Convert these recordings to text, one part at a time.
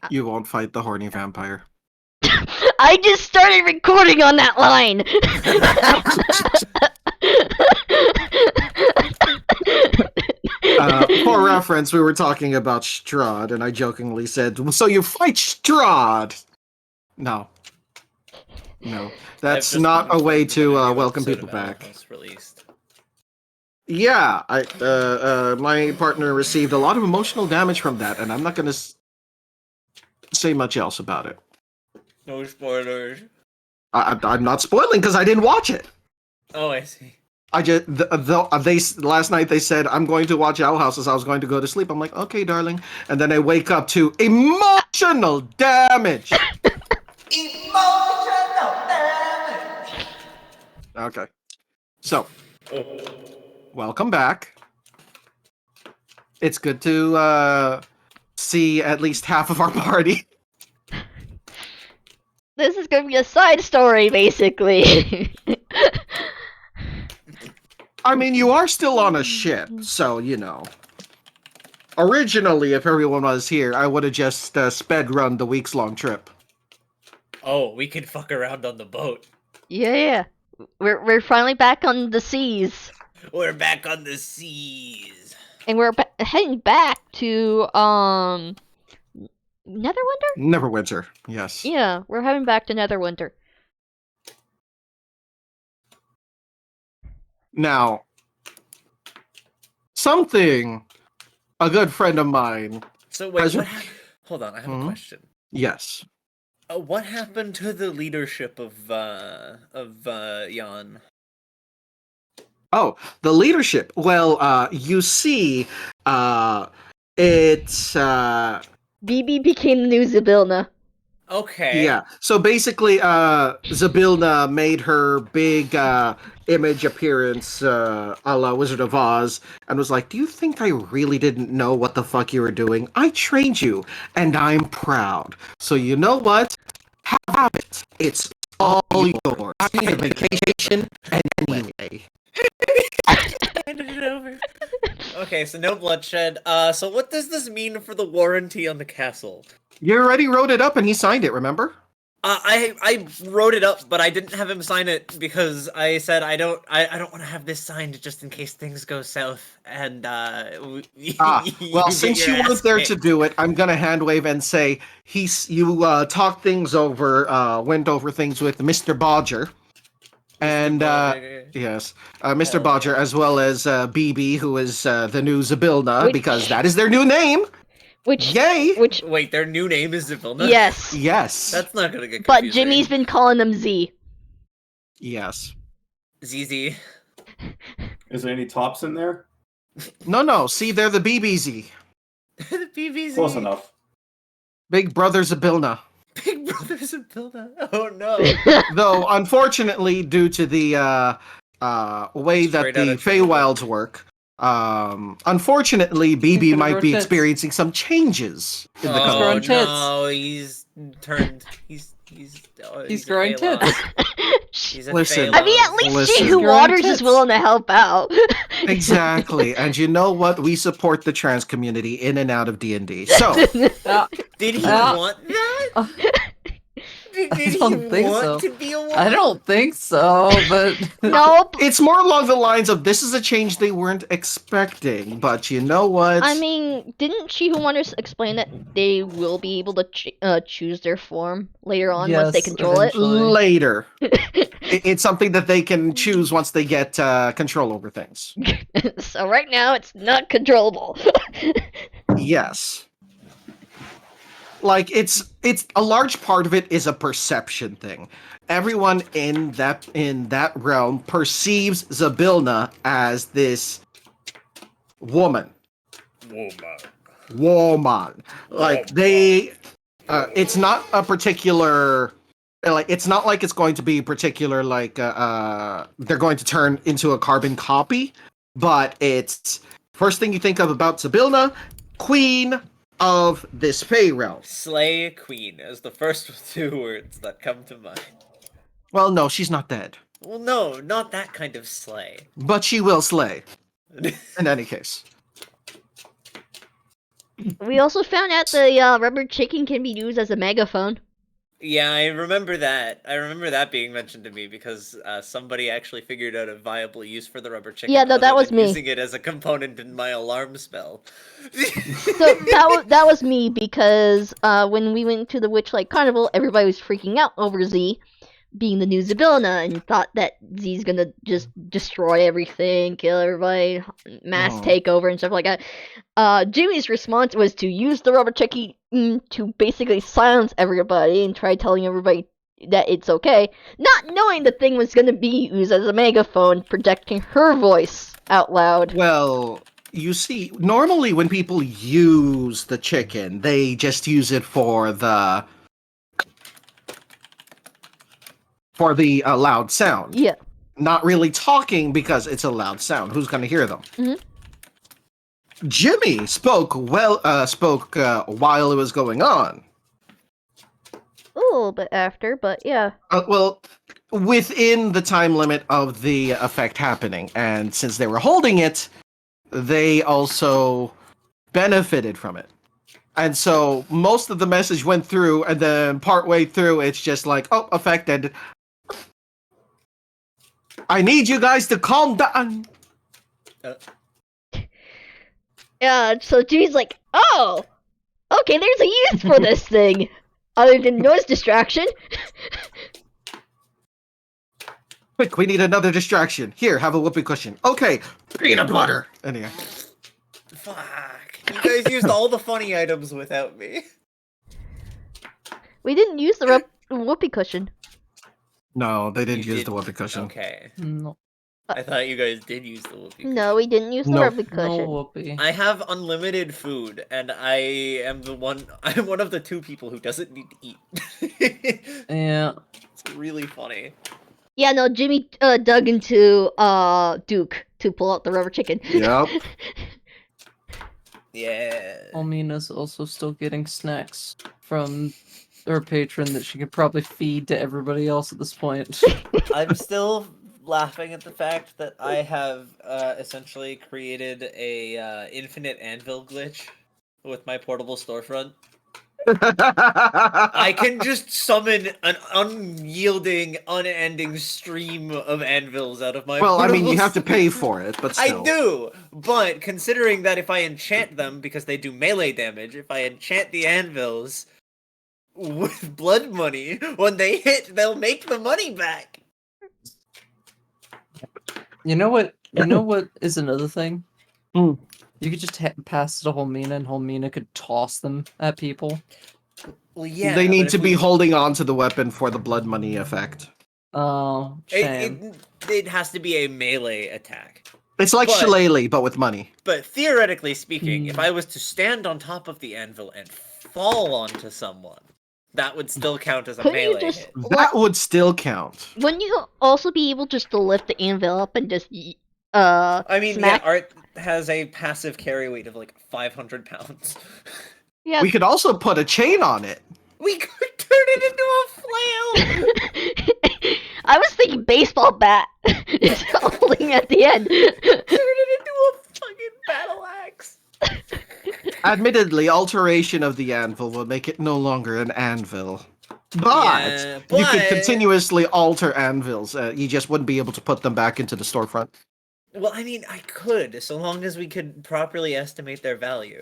You won't fight the horny vampire. I just started recording on that line. For reference, we were talking about Strahd, and I jokingly said, "So you fight Strahd?" No, that's not a way to welcome people back. Released. Yeah, my partner received a lot of emotional damage from that, and I'm not gonna say much else about it. No spoilers. I'm not spoiling because I didn't watch it. Oh, I see. I just they last night they said I'm going to watch Owl House as I was going to go to sleep. I'm like, okay, darling, and then I wake up to emotional damage. Emotional damage. Okay, so welcome back. It's good to see at least half of our party. This is gonna be a side story, basically. I mean, you are still on a ship, so you know. Originally, if everyone was here, I would have just sped run the weeks-long trip. Oh, we can fuck around on the boat. Yeah. We're finally back on the seas, We're back on the seas. and we're heading back to Netherwinter. Neverwinter, yes. Yeah, we're heading back to Netherwinter. Now, something a good friend of mine. So wait, Has- hold on, I have a question. Yes. What happened to the leadership of Jan? Oh, the leadership. Well, you see, it's BB became the new Zybilna. Okay. yeah. So basically, Zybilna made her big image appearance a la Wizard of Oz and was like, "Do you think I really didn't know what the fuck you were doing? I trained you, and I'm proud. So you know what? Have it. It's all yours. I need a vacation anyway." Handed it over. Okay, so no bloodshed. So what does this mean for the warranty on the castle? You already wrote it up and he signed it, remember? I wrote it up, but I didn't have him sign it because I said I don't want to have this signed just in case things go south. And Well, since you weren't there to do it, I'm gonna hand wave and say you talked things over, went over things with Mr. Bodger. And yes, Mr. Bodger, as well as BB, who is the new Zybilna, because that is their new name. Yay! Wait, their new name is Zybilna? Yes. Yes. That's not gonna get But confusing. Jimmy's been calling them Z. Yes. ZZ. Is there any tops in there? No. See, they're the BBZ. The PVZ. Close enough. Big Brother Zybilna. Big Brother Zybilna. Oh no. Though, unfortunately, due to the way that Straight outta the Feywilds work, unfortunately, BB might be tits. experiencing some changes in the Oh growing company. tits. no, he's turned. He's a growing Phalos. tits. He's a Listen. I mean, at Phalos. least Listen. Jehu Growing Waters tits. is willing to help out. Exactly, and you know what? We support the trans community in and out of D&D. So, Did he Uh, want that? Did I he don't think want so. to be a woman? I don't think so, but Nope. it's more along the lines of this is a change they weren't expecting, but you know what? I mean, didn't Jehu Waters explain that they will be able to choose their form later on once they Yes, control it? eventually. Later. It's something that they can choose once they get control over things. So right now, it's not controllable. Yes. Like it's a large part of it is a perception thing. Everyone in that realm perceives Zybilna as this woman. Woman. Like they it's not a particular like it's not like it's going to be particular like they're going to turn into a carbon copy, but it's first thing you think of about Zybilna, queen of this Fey realm. Slay Queen is the first two words that come to mind. Well, no, she's not dead, Well, no, not that kind of slay. but she will slay in any case. We also found out the rubber chicken can be used as a megaphone. Yeah, I remember that. I remember that being mentioned to me because somebody actually figured out a viable use for the rubber chicken. Yeah, no, that other was than me. Using it as a component in my alarm spell. So that was me because when we went to the Witchlight Carnival, everybody was freaking out over Z being the new Zybilna and thought that Z's gonna just destroy everything, kill everybody, mass Oh. takeover and stuff like that. Jimmy's response was to use the rubber chicken to basically silence everybody and try telling everybody that it's okay, not knowing the thing was gonna be used as a megaphone, projecting her voice out loud. Well, you see, normally when people use the chicken, they just use it for the loud sound. Yeah. Not really talking because it's a loud sound. Who's going to hear them? Mhm. Jimmy spoke while it was going on. A little bit after, but yeah. Well, within the time limit of the effect happening, and since they were holding it, they also benefited from it. And so most of the message went through, and then partway through, it's just like, oh, affected. I need you guys to calm down. Yeah, so Jimmy's like, oh, okay, there's a use for this thing, other than noise distraction. Quick, we need another distraction. Here, have a whoopee cushion. Okay, peanut butter. Anyway. Fuck. You guys used all the funny items without me. We didn't use the whoopee cushion. No, they didn't You use did- the whoopee cushion. Okay. No, I thought you guys did use the whoopee. No, we didn't use the No. whoopee no cushion. whoopee. I have unlimited food, and I'm one of the two people who doesn't need to eat. Yeah. It's really funny. Yeah, no, Jimmy dug into Duke to pull out the rubber chicken. Yep. Yeah. Almina's also still getting snacks from her patron that she could probably feed to everybody else at this point. I'm still laughing at the fact that I have essentially created a infinite anvil glitch with my portable storefront. I can just summon an unyielding, unending stream of anvils out of my Well, I mean, you portable have to pay for it, but I still. do, but considering that if I enchant them, because they do melee damage, if I enchant the anvils with blood money, when they hit, they'll make the money back. You know what? You know what is another thing? Hmm. You could just pass it to Holmina, and Holmina could toss them at people. Well, yeah, They but need if to be we- holding on to the weapon for the blood money effect. Oh, shame. It has to be a melee attack. It's like But- Shillelagh, but with money. But theoretically speaking, if Hmm. I was to stand on top of the anvil and fall onto someone, that would still count as a Couldn't you melee just- hit. That would still count. Wouldn't you also be able just to lift the anvil up and just I mean, smack? yeah, Art has a passive carry weight of like 500 pounds. Yeah. We could also put a chain on it. We could turn it into a flail! I was thinking baseball bat, just holding at the end. Turn it into a fucking battle axe! Admittedly, alteration of the anvil will make it no longer an anvil. But Yeah, you could but- continuously alter anvils. You just wouldn't be able to put them back into the storefront. Well, I mean, I could, so long as we could properly estimate their value.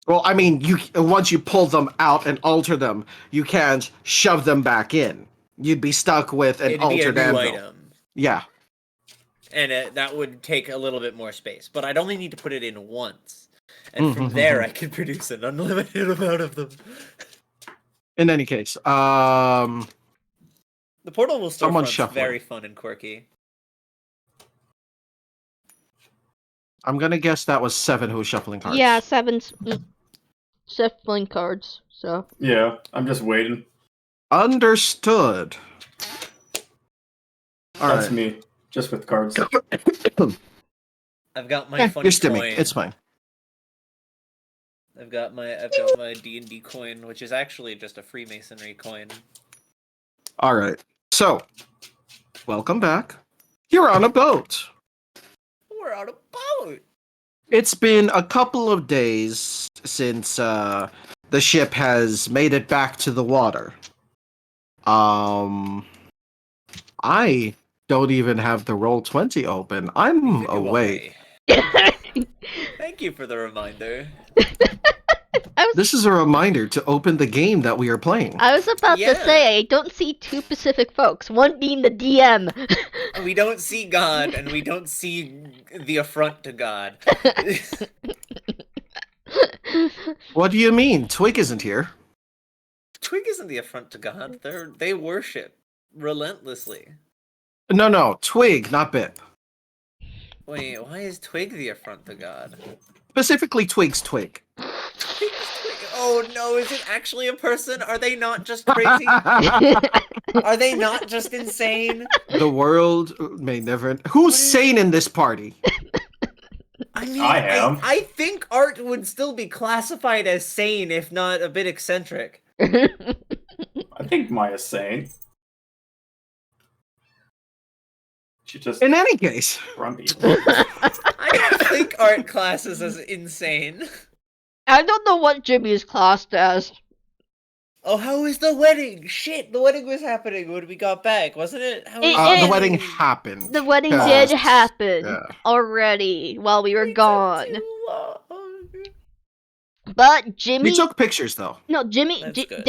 Well, I mean, once you pull them out and alter them, you can't shove them back in. You'd be stuck with an It'd be a altered new anvil. item. Yeah. And that would take a little bit more space. But I'd only need to put it in once. And from there, I could produce an unlimited amount of them. In any case, The portable Someone's storefront's shuffling. very fun and quirky. I'm gonna guess that was 7 who was shuffling cards. Yeah, shuffling cards. So Yeah, I'm just waiting. Understood. All That's right. me, just with cards. I've got my Yeah, funny you're stimming. coin. It's fine. I've got my D&D coin, which is actually just a Freemasonry coin. All right. So, welcome back. You're on a boat. We're on a boat. It's been a couple of days since the ship has made it back to the water. I don't even have the Roll20 open. I'm Neither do awake. I. Thank you for the reminder. This is a reminder to open the game that we are playing. I was about to Yeah. say, I don't see two Pacific folks. One being the DM. We don't see God, and we don't see the affront to God. What do you mean? Twig isn't here. Twig isn't the affront to God. They worship relentlessly. No, Twig, not Bip. Wait, why is Twig the affront to God? Specifically, Twig's Twig. Twig. Oh no, is it actually a person? Are they not just crazy? Are they not just insane? The world may never. Who's sane in this party? I mean, I am. I think Art would still be classified as sane, if not a bit eccentric. I think Maya's sane. She just In any case, grumpy. I don't think Art classes as insane. I don't know what Jimmy is classed as. Oh, how is the wedding? Shit, the wedding was happening when we got back, wasn't it? How It was the is. wedding happened. The wedding Yes. did happen Yeah. already while we were It took gone. too long. But Jimmy, We took pictures though. no, Jimmy, That's good.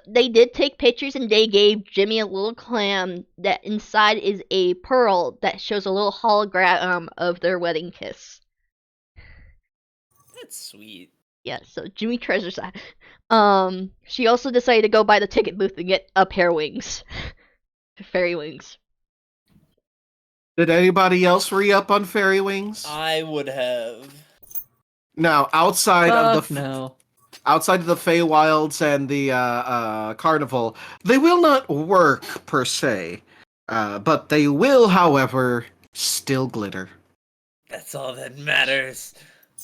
they did take pictures and they gave Jimmy a little clam that inside is a pearl that shows a little hologram of their wedding kiss. That's sweet. Yeah, so Jimmy treasures that. She also decided to go by the ticket booth and get a pair of wings. Fairy wings. Did anybody else re-up on fairy wings? I would have. Now, outside of the no. outside of the Feywilds and the carnival, they will not work per se, but they will, however, still glitter. That's all that matters.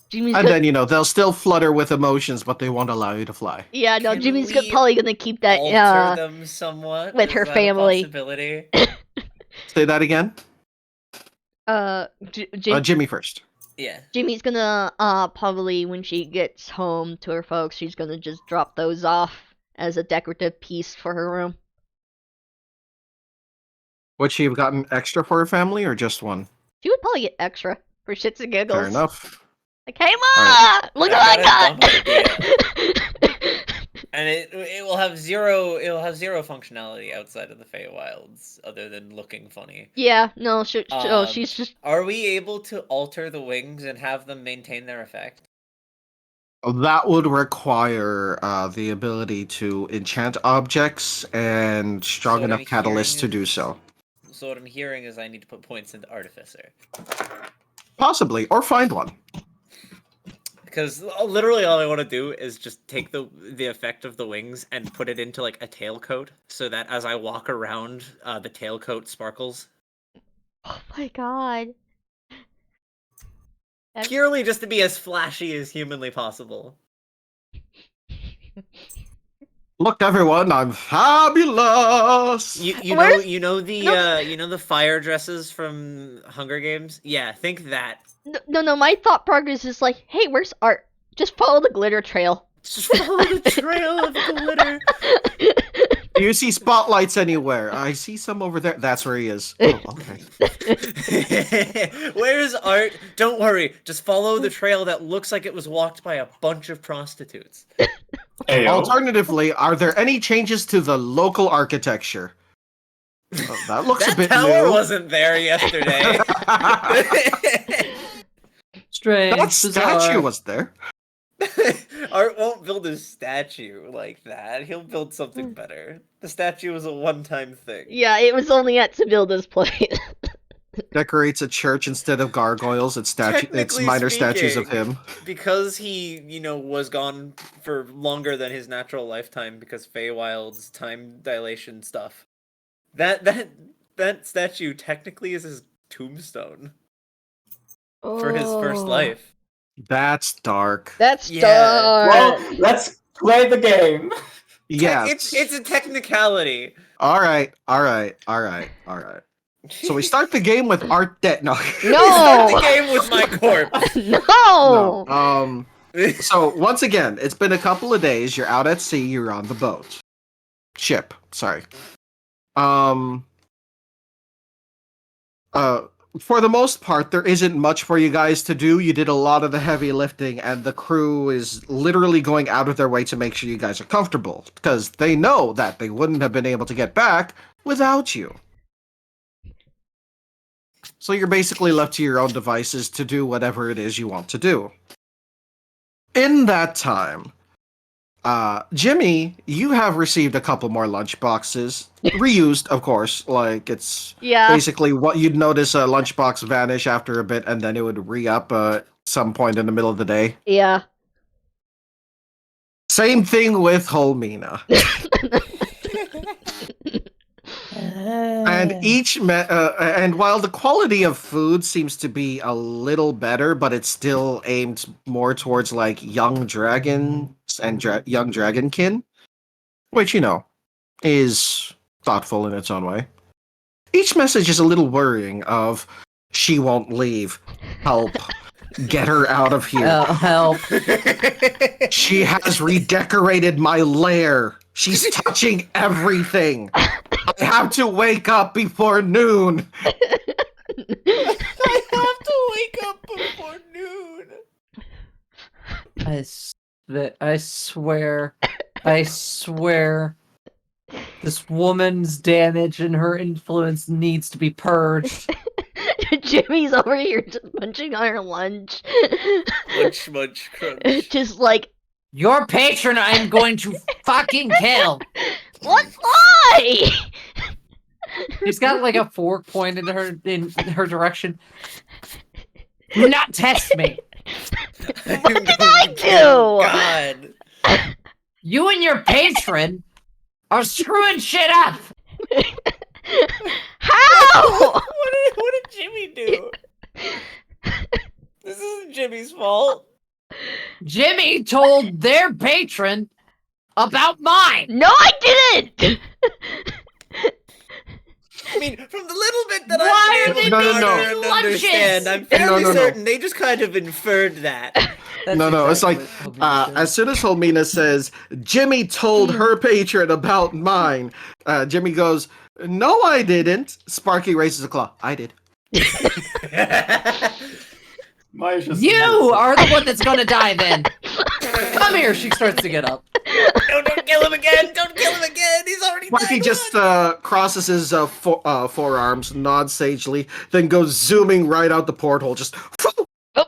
Jimmy's And go- then they'll still flutter with emotions, but they won't allow you to fly. yeah, no, Can Jimmy's we probably gonna keep that. Alter them somewhat with Is her that a family. possibility? Say that again. Jimmy first. Yeah. Jimmy's gonna probably when she gets home to her folks, she's gonna just drop those off as a decorative piece for her room. Would she have gotten extra for her family or just one? She would probably get extra for shits and giggles. Fair enough. Like, hey ma, look what I That got! And it will have zero functionality outside of the Feywilds other than looking funny. Yeah, no, Um, she's just Are we able to alter the wings and have them maintain their effect? That would require the ability to enchant objects and strong So what enough I'm catalyst to hearing do is- so. So what I'm hearing is I need to put points into Artificer. Possibly, or find one. Because literally all I want to do is just take the effect of the wings and put it into like a tailcoat, so that as I walk around, the tailcoat sparkles. oh my god. Purely just to be as flashy as humanly possible. Look, everyone, I'm fabulous. You Where's- know the fire dresses from Hunger Games? Yeah, think that. No, my thought progress is like, hey, where's Art? Just follow the glitter trail. Just follow the trail of glitter. Do you see spotlights anywhere? I see some over there. That's where he is. Oh, okay. Where's Art? Don't worry, just follow the trail that looks like it was walked by a bunch of prostitutes. Ayo. Alternatively, are there any changes to the local architecture? Oh, that looks That a bit tower new. wasn't there yesterday. Strange. That bizarre. statue was there. Art won't build a statue like that. He'll build something better. The statue was a one-time thing. Yeah, it was only at Sabilda's place. Decorates a church instead of gargoyles. It's Technically minor statues of speaking, him. Because he, was gone for longer than his natural lifetime because Feywild's time dilation stuff. That statue technically is his tombstone for his first Oh, life. That's dark. That's Yeah. dark. Well, let's play the game. Yeah. It's a technicality. All right. So we start the game with Art Dead. No. Start the No! game with my corpse. No! No. So once again, it's been a couple of days. You're out at sea. You're on the boat. Ship. Sorry. For the most part, there isn't much for you guys to do. You did a lot of the heavy lifting, and the crew is literally going out of their way to make sure you guys are comfortable, because they know that they wouldn't have been able to get back without you. So you're basically left to your own devices to do whatever it is you want to do. In that time, Jimmy, you have received a couple more lunch boxes. Reused, of course. Like, it's Yeah. basically what you'd notice a lunchbox vanish after a bit, and then it would re-up some point in the middle of the day. Yeah. Same thing with Holmina. And and while the quality of food seems to be a little better, but it's still aimed more towards like young dragons and young dragonkin, which is thoughtful in its own way. Each message is a little worrying of she won't leave. Help. Get her out of here. Help. She has redecorated my lair. She's touching everything. I have to wake up before noon. I have to wake up before noon. I swear, this woman's damage and her influence needs to be purged. Jimmy's over here just munching on her lunch. Munch, crunch. Just like, Your patron I'm going to fucking kill! what? Why? She's got like a fork pointed in her direction. Do not test me! What did I do? God. You and your patron are screwing shit up! How? What did Jimmy do? This isn't Jimmy's fault. Jimmy told their patron about mine! No, I didn't! I mean, from the little bit that Why I've are been they able to making garner and lunches? understand, I'm fairly No. certain they just kind of inferred that. No, it's like, as soon as Holmina says, Jimmy told her patron about mine, Jimmy goes, no, I didn't. Sparky raises a claw. I did. Maya's just You are the one that's gonna die then! Come here, she starts to get up. No, don't kill him again! Don't kill him again! He's already Sparky died just once! crosses his forearms, nods sagely, then goes zooming right out the porthole. Just Get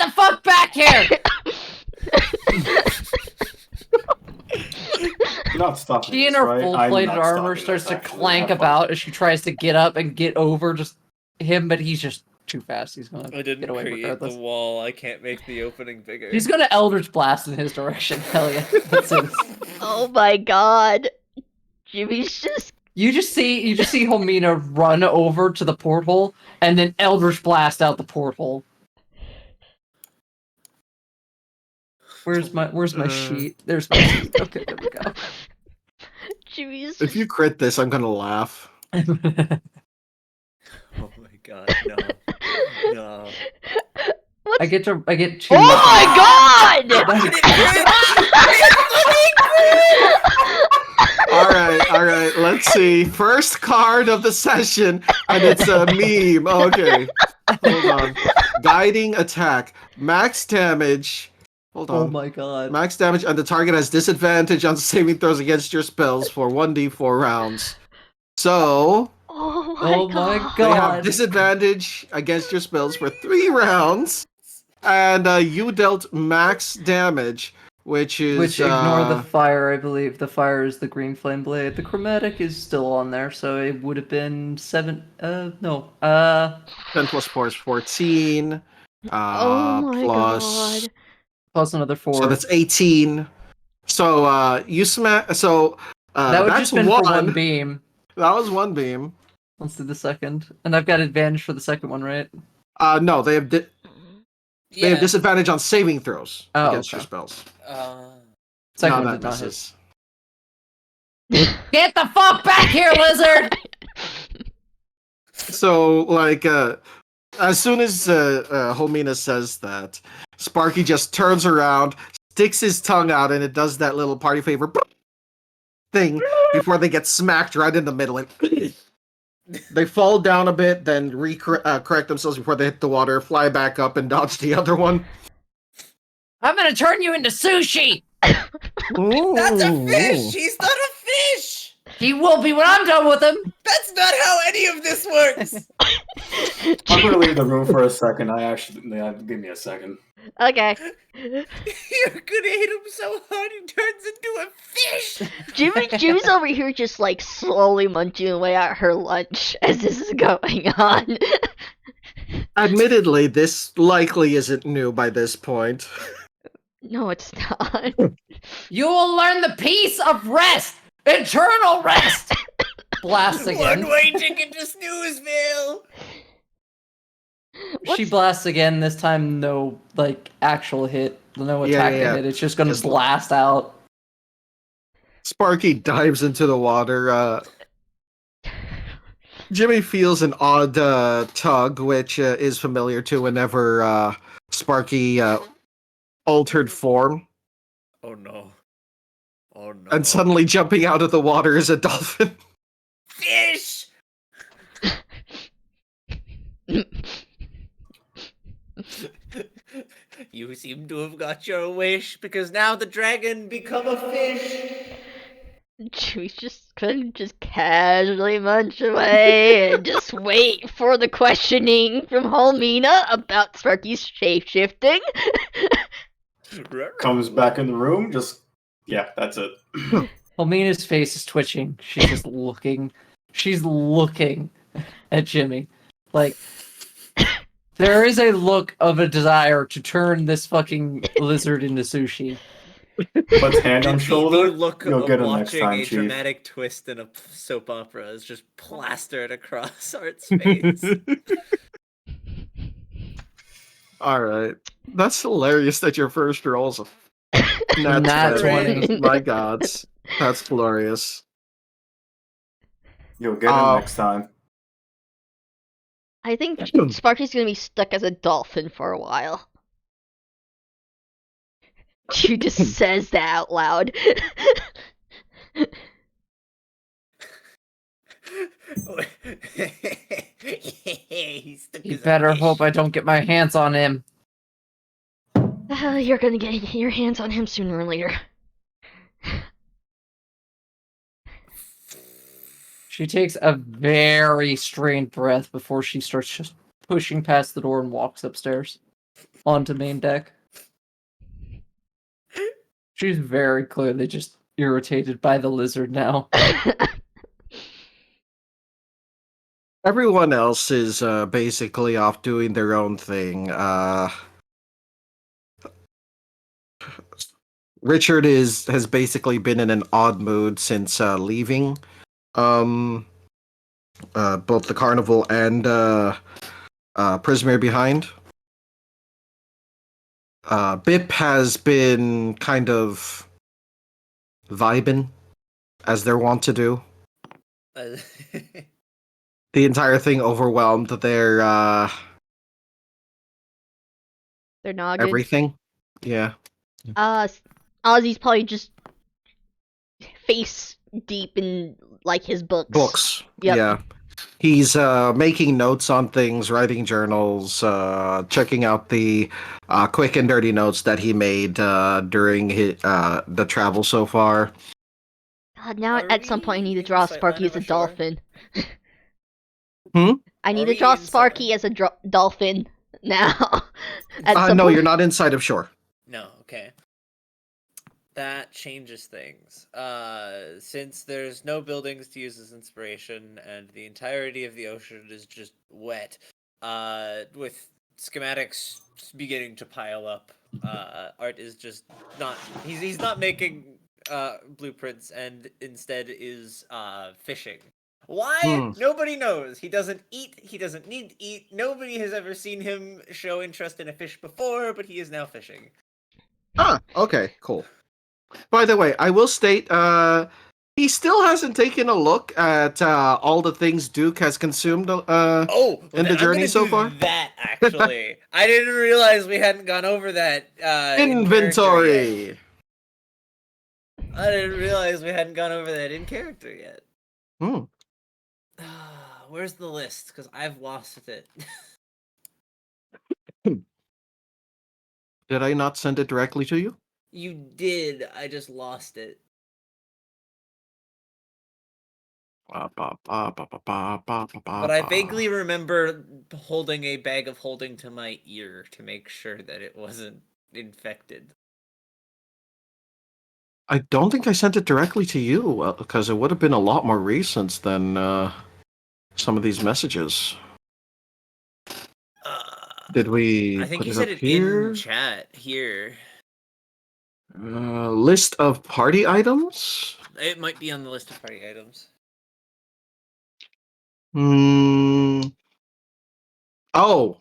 the fuck back here! You're not stopping. She in this, her right? I'm full-plated not armor stopping starts this, to actually. clank Have fun. about as she tries to get up and get over just him, but he's just too fast. He's gonna I didn't get away create regardless. the wall. I can't make the opening bigger. He's gonna Eldritch Blast in his direction. Hell yeah. That's it. Oh my god. Jimmy's just. You just see Homina run over to the porthole and then Eldritch Blast out the porthole. Where's my sheet? There's my sheet. Okay, there we go. Jimmy's. if you crit this, I'm gonna laugh. Oh my god, no. No. What's... I get two. Oh my god! All right. Let's see. First card of the session, and it's a meme. Okay, hold on. Guiding attack, max damage. Hold on. Oh my god. Max damage, and the target has disadvantage on saving throws against your spells for 1d4 rounds. So Oh Oh my my god. they have God. disadvantage against your spells for 3 rounds, and you dealt max damage, which is Which ignore the fire, I believe. The fire is the green flame blade. The chromatic is still on there, so it would have been 7. 10 plus 4 is 14. Oh my Plus, god. plus another 4. so that's 18. So you smack. So that would that's just been one. for one beam. That was one beam. Let's do the second. And I've got advantage for the second one, right? No, they have they have disadvantage on saving throws Oh, against your okay. spells. Second No, one that did not hit. misses. Get the fuck back here, lizard! So, like, as soon as Homina says that, Sparky just turns around, sticks his tongue out, and it does that little party favor thing before they get smacked right in the middle. And they fall down a bit, then correct themselves before they hit the water, fly back up, and dodge the other one. I'm gonna turn you into sushi! That's a fish! He's not a fish! He will be when I'm done with him! That's not how any of this works! I'm gonna leave the room for a second. Give me a second. Okay. You're gonna hit him so hard he turns into a fish! Jimmy's over here just like slowly munching away at her lunch as this is going on. Admittedly, this likely isn't new by this point. No, it's not. You will learn the peace of rest! Eternal rest! Blast again. One-way ticket to Snoozeville! She blasts again, this time no, like, actual hit. No attack hit, it's just gonna Just blast out. Sparky dives into the water. Jimmy feels an odd tug, which is familiar to whenever Sparky altered form. Oh no. Oh no. And suddenly jumping out of the water is a dolphin. Fish! You seem to have got your wish, because now the dragon become a fish! Jimmy's just gonna just casually munch away and just wait for the questioning from Holmina about Sparky's shape-shifting. Comes back in the room. Yeah, that's it. Helmina's face is twitching. She's just looking. She's looking at Jimmy. Like, there is a look of a desire to turn this fucking lizard into sushi. Puts hand on shoulder. The look You'll of get him next watching time, a Chief. dramatic twist in a soap opera is just plastered across Art's face. Alright. That's hilarious that your first roll's a Nat 20. My gods. That's glorious. You'll get him next time. I think Sparky's gonna be stuck as a dolphin for a while. She just says that out loud. You better hope I don't get my hands on him. You're gonna get your hands on him sooner or later. She takes a very strained breath before she starts just pushing past the door and walks upstairs onto main deck. She's very clearly just irritated by the lizard now. Everyone else is basically off doing their own thing. Richard has basically been in an odd mood since leaving both the carnival and Prisoner Behind. Bip has been kind of vibing, as they're wont to do. The entire thing overwhelmed their noggin. everything. Yeah. Ozzy's probably just face deep in like his books. Yep. Yeah. He's making notes on things, writing journals, checking out the quick and dirty notes that he made during the travel so far. God, now at some point I need to draw Sparky as a dolphin. Hmm? I need to draw Sparky as a dolphin now. No, you're not inside of shore. No, okay. That changes things. Since there's no buildings to use as inspiration, and the entirety of the ocean is just wet, with schematics beginning to pile up, Art is just not... He's not making blueprints, and instead is fishing. Why? Nobody knows. He doesn't eat. He doesn't need to eat. Nobody has ever seen him show interest in a fish before, but he is now fishing. Ah, okay, cool. By the way, I will state, He still hasn't taken a look at all the things Duke has consumed Oh, in the I'm journey gonna so do far. that actually. I didn't realize we hadn't gone over that in character yet. Inventory! I didn't realize we hadn't gone over that in character yet. Hmm. Where's the list? Because I've lost it. Did I not send it directly to you? You did. I just lost it. But I vaguely remember holding a bag of holding to my ear to make sure that it wasn't infected. I don't think I sent it directly to you, because it would have been a lot more recent than some of these messages. Did we I think put you it said up it here? in chat here. List of party items? It might be on the list of party items. Hmm. Oh.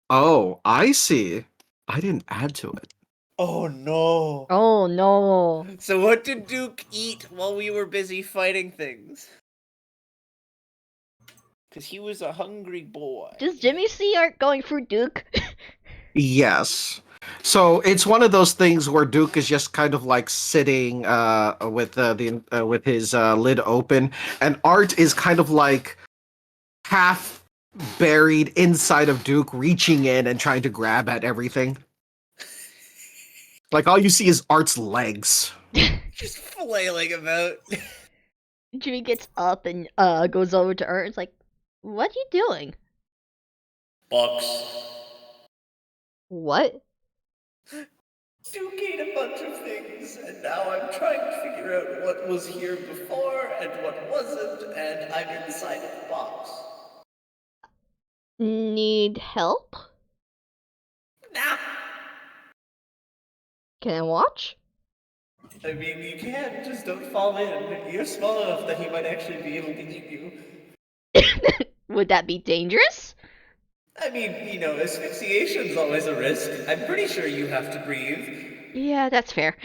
Oh, I see. I didn't add to it. Oh no. Oh no. So what did Duke eat while we were busy fighting things? Because he was a hungry boy. Does Jimmy see Art going through Duke? Yes. So it's one of those things where Duke is just kind of like sitting with his lid open, and Art is kind of like half buried inside of Duke, reaching in and trying to grab at everything. Like all you see is Art's legs. Just flailing about. Jimmy gets up and goes over to Art. It's like, what are you doing? Box. What? Duke ate a bunch of things, and now I'm trying to figure out what was here before and what wasn't, and I'm inside of the box. Need help? Nah. Can I watch? I mean, you can, just don't fall in. You're small enough that he might actually be able to eat you. Would that be dangerous? I mean, you know, asphyxiation's always a risk. I'm pretty sure you have to breathe. Yeah, that's fair.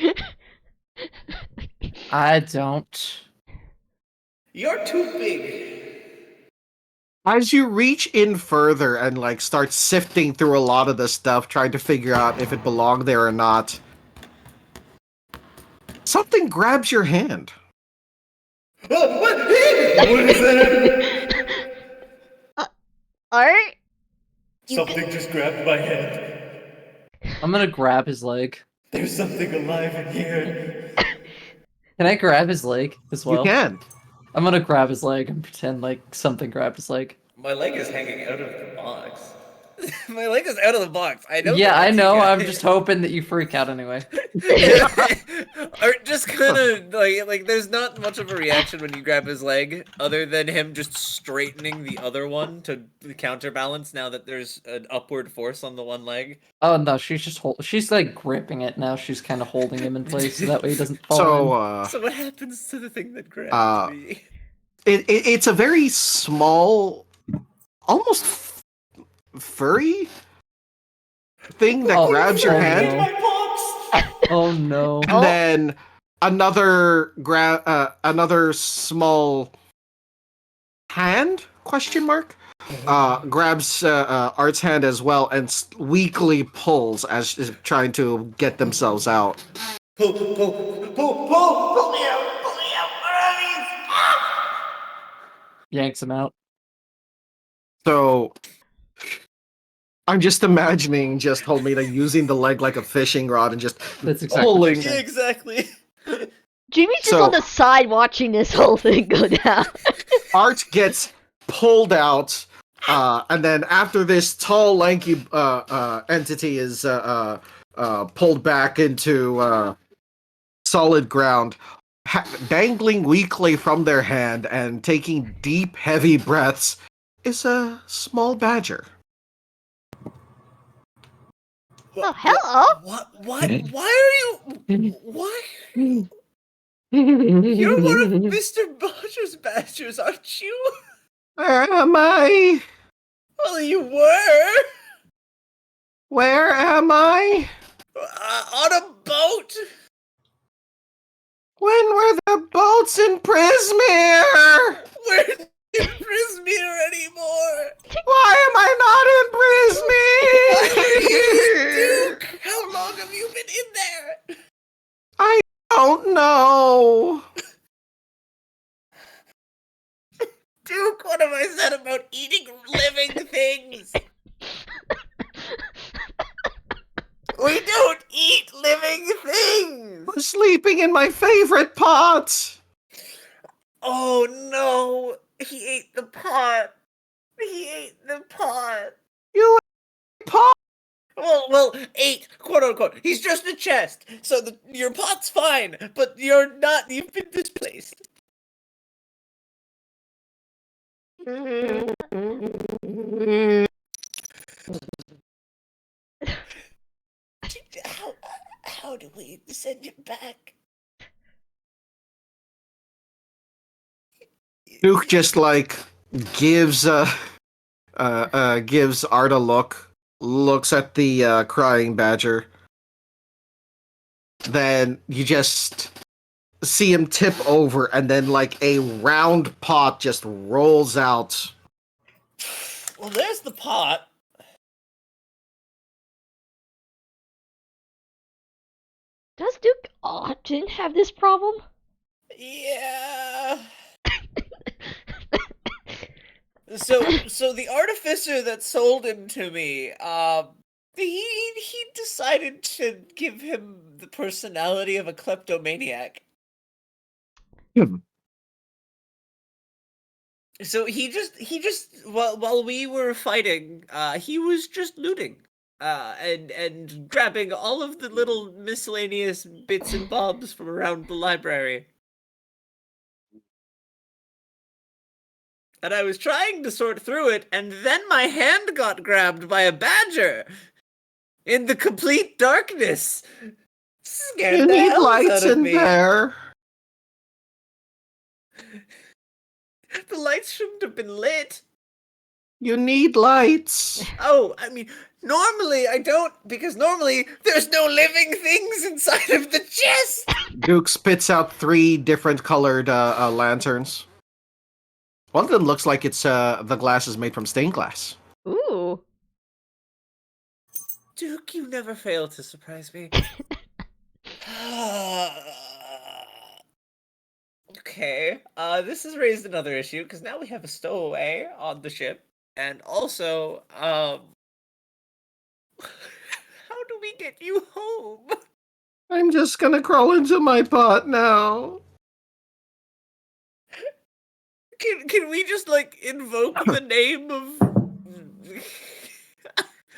I don't. You're too big. As you reach in further and like start sifting through a lot of the stuff, trying to figure out if it belonged there or not, something grabs your hand. Oh, what? What is that? Art? Something just grabbed my hand. I'm gonna grab his leg. There's something alive in here. Can I grab his leg as well? You can. I'm gonna grab his leg and pretend like something grabbed his leg. My leg is hanging out of the box. My leg is out of the box. I know. Yeah, that I that's know. you I'm guys. just hoping that you freak out anyway. Or just kind of like there's not much of a reaction when you grab his leg, other than him just straightening the other one to counterbalance. Now that there's an upward force on the one leg. Oh no, she's like gripping it now. She's kind of holding him in place so that way he doesn't fall. So, So what happens to the thing that grabbed me? it's a very small, almost furry thing that grabs your oh, hand, no. My box. Oh no. and then another small hand question mark grabs Art's hand as well and weakly pulls as is trying to get themselves out. Pull me out! Pull me out! Where are these? Yanks him out. So I'm just imagining just Homeda using the leg like a fishing rod and just That's exactly pulling. what I'm Yeah, saying. exactly. Jimmy's just So- on the side watching this whole thing go down. Art gets pulled out, and then after this tall, lanky entity is pulled back into solid ground, dangling weakly from their hand and taking deep, heavy breaths, is a small badger. Oh, hello! What? Why are you? Why? You're one of Mr. Bodger's badgers, aren't you? Where am I? Well, you were Where am I? on a boat. When were the boats in Prismere? We're not in Prismere anymore. Why am I Why not are in you Prismere? Duke? How long have you been in there? I don't know. Duke, what have I said about eating living things? We don't eat living things! I'm sleeping in my favorite pot. Oh no! He ate the pot! He ate the pot! You pot. Well, ate, quote unquote. He's just a chest, so your pot's fine, but you've been displaced. How do we send him back? Duke just like gives gives Art a look, looks at the crying badger. Then you just see him tip over, and then like a round pot just rolls out. Well, there's the pot. Does Duke often have this problem? Yeah. So the artificer that sold him to me, he decided to give him the personality of a kleptomaniac. Hmm. So he just while we were fighting, he was just looting, and grabbing all of the little miscellaneous bits and bobs from around the library. And I was trying to sort through it, and then my hand got grabbed by a badger in the complete darkness. Scared You the need hell lights out of in me. there. The lights shouldn't have been lit. You need lights. Oh, I mean, normally I don't, because normally there's no living things inside of the chest. Duke spits out 3 different colored lanterns. One of them looks like it's the glass is made from stained glass. Ooh. Duke, you never fail to surprise me. Okay, this has raised another issue, because now we have a stowaway on the ship, and also, how do we get you home? I'm just gonna crawl into my pot now. Can we just, like, invoke the name of...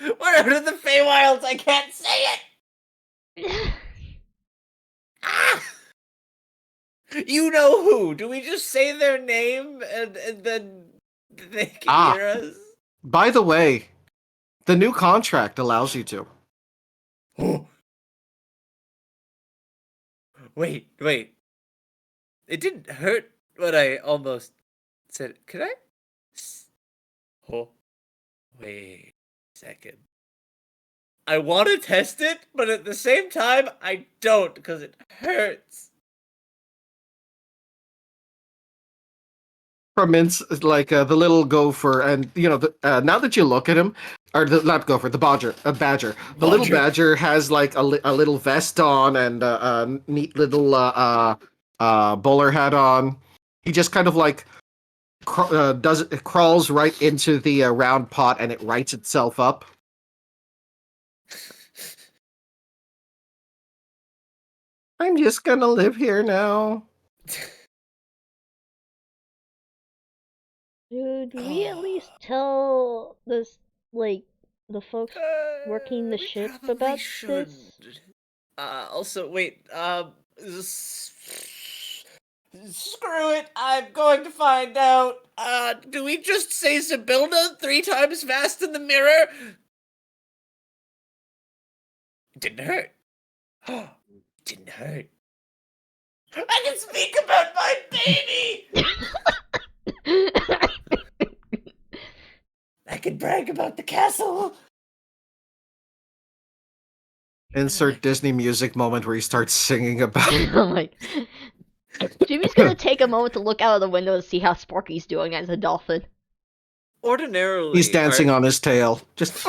We're out of the Feywilds, I can't say it! Ah! You know who? Do we just say their name and then they can hear us? By the way, the new contract allows you to. Wait. It didn't hurt what I almost said. Could I? Oh, wait a second. I want to test it, but at the same time, I don't, because it hurts. From like the little gopher, and you know, now that you look at him, or not gopher, the badger, badger. The little badger has like a little vest on and a neat little bowler hat on. He just kind of like crawls right into the round pot, and it rights itself up. I'm just gonna live here now. Should we at least tell this, like, the folks working the We ship probably about should. this? Also, wait, screw it, I'm going to find out. Do we just say Zybilna 3 times fast in the mirror? Didn't hurt. Didn't hurt. I can speak about my baby! I can brag about the castle! Insert Disney music moment where he starts singing about. I'm like, Jimmy's gonna take a moment to look out of the window to see how Sparky's doing as a dolphin. Ordinarily, He's dancing Art, on his tail. Just.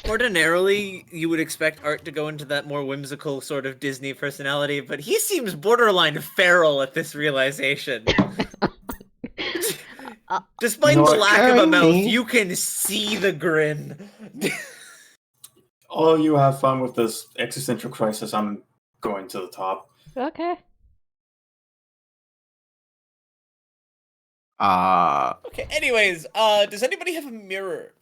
ordinarily, you would expect Art to go into that more whimsical sort of Disney personality, but he seems borderline feral at this realization. Despite You know the what, lack of a mouth, Kenny? you can see the grin. Oh, you have fun with this existential crisis. I'm going to the top. Okay. Okay, anyways, does anybody have a mirror?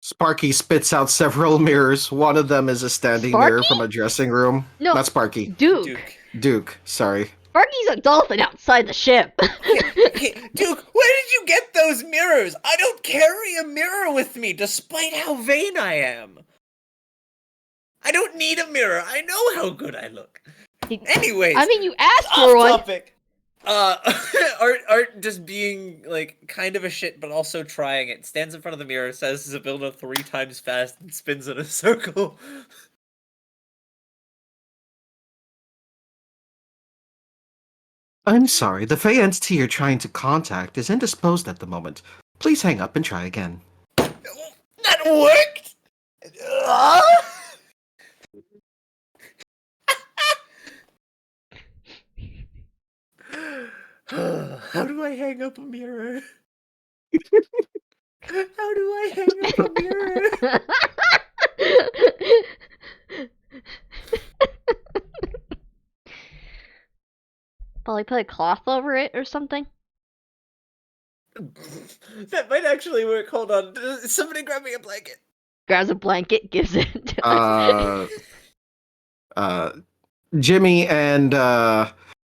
Sparky spits out several mirrors. One of them is a standing mirror Sparky? from a dressing room. No. Not Sparky. Duke. Duke, sorry. Sparky's a dolphin outside the ship. Okay, Duke, where did you get those mirrors? I don't carry a mirror with me, despite how vain I am. I don't need a mirror. I know how good I look. Anyways, I mean, you asked off for one. topic. Art just being like kind of a shit, but also trying it. Stands in front of the mirror, says Zybilna 3 times fast, and spins in a circle. I'm sorry, the Fey entity you're trying to contact is indisposed at the moment. Please hang up and try again. That worked. How do I hang up a mirror? How do I hang up a mirror? Probably put a cloth over it or something. That might actually work. Hold on. Somebody grab me a blanket. Grabs a blanket, gives it. To Jimmy and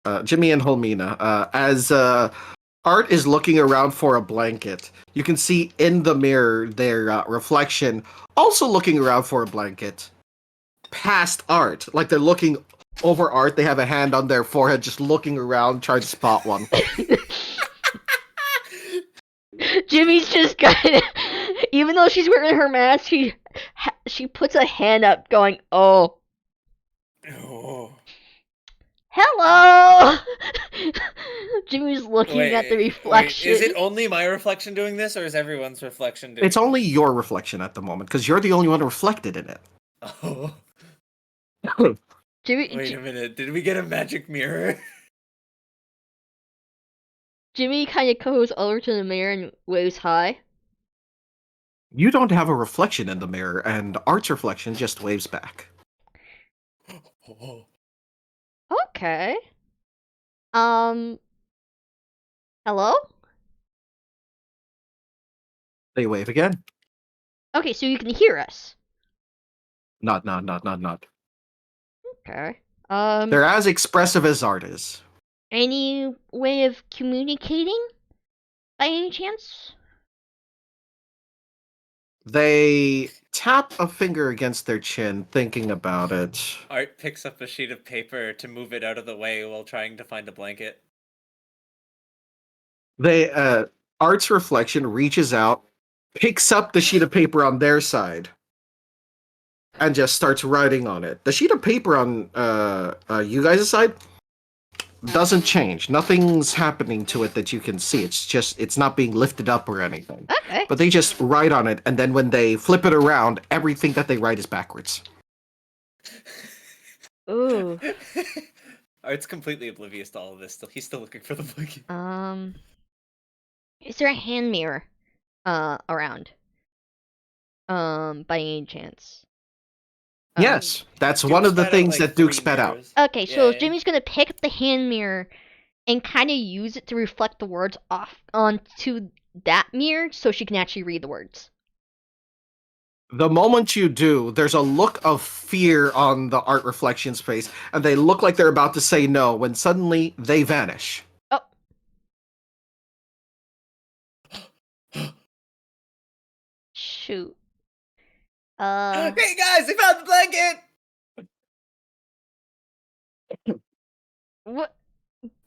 Holmina, as Art is looking around for a blanket, you can see in the mirror their reflection also looking around for a blanket past Art. Like they're looking over Art, they have a hand on their forehead just looking around trying to spot one. Jimmy's just kind of, even though she's wearing her mask, she puts a hand up, going, "Oh, Oh. hello." Jimmy's looking at the reflection. Is it only my reflection doing this, or is everyone's reflection doing It's only your reflection at the moment, because you're the only one reflected in it. Oh. Jimmy, Wait a minute. Did we get a magic mirror? Jimmy kind of goes over to the mirror and waves hi. You don't have a reflection in the mirror, and Art's reflection just waves back. Oh. Okay. Hello? They wave again. Okay, so you can hear us. Not. Okay. They're as expressive as Art is. Any way of communicating? By any chance? They tap a finger against their chin, thinking about it. Art picks up a sheet of paper to move it out of the way while trying to find a blanket. Art's reflection reaches out, picks up the sheet of paper on their side, and just starts writing on it. The sheet of paper on you guys' side doesn't change. Nothing's happening to it that you can see. It's not being lifted up or anything. Okay. But they just write on it, and then when they flip it around, everything that they write is backwards. Ooh. Art's completely oblivious to all of this. He's still looking for the blanket. Is there a hand mirror around? By any chance? Yes, that's Duke one of the spat out, things like, that Duke 3 spat out. mirrors. Okay, so Yeah. Jimmy's gonna pick up the hand mirror and kind of use it to reflect the words off onto that mirror so she can actually read the words. The moment you do, there's a look of fear on the Art reflection's face, and they look like they're about to say no, when suddenly they vanish. Oh. Shoot. Hey guys, I found the blanket! What?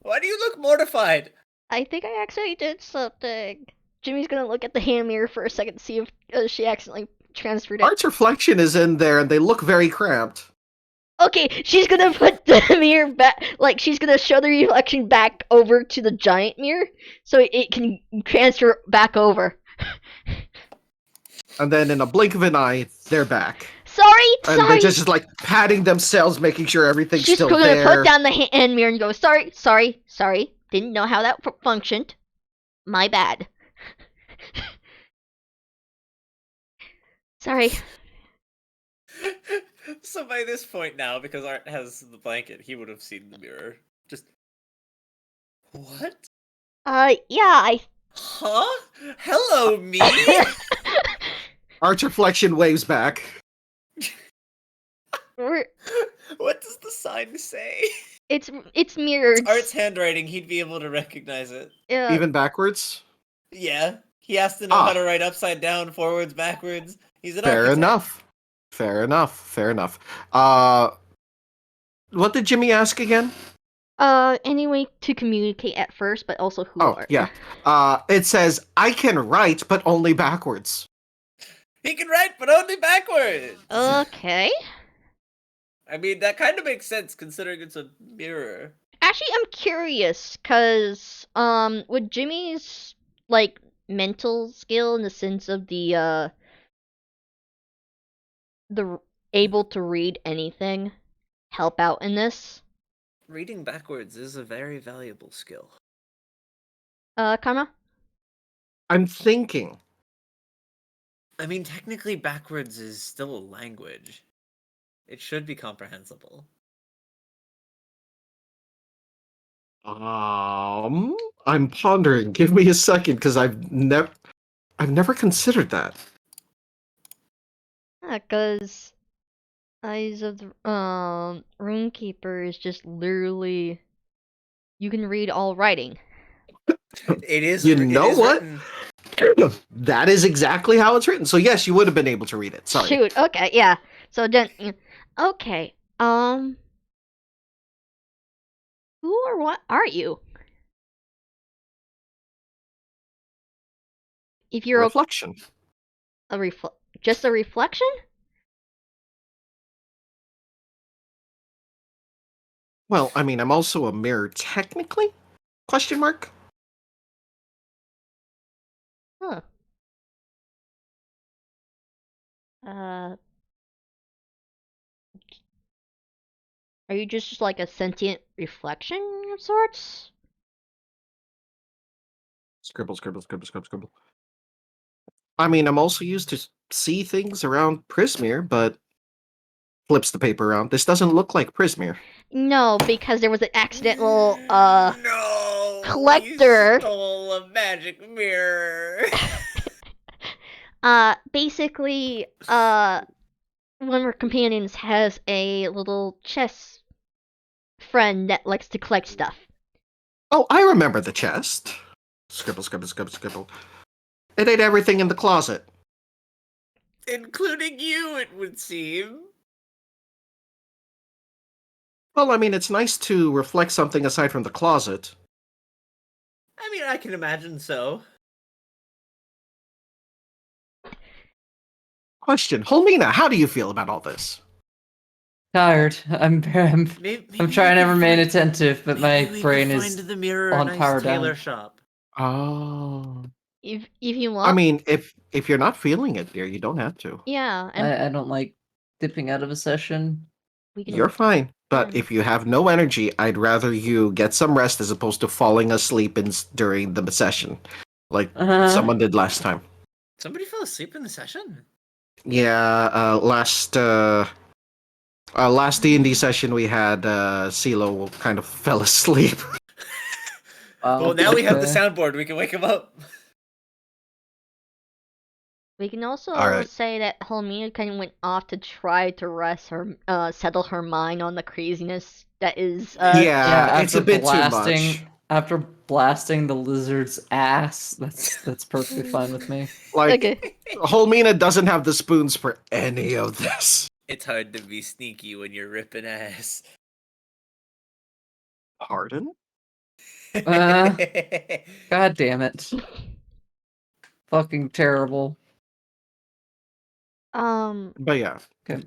Why do you look mortified? I think I accidentally did something. Jimmy's gonna look at the hand mirror for a second to see if she accidentally transferred it. Art's reflection is in there, and they look very cramped. Okay, she's gonna put the mirror back, like she's gonna show the reflection back over to the giant mirror, so it can transfer back over. And then in a blink of an eye, they're back. Sorry, And sorry. they're just like patting themselves, making sure everything's She's still gonna there. put down the hand mirror and go, sorry, sorry, sorry. Didn't know how that functioned. My bad. Sorry. So by this point now, because Art has the blanket, he would have seen the mirror. Just what? Yeah, Huh? Hello, me. Arch reflection waves back. What does the sign say? it's mirrored. Art's handwriting. He'd be able to recognize it. Even backwards? Yeah, he has to know how to write upside down, forwards, backwards. He's an Fair architect. enough. Fair enough. Fair enough. What did Jimmy ask again? Any way to communicate at first, but also who Oh, are yeah. It says, I can write, but only backwards. He can write, but only backwards. Okay. I mean, that kind of makes sense considering it's a mirror. Actually, I'm curious, cause would Jimmy's like mental skill in the sense of the able to read anything help out in this? Reading backwards is a very valuable skill. Karma? I'm thinking. I mean, technically, backwards is still a language. It should be comprehensible. I'm pondering. Give me a second, because I've never considered that. Yeah, cause Eyes of the Runekeeper is just literally you can read all writing. It is. You it know is what? written. That is exactly how it's written. So yes, you would have been able to read it. Sorry. Shoot. Okay. Yeah. So then. Okay. Who or what are you? If you're Reflection. just a reflection? Well, I mean, I'm also a mirror technically? Question mark? Huh. Are you just like a sentient reflection of sorts? Scribble, scribble, scribble, scribble, scribble. I mean, I'm also used to see things around Prismere, but flips the paper around. This doesn't look like Prismere. No, because there was an accidental No, collector. You stole a magic mirror. Basically, one of our companions has a little chess friend that likes to collect stuff. Oh, I remember the chest. Scribble, scribble, scribble, scribble. It ate everything in the closet. Including you, it would seem. Well, I mean, it's nice to reflect something aside from the closet. I mean, I can imagine so. Question, Holmina, how do you feel about all this? Tired. I'm trying to remain attentive, but my brain find is the mirror on a nice power tailor down. shop. Oh. If you want. I mean, if you're not feeling it, dear, you don't have to. Yeah, and I don't like dipping out of a session. we can. You're fine. But Yeah. if you have no energy, I'd rather you get some rest as opposed to falling asleep during the session, like someone did last time. Somebody fell asleep in the session? Yeah, last D&D session we had, CeeLo kind of fell asleep. Well, now we have the okay. soundboard. We can wake him up. We can also Alright. say that Helmina kind of went off to try to rest her, settle her mind on the craziness that is. Yeah, it's after a bit blasting, too much. After blasting the lizard's ass, that's perfectly fine with me. Like, Okay. Holmina doesn't have the spoons for any of this. It's hard to be sneaky when you're ripping ass. Pardon? God damn it. Fucking terrible. But yeah, Okay.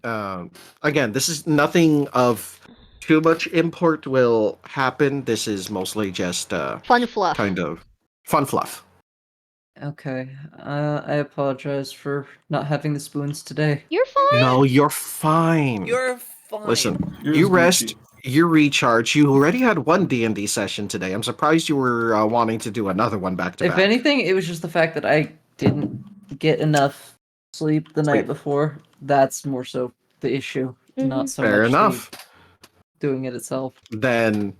again, this is nothing of too much import will happen. This is mostly just fun fluff. kind of fun fluff. Okay. I apologize for not having the spoons today. You're fine. No, you're fine. You're fine. Listen, You're you just rest, Gucci. you recharge. You already had one D&D session today. I'm surprised you were wanting to do another one back to If back. anything, it was just the fact that I didn't get enough sleep the night Sleep. before. That's more so the issue, not so Fair much enough. doing it itself. Then,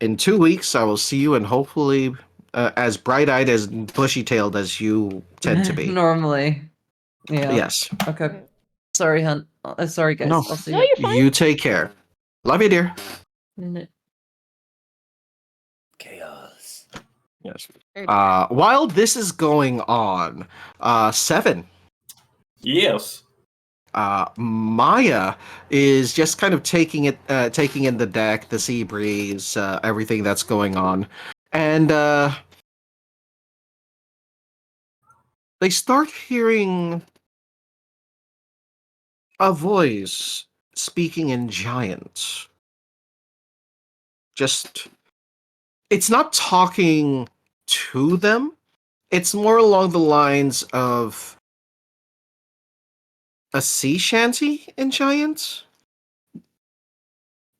in 2 weeks, I will see you, and hopefully, as bright-eyed as bushy-tailed as you tend to be. Normally. Yeah. Yes. Okay. Sorry, hun. Sorry, guys. No. I'll see No, you. you're fine. You take care. Love you, dear. in Chaos. Yes. While this is going on, Seven, Yes. Maya is just kind of taking in the deck, the sea breeze, everything that's going on, and they start hearing a voice speaking in giant. Just, it's not talking to them. It's more along the lines of a sea shanty in giant,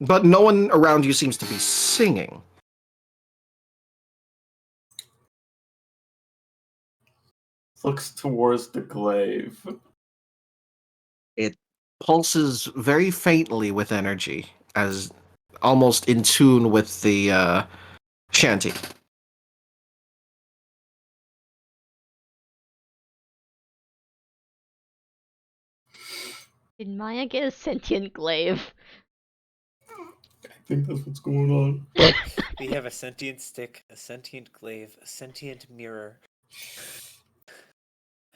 but no one around you seems to be singing. Looks towards the glaive. It pulses very faintly with energy, as almost in tune with the shanty. Did Maya get a sentient glaive? I think that's what's going on. We have a sentient stick, a sentient glaive, a sentient mirror,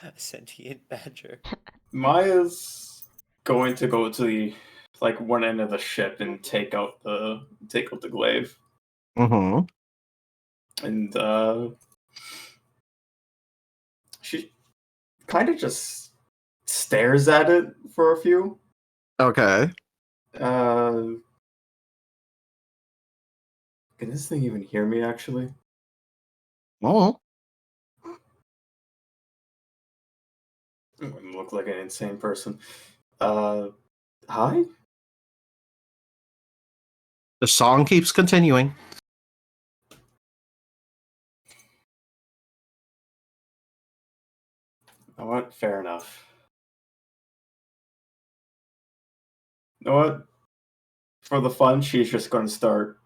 a sentient badger. Maya's going to go to the one end of the ship and take out the glaive. Mm-hmm. And she kind of just stares at it for a few. Okay. Can this thing even hear me, actually? Oh. I look like an insane person. Hi? The song keeps continuing. You know what? Fair enough. You know what? For the fun, she's just going to start.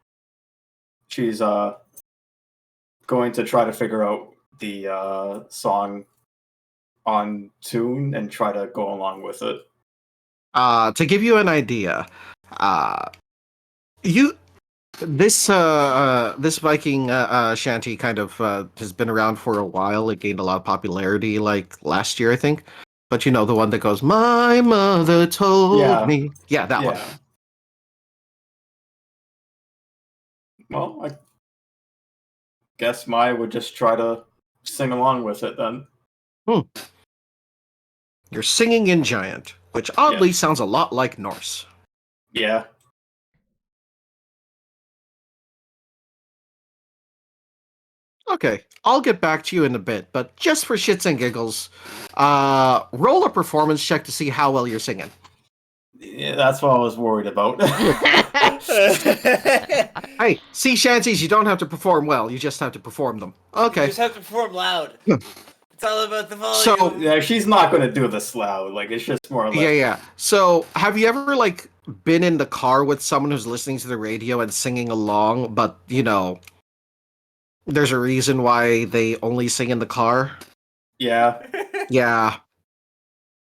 She's going to try to figure out the song on tune and try to go along with it. To give you an idea, this Viking shanty kind of has been around for a while. It gained a lot of popularity like last year, I think. But you know, the one that goes, "My mother told me." Yeah, that one. Well, I guess Maya would just try to sing along with it then. You're singing in giant, which oddly sounds a lot like Norse. Yeah. Okay, I'll get back to you in a bit, but just for shits and giggles, roll a performance check to see how well you're singing. Yeah, that's what I was worried about. Hey, sea shanties, you don't have to perform well, you just have to perform them. Okay. You just have to perform loud. It's all about the volume. So, yeah, she's not going to do this loud. It's just more or less. yeah. So, have you ever, been in the car with someone who's listening to the radio and singing along, but, there's a reason why they only sing in the car? Yeah. Yeah.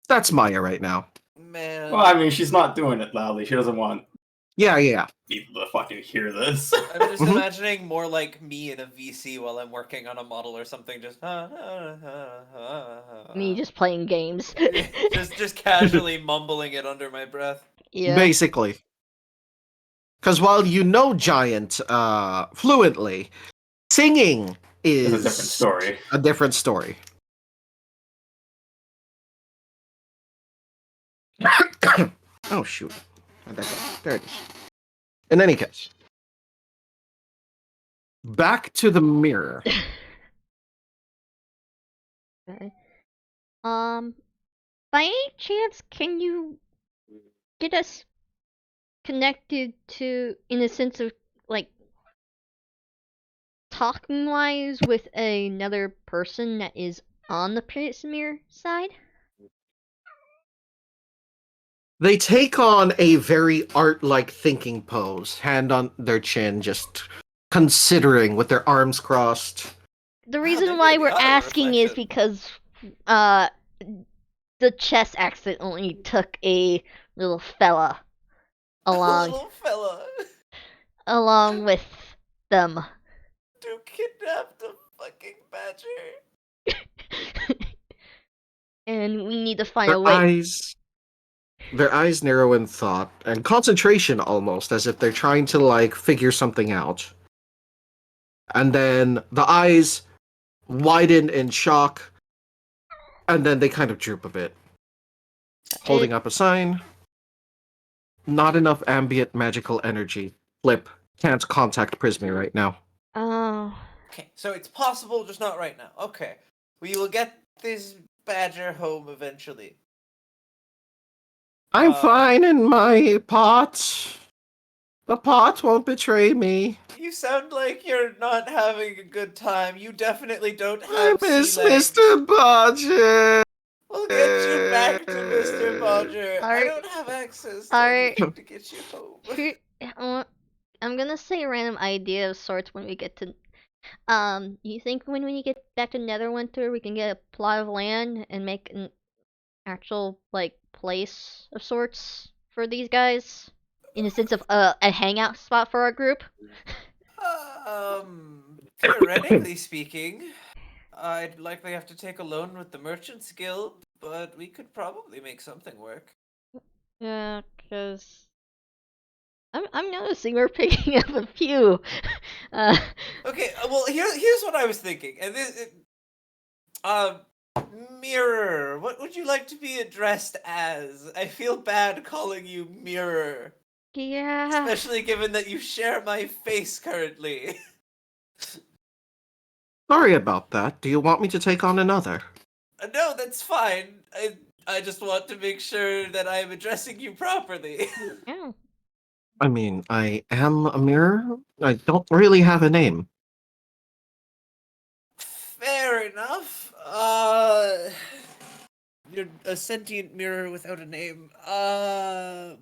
That's Maya right now. Man. Well, I mean, she's not doing it loudly. She doesn't want Yeah. people to fucking hear this. I'm just imagining more like me in a VC while I'm working on a model or something, just Me just playing games. just casually mumbling it under my breath. Yeah. Basically. Because while you know giant fluently, singing is It's a different story. A different story. Oh shoot. Where'd that go? There it is. In any case, back to the mirror. Okay. By any chance, can you get us connected to, in a sense of like talking wise, with another person that is on the Prismir side? They take on a very art-like thinking pose, hand on their chin, just considering with their arms crossed. The Wow, reason they why really we're are a asking is reflection. because the chest accidentally took a little fella along Little fella along with them. to kidnap the fucking badger. And we need to find a Their way. eyes narrow in thought and concentration almost, as if they're trying to like figure something out. And then the eyes widen in shock, and then they kind of droop a bit. Holding up a sign. Not enough ambient magical energy. Flip. Can't contact Prismy right now. Oh, Okay, so it's possible, just not right now. Okay, we will get this badger home eventually. I'm Uh, fine in my pot. The pot won't betray me. You sound like you're not having a good time. You definitely don't I have sea miss legs. Mr. Budget. We'll get you back to Mr. Bodger. I Alright. don't have access to Alright. anything to get you home. I'm gonna say a random idea of sorts when we get to. You think when we get back to Netherwinter, we can get a plot of land and make an actual like place of sorts for these guys, in the sense of a hangout spot for our group? Theoretically speaking, I'd likely have to take a loan with the Merchants Guild, but we could probably make something work. Yeah, cause I'm noticing we're picking up a few. Uh, Okay, well here's what I was thinking, and um, Mirror. What would you like to be addressed as? I feel bad calling you Mirror, yeah. especially given that you share my face currently. Sorry about that. Do you want me to take on another? No, that's fine. I just want to make sure that I am addressing you properly. Yeah. I mean, I am a mirror. I don't really have a name. Fair enough. You're a sentient mirror without a name. Well,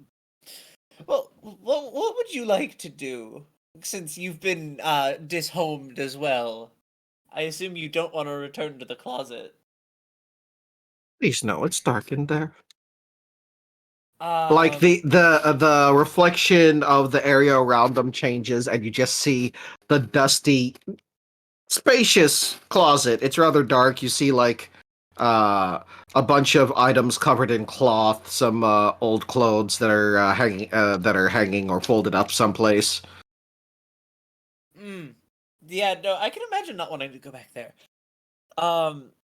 what would you like to do? Since you've been dishomed as well, I assume you don't want to return to the closet. Please no, it's dark in there. Um, Like the reflection of the area around them changes, and you just see the dusty, spacious closet. It's rather dark. You see like a bunch of items covered in cloth, some old clothes that are hanging or folded up someplace. Yeah, no, I can imagine not wanting to go back there.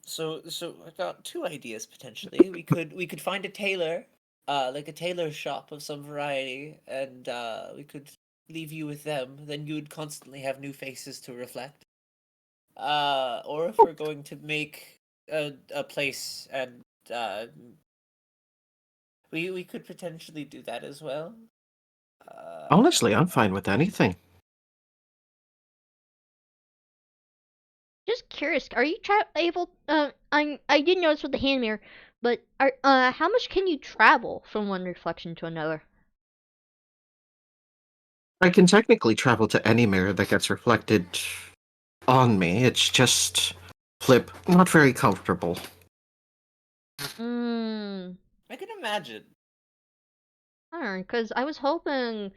So I got two ideas potentially. We could find a tailor, like a tailor shop of some variety, and we could leave you with them. Then you would constantly have new faces to reflect. Or if we're going to make a place, and we could potentially do that as well. Honestly, I'm fine with anything. Just curious, are you able? I did notice with the hand mirror, but how much can you travel from one reflection to another? I can technically travel to any mirror that gets reflected on me. It's just flip, not very comfortable. I can imagine. Alright, because I was hoping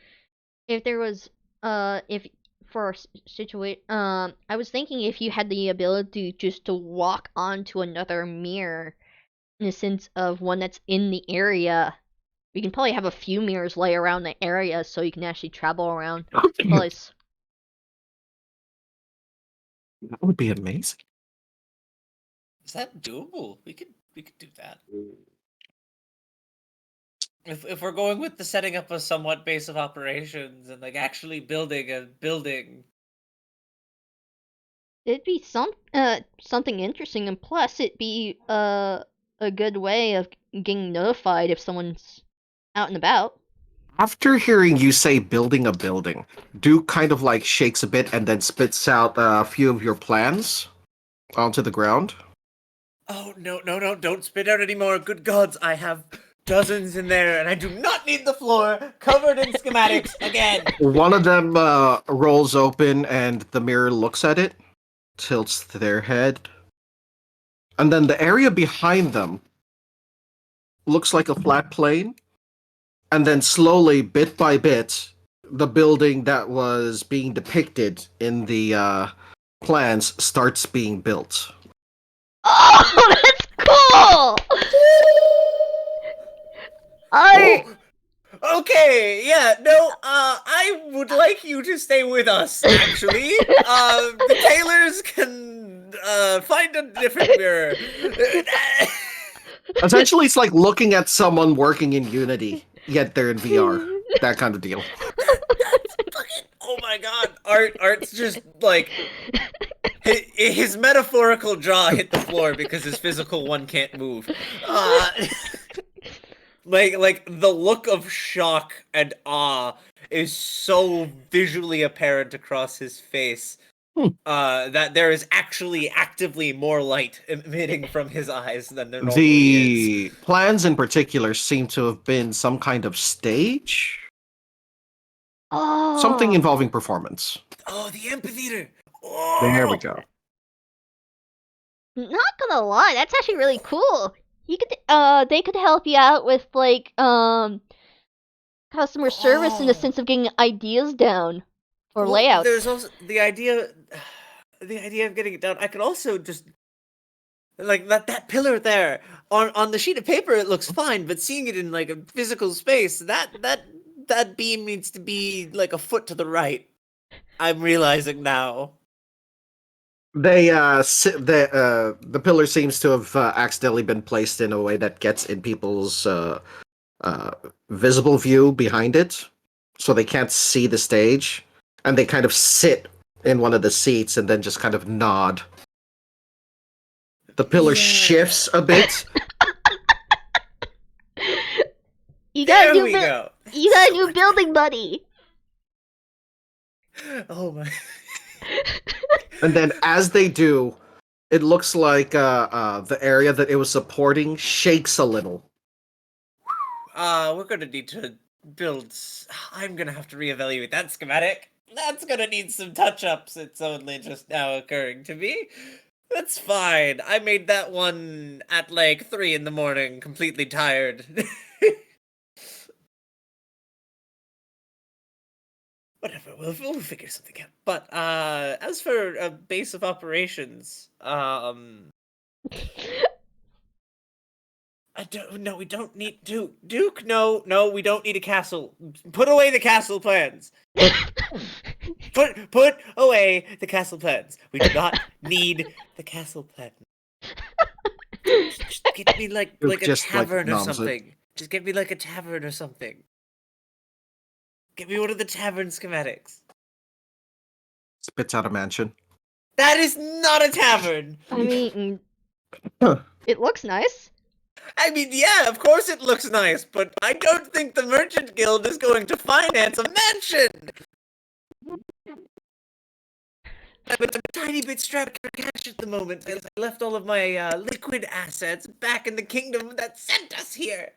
if there was if for situate I was thinking if you had the ability just to walk onto another mirror, in the sense of one that's in the area. We can probably have a few mirrors lay around the area so you can actually travel around the place. That would be amazing. Is that doable? We could do that. if we're going with the setting up a somewhat base of operations and like actually building a building. It'd be something interesting, and plus it'd be a good way of getting notified if someone's out and about. After hearing you say building a building, Duke kind of like shakes a bit and then spits out a few of your plans onto the ground. Oh no, don't spit out anymore. Good gods, I have dozens in there and I do not need the floor covered in schematics again. One of them rolls open and the mirror looks at it, tilts their head, and then the area behind them looks like a flat plane, and then slowly, bit by bit, the building that was being depicted in the plans starts being built. Oh, that's cool! Okay, yeah, no, I would like you to stay with us, actually. The tailors can, find a different mirror. Essentially, it's like looking at someone working in Unity, yet they're in VR. That kind of deal. That's fucking, oh my god, Art's just, like, his metaphorical jaw hit the floor because his physical one can't move. Like the look of shock and awe is so visually apparent across his face that there is actually actively more light emitting from his eyes than there normally is. The plans in particular seem to have been some kind of stage, Oh, something involving performance. Oh, the amphitheater! Oh! There we go. Not gonna lie, that's actually really cool. They could help you out with like customer service in the Oh. sense of getting ideas down or Well, layouts. There's also the idea of getting it down. I could also just like that pillar there on the sheet of paper. It looks fine, but seeing it in like a physical space, that beam needs to be like a foot to the right. I'm realizing now. The pillar seems to have accidentally been placed in a way that gets in people's visible view behind it, so they can't see the stage, and they kind of sit in one of the seats and then just kind of nod. The pillar Yeah. shifts a bit. You got There a new we go. you got a new building buddy. Oh my. And then as they do, it looks like the area that it was supporting shakes a little. We're gonna need to build. I'm gonna have to reevaluate that schematic. That's gonna need some touch-ups. It's only just now occurring to me. That's fine. I made that one at like 3 in the morning, completely tired. Whatever, we'll figure something out. But as for a base of operations, no, we don't need Duke. No, we don't need a castle. Put away the castle plans. Put away the castle plans. We do not need the castle plan. Just get me like Duke a just, like, tavern or nods it. something. Just get me like a tavern or something. Get me one of the tavern schematics. Spits out a mansion. That is not a tavern. I mean, Huh. it looks nice. I mean, yeah, of course it looks nice, but I don't think the Merchant Guild is going to finance a mansion. I'm a tiny bit strapped for cash at the moment. I left all of my liquid assets back in the kingdom that sent us here.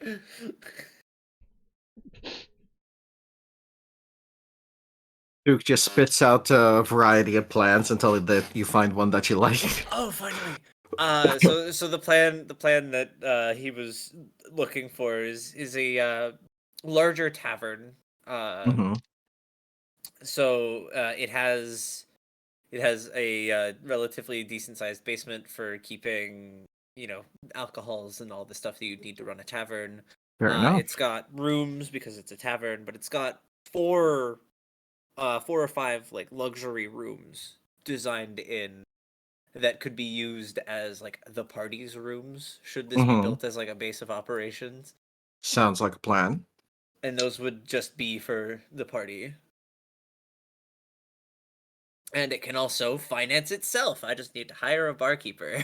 Duke just spits out a variety of plans until that you find one that you like. Oh, finally. So the plan that he was looking for is a larger tavern. Mhm. So it has a relatively decent sized basement for keeping, alcohols and all the stuff that you need to run a tavern. Fair enough. It's got rooms because it's a tavern, but it's got four or five like luxury rooms designed in that could be used as like the party's rooms should this be Mhm. built as like a base of operations. Sounds like a plan. And those would just be for the party. And it can also finance itself. I just need to hire a barkeeper.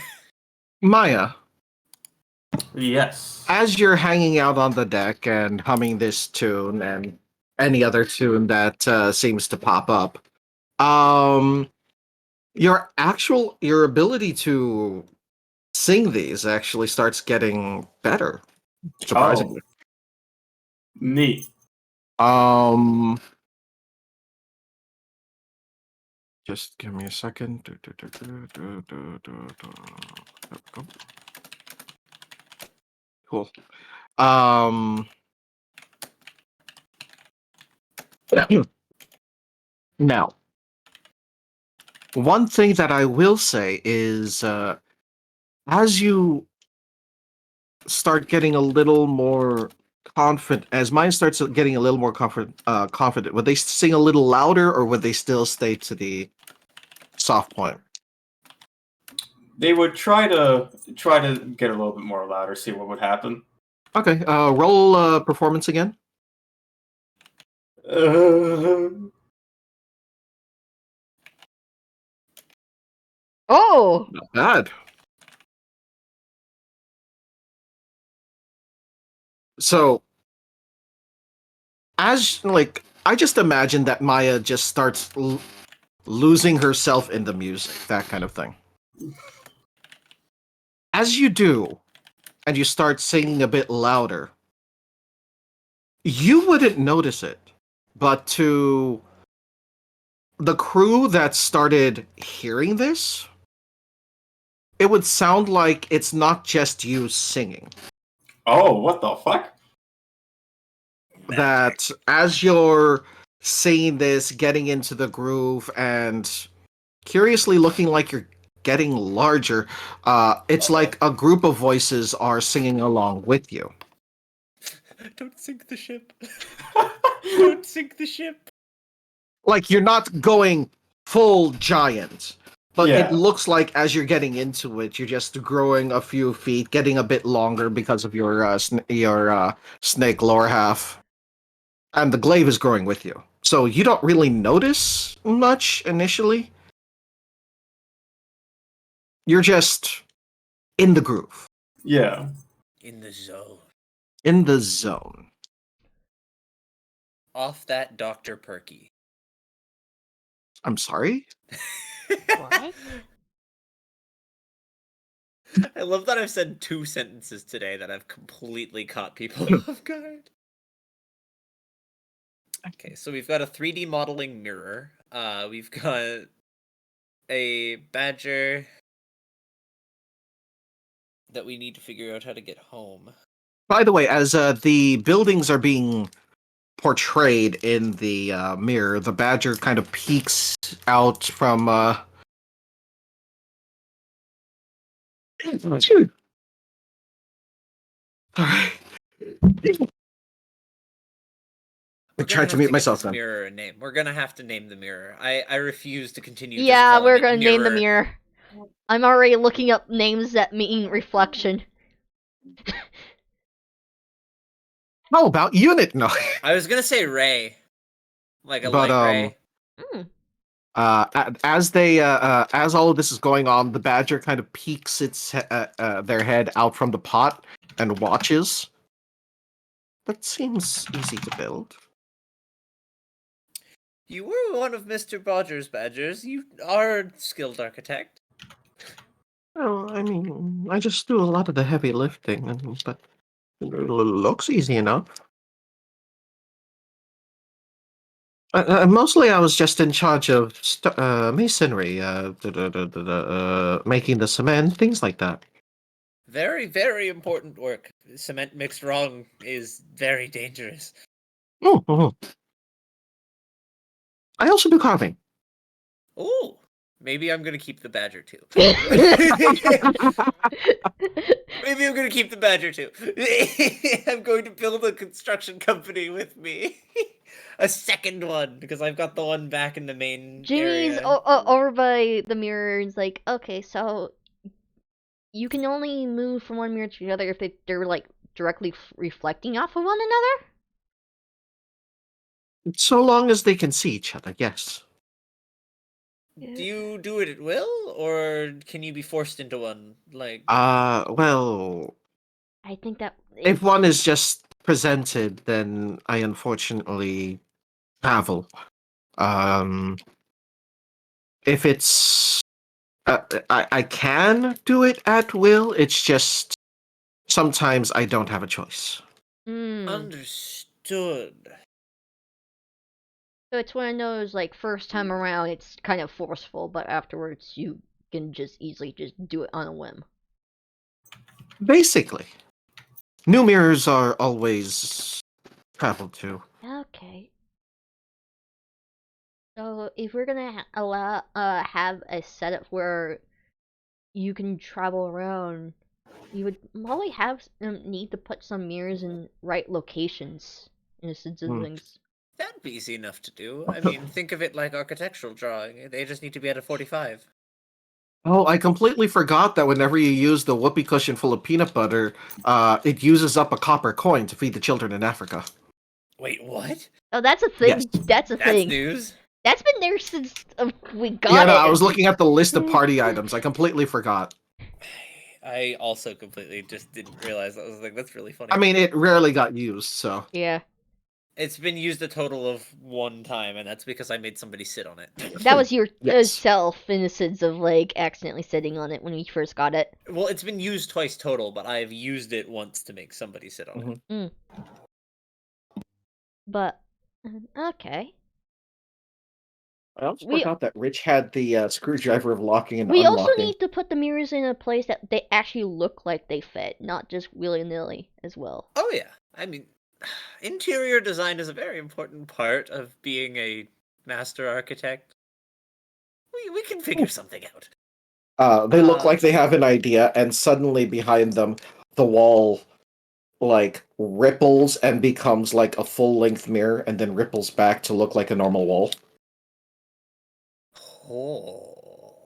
Maya, Yes. as you're hanging out on the deck and humming this tune and any other tune that seems to pop up, your ability to sing these actually starts getting better, surprisingly. Neat. Just give me a second. There we go. Cool. Now, one thing that I will say is, as you start getting a little more confident, as mine starts getting a little more confident, would they sing a little louder or would they still stay to the soft point? They would try to get a little bit more louder, see what would happen. Okay, roll performance again. Oh! Not bad. So, as like, I just imagine that Maya just starts losing herself in the music, that kind of thing. As you do, and you start singing a bit louder, you wouldn't notice it, but to the crew that started hearing this, it would sound like it's not just you singing. Oh, what the fuck? That as you're saying this, getting into the groove, and curiously looking like you're getting larger, it's like a group of voices are singing along with you. Don't sink the ship. Don't sink the ship. Like you're not going full giant, but Yeah. it looks like as you're getting into it, you're just growing a few feet, getting a bit longer because of your snake lower half, and the glaive is growing with you. So you don't really notice much initially. You're just in the groove, Yeah. In the zone. in the zone. Off that Dr. Perky. I'm sorry? What? I love that I've said 2 sentences today that have completely caught people off guard. Okay, so we've got a 3D modeling mirror. We've got a badger that we need to figure out how to get home. By the way, as the buildings are being portrayed in the mirror, the badger kind of peeks out from. Alright. I We're gonna tried to have mute get myself this then. mirror a name. We're gonna have to name the mirror. I refuse to continue. just Yeah, calling we're it gonna name the mirror. I'm already looking up names that mean reflection. How about unit? No. I was gonna say Ray, like a But, light ray. Mm. as all of this is going on, the badger kind of peeks their head out from the pot and watches. That seems easy to build. You were one of Mr. Bodger's badgers. You are a skilled architect. Well, I mean, I just do a lot of the heavy lifting, but it looks easy enough. Mostly, I was just in charge of masonry, making the cement, things like that. Very, very important work. Cement mixed wrong is very dangerous. Mhm. I also do carving. Oh, maybe I'm gonna keep the badger too. Maybe I'm gonna keep the badger too. I'm going to build a construction company with me. A second one, because I've got the one back in the main Jimmy's area. over by the mirror and is like, okay, so you can only move from one mirror to the other if they're like directly reflecting off of one another? So long as they can see each other, yes. Do you do it at will, or can you be forced into one? Like, Well, I think that if one is just presented, then I unfortunately travel. If it's, I can do it at will. It's just sometimes I don't have a choice. understood. So it's one of those like first time around it's kind of forceful, but afterwards you can just easily just do it on a whim. Basically, new mirrors are always traveled to. Okay. So if we're gonna allow have a setup where you can travel around, you would probably have need to put some mirrors in right locations in a sense of things. That'd be easy enough to do. I mean, think of it like architectural drawing. They just need to be at a 45. Oh, I completely forgot that whenever you use the whoopee cushion full of peanut butter, it uses up a copper coin to feed the children in Africa. Wait, what? Oh, that's a thing. Yes. That's a That's thing. news. That's been there since we got Yeah, it. no, I was looking at the list of party items. I completely forgot. I also completely just didn't realize that was a thing. That's really funny. I mean, it rarely got used, so. Yeah, it's been used a total of one time, and that's because I made somebody sit on it. that was your Yes. self in the sense of like accidentally sitting on it when we first got it. Well, it's been used twice total, but I've used it once to make somebody sit on it. But okay. I also We- forgot that Rich had the screwdriver of locking and We unlocking. also need to put the mirrors in a place that they actually look like they fit, not just willy nilly as well. Oh yeah, I mean, interior design is a very important part of being a master architect. We can figure something out. They look like they have an idea, and suddenly behind them, the wall, like, ripples and becomes like a full-length mirror, and then ripples back to look like a normal wall. Oh.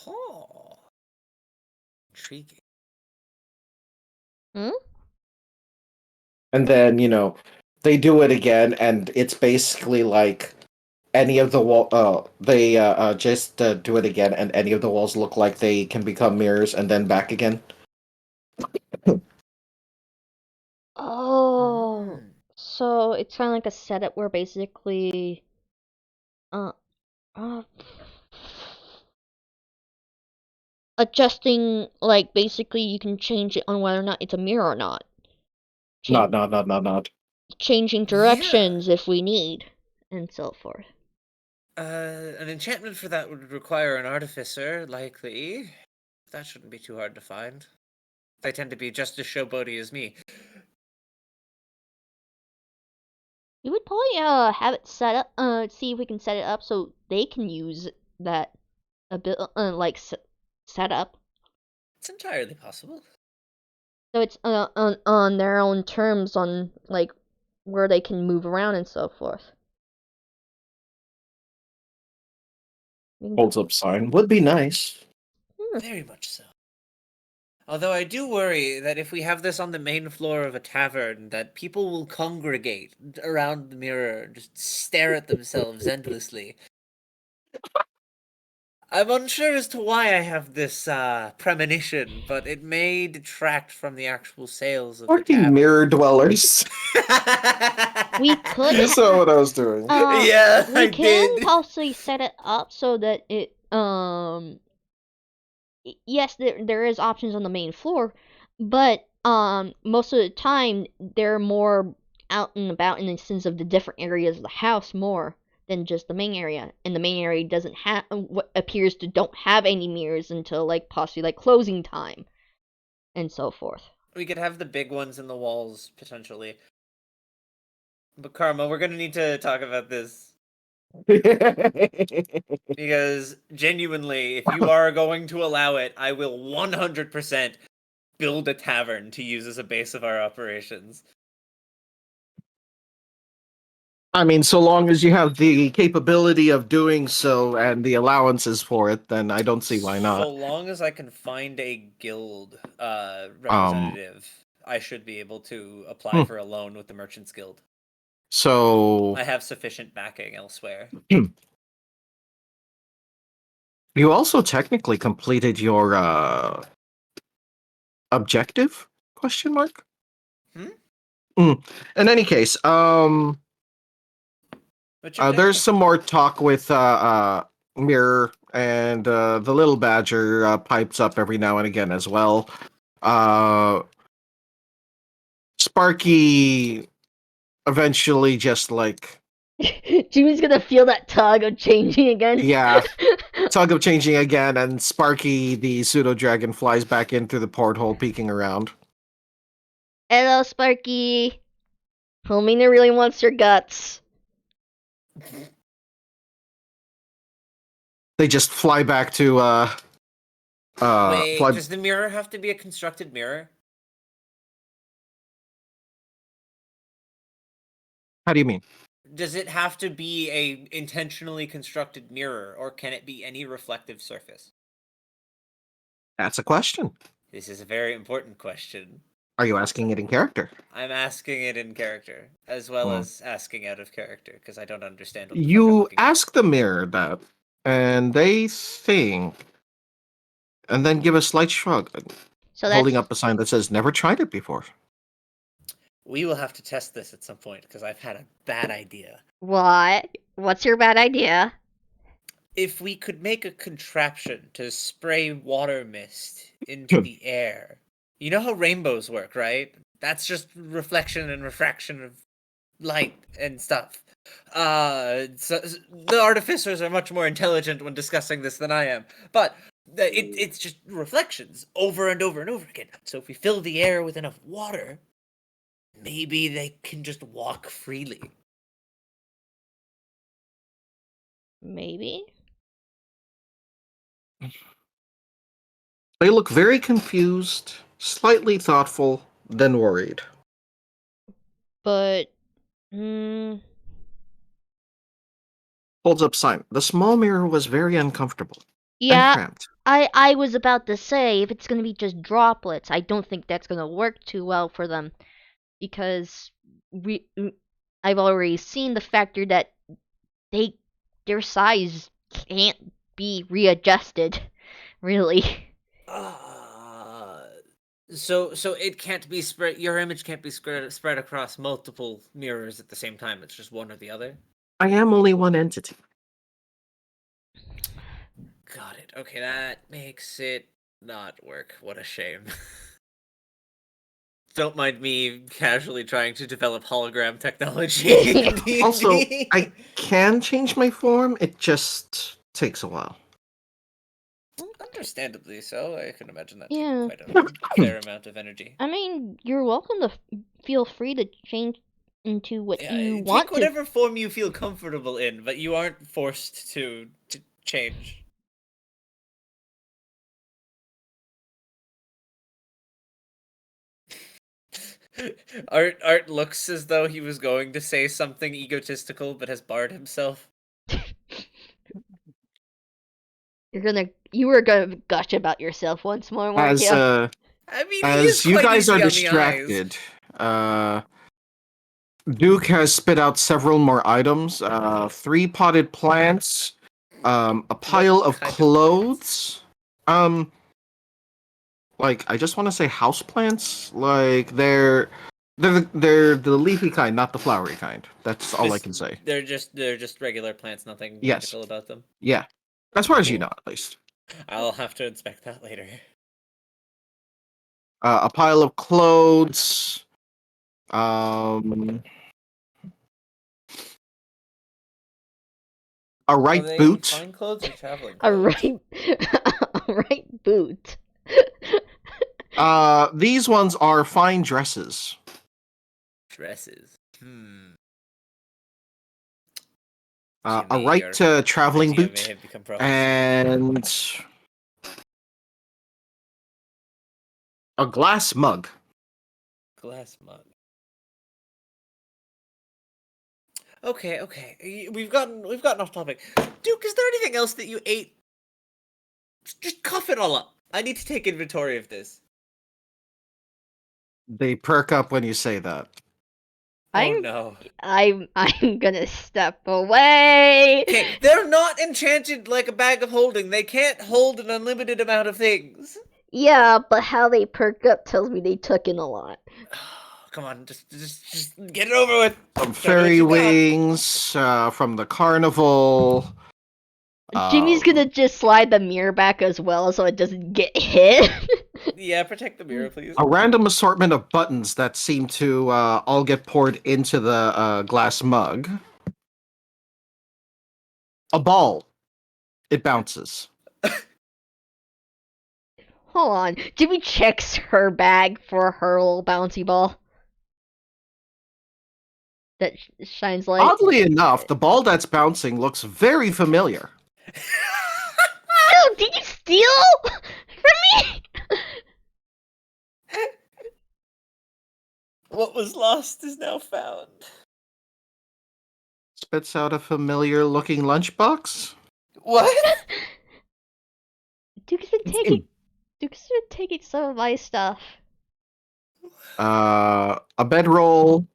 Oh. Intriguing. And then, they do it again, and it's basically like any of the wall. They just do it again, and any of the walls look like they can become mirrors, and then back again. Oh, so it's kind of like a setup where basically, uh, adjusting, like basically you can change it on whether or not it's a mirror or not. Not. Changing directions if we need, and so forth. An enchantment for that would require an artificer, likely. That shouldn't be too hard to find. They tend to be just as showboaty as me. We would probably have it set up, see if we can set it up so they can use that a bit setup. It's entirely possible. So it's on their own terms on like where they can move around and so forth. Holds up sign would be nice. Very much so. Although I do worry that if we have this on the main floor of a tavern, that people will congregate around the mirror and just stare at themselves endlessly. I'm unsure as to why I have this premonition, but it may detract from the actual sales of the Fucking tavern. mirror dwellers. We could. You saw what I was doing. Yeah, We I can did. possibly set it up so that it yes, there is options on the main floor, but most of the time they're more out and about in the sense of the different areas of the house more than just the main area, and the main area doesn't have what appears to don't have any mirrors until like possibly like closing time and so forth. We could have the big ones in the walls, potentially. But Karma, we're gonna need to talk about this. Because genuinely, if you are going to allow it, I will 100% build a tavern to use as a base of our operations. I mean, so long as you have the capability of doing so and the allowances for it, then I don't see why not. So long as I can find a guild Um, representative, I should be able to apply for a loan with the Merchants Guild. So I have sufficient backing elsewhere. you also technically completed your objective? Question mark. In any case, What's your there's objective? some more talk with Mirror, and the little badger pipes up every now and again as well. Sparky eventually just like, Jimmy's gonna feel that tug of changing again. yeah, tug of changing again, and Sparky the pseudo dragon flies back in through the porthole, peeking around. Hello, Sparky. Homina really wants your guts. They just fly back to Wait, fly. does the mirror have to be a constructed mirror? How do you mean? Does it have to be a intentionally constructed mirror, or can it be any reflective surface? That's a question. This is a very important question. Are you asking it in character? I'm asking it in character, as well Hmm. as asking out of character, because I don't understand what the fuck I'm You looking at. ask the mirror that, and they think, and then give a slight shrug, So that's holding up a sign that says "Never tried it before." We will have to test this at some point, because I've had a bad idea. what? What's your bad idea? If we could make a contraption to spray water mist into the air, you know how rainbows work, right? That's just reflection and refraction of light and stuff. So the artificers are much more intelligent when discussing this than I am, but it's just reflections over and over and over again. So if we fill the air with enough water, maybe they can just walk freely. Maybe. They look very confused, slightly thoughtful, then worried. But Holds up sign. The small mirror was very uncomfortable and yeah, cramped. I was about to say, if it's gonna be just droplets, I don't think that's gonna work too well for them, because I've already seen the factor that their size can't be readjusted, really. So it can't be spread. Your image can't be spread across multiple mirrors at the same time. It's just one or the other. I am only one entity. Got it. Okay, that makes it not work. What a shame. Don't mind me casually trying to develop hologram technology. in D&D. Also, I can change my form. It just takes a while. Understandably so. I can imagine that Yeah. taking quite a fair amount of energy. I mean, you're welcome to feel free to change into what Yeah, you take want to. whatever form you feel comfortable in, but you aren't forced to change. Art looks as though he was going to say something egotistical, but has barred himself. You were gonna gush about yourself once more, weren't As you? I mean, he as is you quite guys easy are on the eyes. distracted, Duke has spit out several more items. 3 potted plants, a pile of kind of clothes. Like I just want to say house plants. Like they're the leafy kind, not the flowery kind. That's all I Just- can say. They're just regular plants, nothing Yes. magical about them. Yeah, as far as you Cool. know, at least. I'll have to inspect that later. A pile of clothes. A Are right they boot. fine clothes or traveling A clothes? right boot. These ones are fine dresses. Dresses. A Jimmy, right your traveling idea boot. may have become problematic. And a glass mug. Glass mug. Okay. We've gotten off topic. Duke, is there anything else that you ate? Just cough it all up. I need to take inventory of this. They perk up when you say that. Oh I'm no. I'm gonna step away. Okay, they're not enchanted like a bag of holding. They can't hold an unlimited amount of things. Yeah, but how they perk up tells me they took in a lot. Come on, just get it over with. Some Show me what fairy you got. wings from the carnival. Jimmy's Um, gonna just slide the mirror back as well so it doesn't get hit. Yeah, protect the mirror, please. a random assortment of buttons that seem to all get poured into the glass mug. A ball. It bounces. Hold on. Jimmy checks her bag for her little bouncy ball. That shines light. Oddly enough, the ball that's bouncing looks very familiar. Oh, did you steal from me? What was lost is now found. Spits out a familiar looking lunchbox. What? Duke's been taking some of my stuff. A bedroll,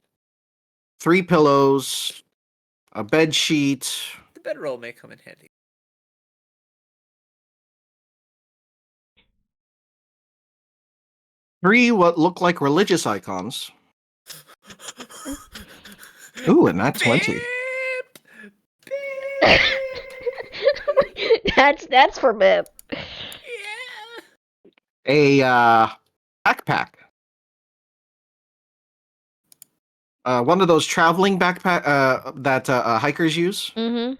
3 pillows, a bed sheet, The bedroll may come in handy. three what look like religious icons. Ooh, and that 20. Beep. That's for Bip. Yeah. A backpack. One of those traveling backpack that hikers use. Mm-hmm.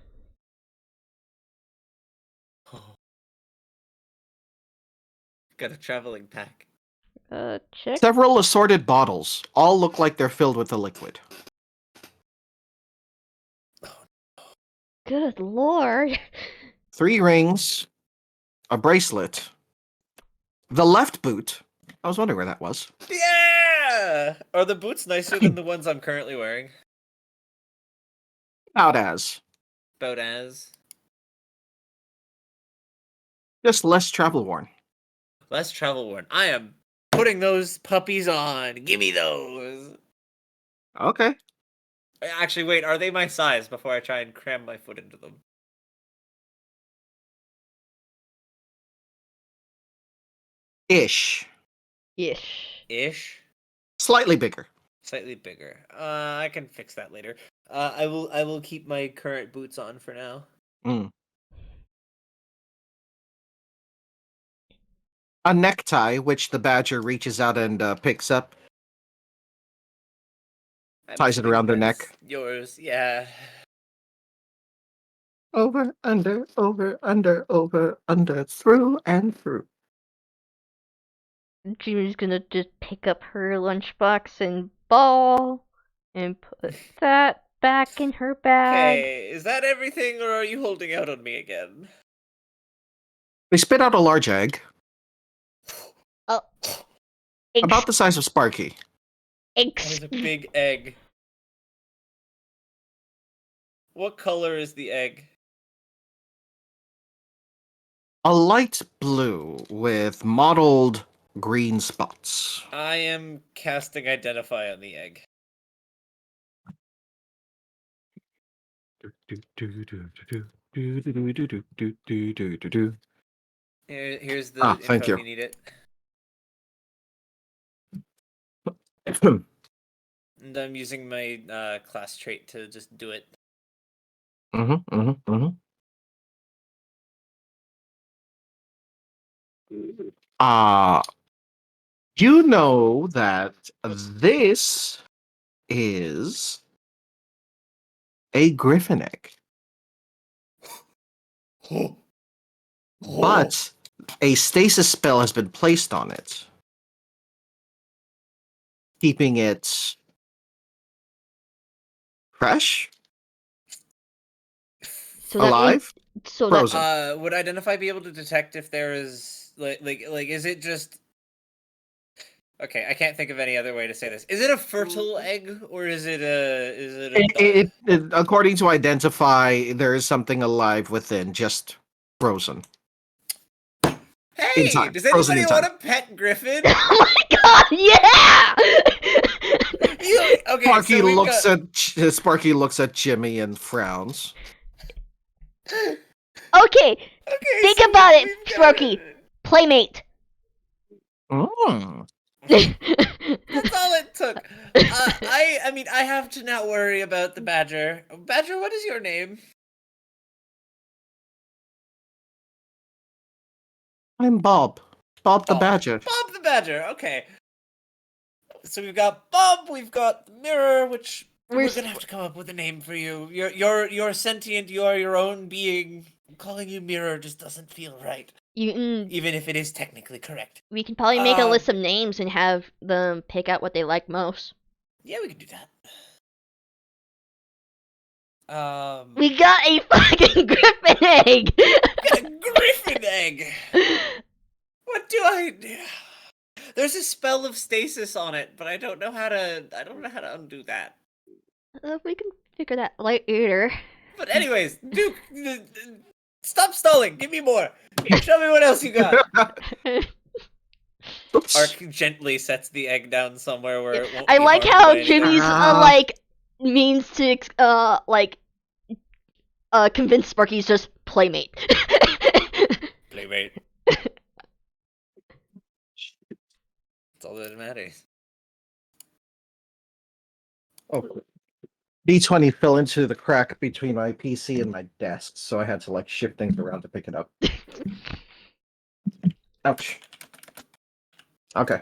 Got a traveling pack. Check. Several assorted bottles. All look like they're filled with a liquid. Good lord. 3 rings, a bracelet, the left boot. I was wondering where that was. Yeah! Are the boots nicer than the ones I'm currently wearing? Out as. About as. Just less travel worn. Less travel worn. I am putting those puppies on. Give me those. Okay. Actually, wait, are they my size before I try and cram my foot into them? Ish. Ish. Ish? Slightly bigger. Slightly bigger. I can fix that later. I will keep my current boots on for now. Mm. A necktie, which the badger reaches out and picks up. I'm Ties it assuming around their that's neck. Yours, yeah. Over, under, over, under, through and through. Jimmy's gonna just pick up her lunchbox and ball and put that back in her bag. Okay, is that everything, or are you holding out on me again? They spit out a large egg, Oh. about the size of Sparky. That is a big egg. What color is the egg? A light blue with mottled green spots. I am casting Identify on the egg. Here's the info thank you. if you need it. And I'm using my class trait to just do it. You know that this is a griffin egg, but a stasis spell has been placed on it, keeping it fresh, So that alive, means, so frozen. Would Identify be able to detect if there is like is it just Okay, I can't think of any other way to say this. Is it a fertile egg or is it a According to Identify, there is something alive within, just frozen. Hey, time. does Frozen anybody in want a pet griffin? Oh my god, yeah! Okay, Sparky looks at Jimmy and frowns. Okay, Okay, think so about it, we've got Sparky. Playmate. Mm. That's all it took. I mean, I have to not worry about the badger. Badger, what is your name? I'm Bob. Bob the Bob. Badger. Bob the badger. Okay. So we've got Bob. We've got the mirror, which we're gonna have to come up with a name for you. You're sentient. You are your own being. Calling you mirror just doesn't feel right, even if it is technically correct. We can probably make a list of names and have them pick out what they like most. Yeah, we can do that. We got a fucking griffin egg! Got a griffin egg. What do I do? There's a spell of stasis on it, but I don't know how to undo that. We can figure that later. But anyways, Duke, stop stalling. Give me more. Show me what else you got. Oops. Ark gently sets the egg down somewhere where it won't. I be like harmed how by anything. Jimmy's means to convince Sparky's just playmate. Playmate. That's all that matters. Oh. D20 fell into the crack between my PC and my desk, so I had to shift things around to pick it up. Ouch. Okay.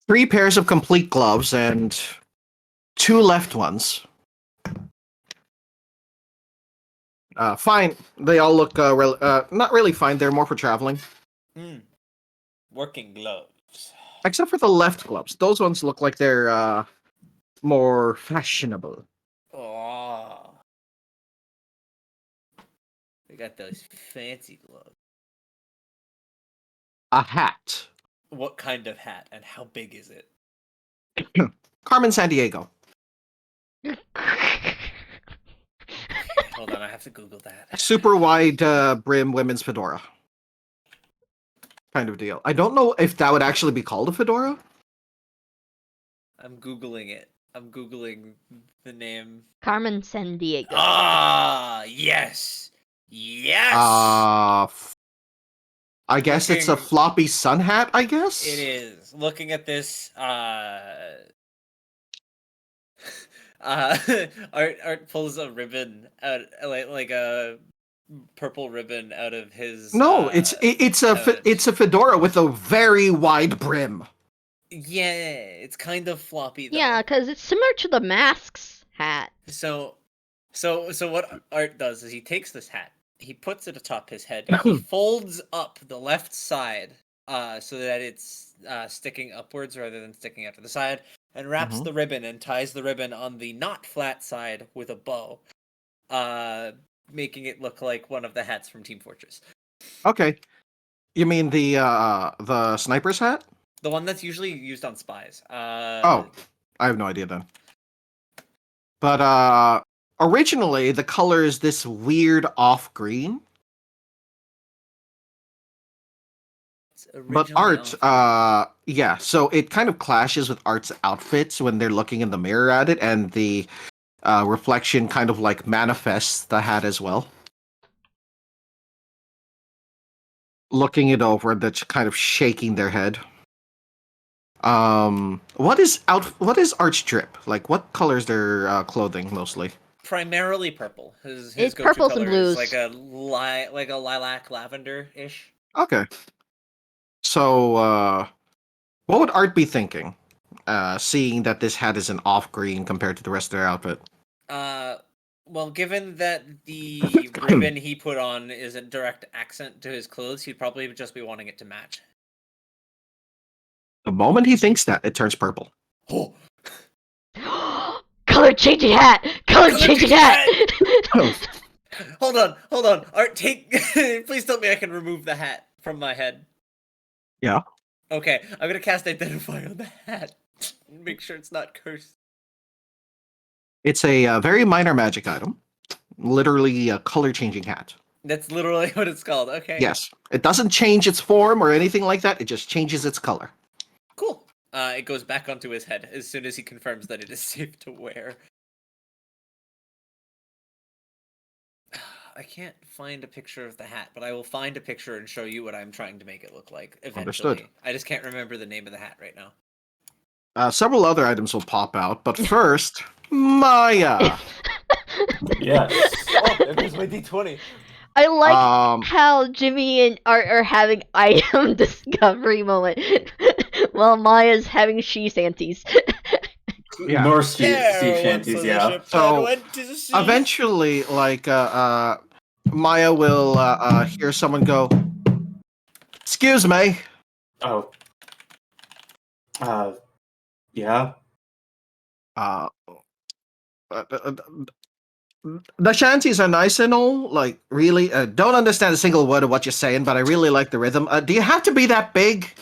Three pairs of complete gloves and two left ones. Fine. They all look not really fine. They're more for traveling. Working gloves. Except for the left gloves. Those ones look like they're more fashionable. Oh. They got those fancy gloves. A hat. What kind of hat and how big is it? Carmen Sandiego. Hold on, I have to Google that. Super wide brim women's fedora. Kind of deal. I don't know if that would actually be called a fedora. I'm Googling it. I'm Googling the name. Carmen Sandiego. Ah, yes. Yes. I guess it's a floppy sun hat, I guess? It is. Looking at this, Art pulls a ribbon out, like a purple ribbon out of his. No, it's a fedora with a very wide brim. Yeah, it's kind of floppy though. Yeah, because it's similar to the masks hat. So what Art does is he takes this hat, he puts it atop his head, he folds up the left side, so that it's sticking upwards rather than sticking out to the side, and wraps the ribbon and ties the ribbon on the not flat side with a bow, making it look like one of the hats from Team Fortress. Okay, you mean the sniper's hat? The one that's usually used on spies. Oh, I have no idea then. But originally the color is this weird off green. But Art, yeah, so it kind of clashes with Art's outfits when they're looking in the mirror at it, and the reflection kind of manifests the hat as well. Looking it over, that's kind of shaking their head. What is Art's drip? What color is their clothing mostly? Primarily purple. His It's go-to purples color and blues. is like a lilac lavender-ish. Okay. So, what would Art be thinking, seeing that this hat is an off green compared to the rest of their outfit? Well, given that the ribbon he put on is a direct accent to his clothes, he'd probably just be wanting it to match. The moment he thinks that, it turns purple. Oh, Color changing hat! color changing hat. Hold on. Art, please tell me I can remove the hat from my head. Yeah. Okay, I'm gonna cast Identify on the hat. Make sure it's not cursed. It's a very minor magic item. Literally a color changing hat. That's literally what it's called. Okay. Yes. It doesn't change its form or anything like that. It just changes its color. Cool. It goes back onto his head as soon as he confirms that it is safe to wear. I can't find a picture of the hat, but I will find a picture and show you what I'm trying to make it look like eventually. Understood. I just can't remember the name of the hat right now. Several other items will pop out, but first, Maya. Yes. Oh, there's my D20. I like Um, how Jimmy and Art are having item discovery moment while Maya's having she shanties. Yeah. North sea shanties, yeah. So, eventually, like, Maya will hear someone go, "Excuse me." Oh. Yeah. Uh, the shanties are nice and all. Like, really, don't understand a single word of what you're saying, but I really like the rhythm. Do you have to be that big?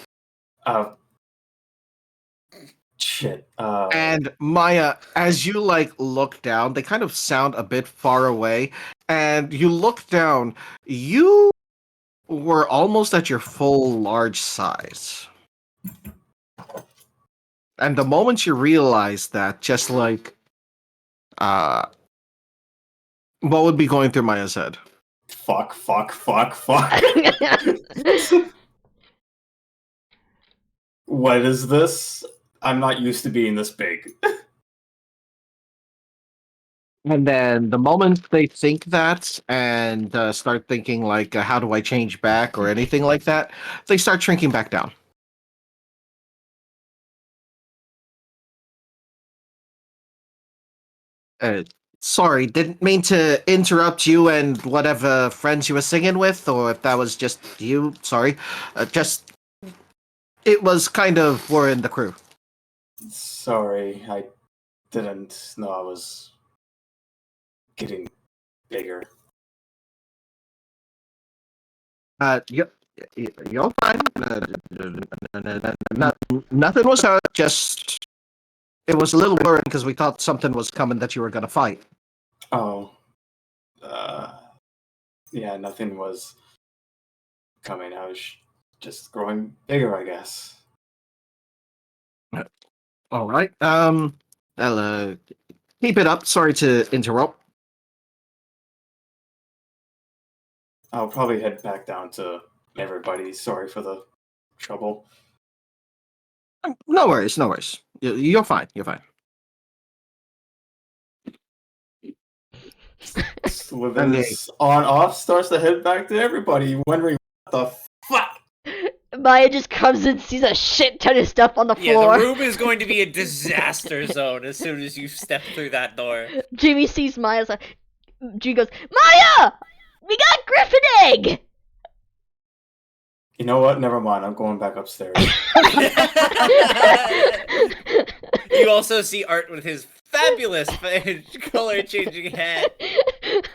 Shit. And Maya, as you like look down, they kind of sound a bit far away, and you look down. You were almost at your full large size. And the moment you realize that, just like, what would be going through Maya's head? Fuck. What is this? I'm not used to being this big. And then the moment they think that and start thinking like, how do I change back or anything like that, they start shrinking back down. Sorry, didn't mean to interrupt you and whatever friends you were singing with, or if that was just you. Sorry, it was kind of we're in the crew. Sorry, I didn't know I was getting bigger. You're fine. Nothing was hurt. Just it was a little worrying because we thought something was coming that you were gonna fight. Oh. Yeah, nothing was coming. I was just growing bigger, I guess. All right. I'll keep it up. Sorry to interrupt. I'll probably head back down to everybody. Sorry for the trouble. No worries. No worries. You're fine. You're fine. Slithers on off, starts to head back to everybody, wondering what the fuck. Maya just comes and sees a shit ton of stuff on the Yeah, floor. the room is going to be a disaster zone as soon as you step through that door. Jimmy sees Maya's like, Jimmy goes, Maya! We got Griffin egg! You know what? Never mind. I'm going back upstairs. You also see Art with his fabulous color-changing hat.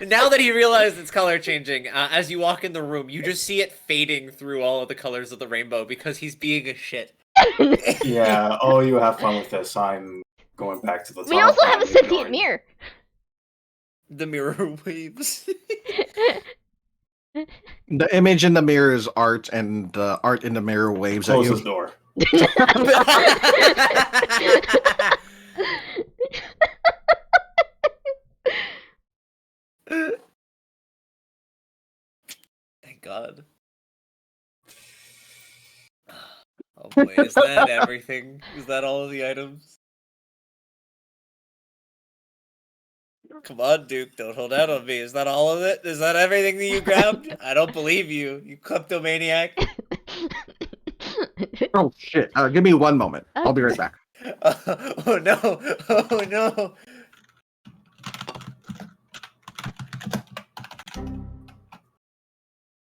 Now that he realized it's color-changing, as you walk in the room, you just see it fading through all of the colors of the rainbow because he's being a shit. Yeah. Oh, you have fun with this. I'm going back to the top. We also have a I'm sentient ignoring- mirror. The mirror waves. The image in the mirror is Art, and the art in the mirror waves at Close you. his door. Thank God. Oh boy, is that everything? Is that all of the items? Come on, Duke, don't hold out on me. Is that all of it? Is that everything that you grabbed? I don't believe you, you kleptomaniac. Oh shit! Give me one moment. I'll be right back. Oh no! Oh no!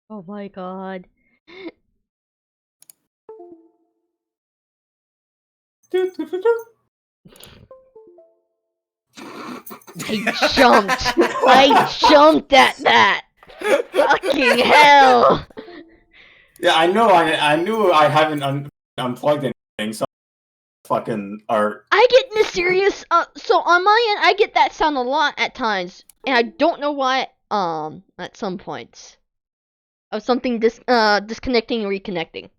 Oh my god. I jumped. I jumped at that. Fucking hell. Yeah, I know. I knew I haven't unplugged anything, so fucking art. I get mysterious. So on my end, I get that sound a lot at times, and I don't know why. At some points, of something disconnecting and reconnecting.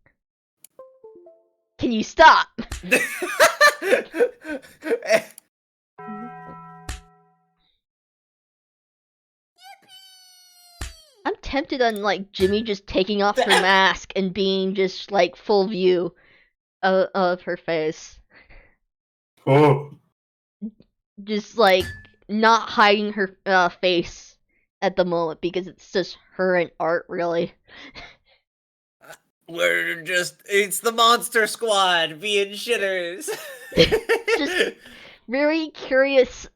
Can you stop? I'm tempted on like Jimmy just taking off her mask and being just like full view of her face. Oh, Just like not hiding her face at the moment because it's just her and art really. It's the Monster Squad being shitters. Just very curious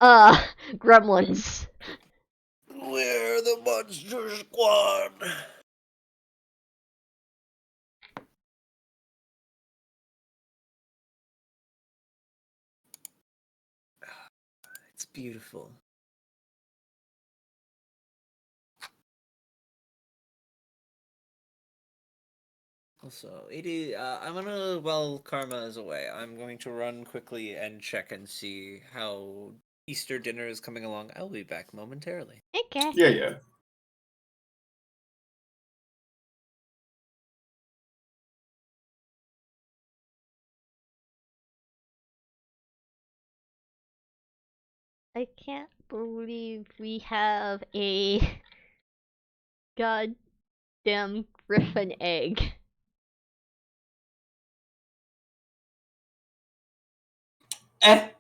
gremlins. We're the Monster Squad. It's beautiful. Also, it is. I'm gonna. While Karma is away, I'm going to run quickly and check and see how Easter dinner is coming along. I'll be back momentarily. Okay. yeah. I can't believe we have a goddamn griffin egg. Eh.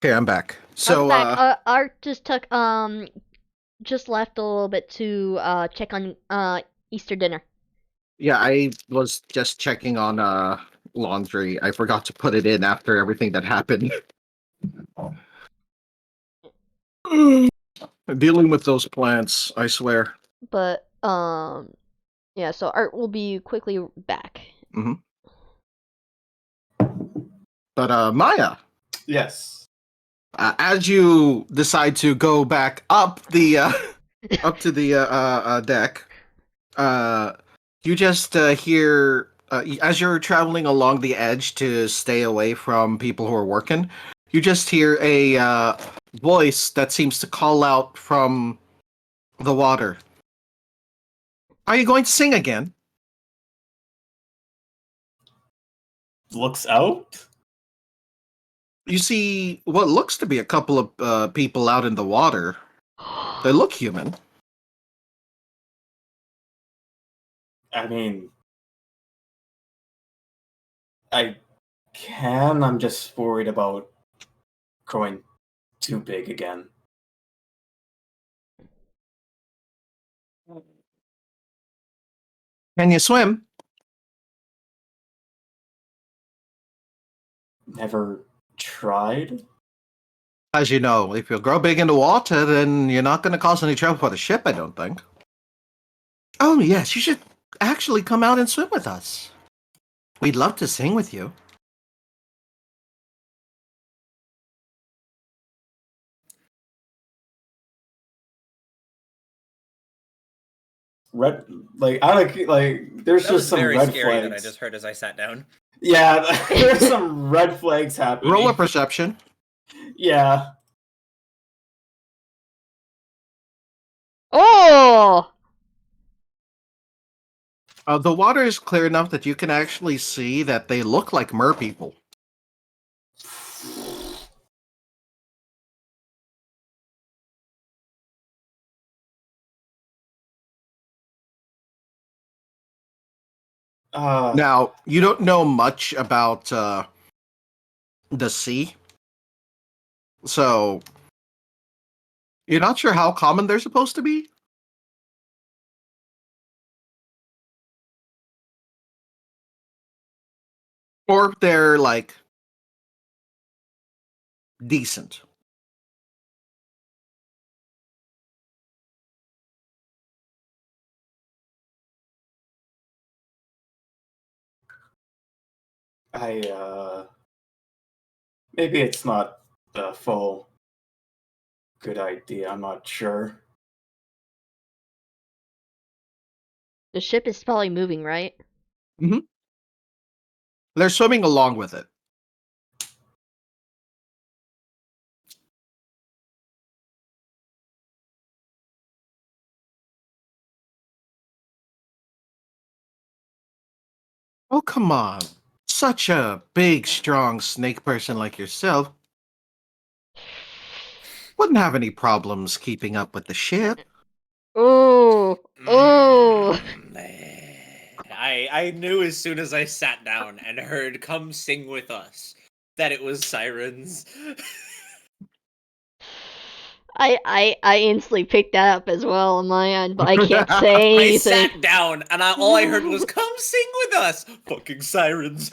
Okay, I'm back. So, I'm back. Art just left a little bit to check on Easter dinner. yeah, I was just checking on laundry. I forgot to put it in after everything that happened. Dealing with those plants, I swear. But yeah, so Art will be quickly back. But Maya, Yes. as you decide to go back up the up to the deck, you just hear as you're traveling along the edge to stay away from people who are working. You just hear a voice that seems to call out from the water. Are you going to sing again? Looks out. You see what looks to be a couple of people out in the water. They look human. I mean, I can. I'm just worried about growing too big again. Can you swim? Never tried. As you know, if you grow big in the water, then you're not going to cause any trouble for the ship, I don't think. Oh, yes, you should actually come out and swim with us. We'd love to sing with you. Red, like I like. There's That was just some very red scary flags. that I just heard as I sat down. Yeah, there's some red flags happening. Roll a perception. Yeah. Oh! The water is clear enough that you can actually see that they look like mer people. Now, you don't know much about the sea, so you're not sure how common they're supposed to be? Or if they're, like, decent. Maybe it's not the full good idea. I'm not sure. The ship is probably moving, right? They're swimming along with it. Oh, come on. Such a big, strong snake person like yourself wouldn't have any problems keeping up with the ship. Oh, oh. I knew as soon as I sat down and heard "Come Sing with Us" that it was sirens. I instantly picked that up as well on my end, but I can't say I anything. sat down and all I heard was "Come sing with us." Fucking sirens.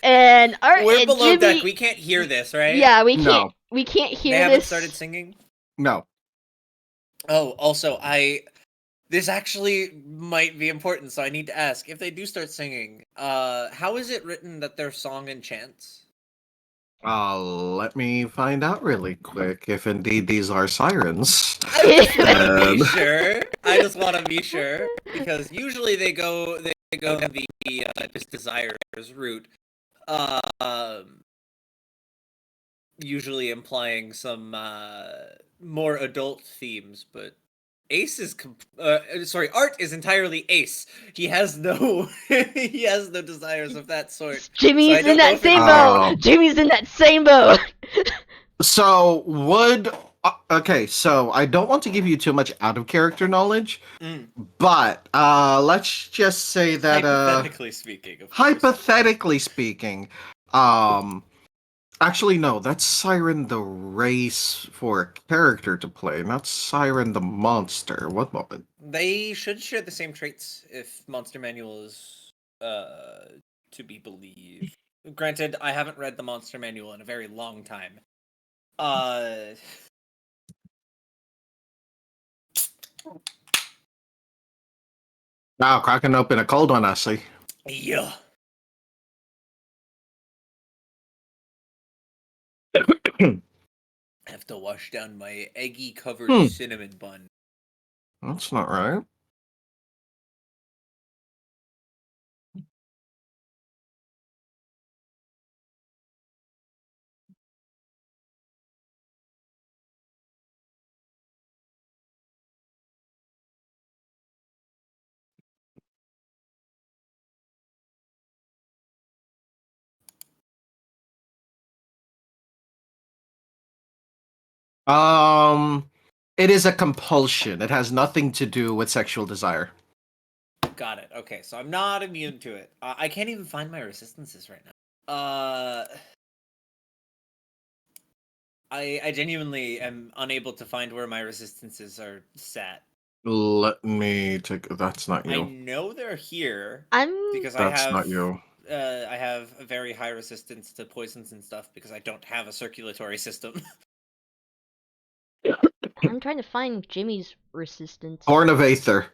And Art We're and below Jimmy, deck. We can't hear this, right? yeah, we can't. No. We can't They hear haven't this. started singing. No. Oh, also, this actually might be important, so I need to ask if they do start singing. How is it written that their song enchants? Let me find out really quick if indeed these are sirens. I just want to be Um, sure. I just want to be sure because usually they go the just desires route, usually implying some more adult themes. But Ace is Art is entirely Ace. He has no he has no desires of that sort. Jimmy's don't in know that if same it's- boat. Oh. Jimmy's in that same boat. So would okay, so I don't want to give you too much out of character knowledge, Mm. but let's just say that Hypothetically speaking, of course. hypothetically speaking, actually no, that's Siren the race for a character to play, not Siren the monster. One moment. They should share the same traits if Monster Manual is to be believed. Granted, I haven't read the Monster Manual in a very long time. Wow, cracking open a cold one, I see. Yeah. Have to wash down my eggy covered cinnamon bun. That's not right. It is a compulsion. It has nothing to do with sexual desire. Got it. Okay, so I'm not immune to it. I can't even find my resistances right now. I genuinely am unable to find where my resistances are set. Let me take. That's not I you. know they're here I'm because That's I have not you. I have a very high resistance to poisons and stuff because I don't have a circulatory system. I'm trying to find Jimmy's resistance. Born of Aether.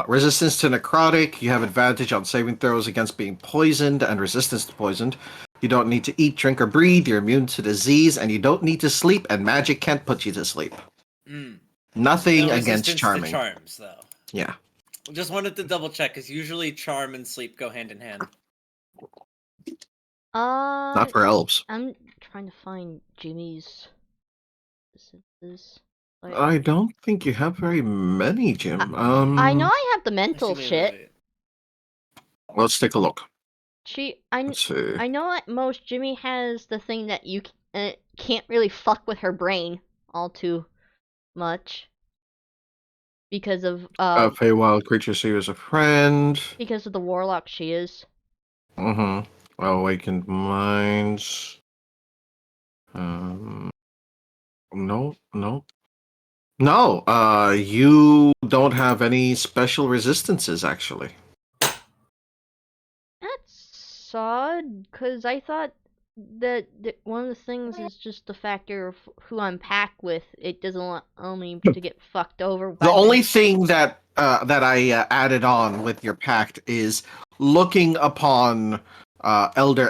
Resistance to necrotic. You have advantage on saving throws against being poisoned and resistance to poisoned. You don't need to eat, drink, or breathe. You're immune to disease, and you don't need to sleep. And magic can't put you to sleep. Nothing No against resistance charming. to charms, though. Yeah. Just wanted to double check because usually charm and sleep go hand in hand. Not for elves. I'm trying to find Jimmy's resistances. Like, I don't think you have very many, Jim. I know I have the mental Actually, shit. wait. Let's take a look. I Let's see. I know at most Jimmy has the thing that you can't really fuck with her brain all too much because of Feywild creature see you as a friend. because of the warlock she is. Mm-hmm. Awakened minds. No, no. No, you don't have any special resistances, actually. That's odd, because I thought that one of the things is just the factor of who I'm packed with. It doesn't allow me to get fucked over. The only thing that that I added on with your pact is looking upon elder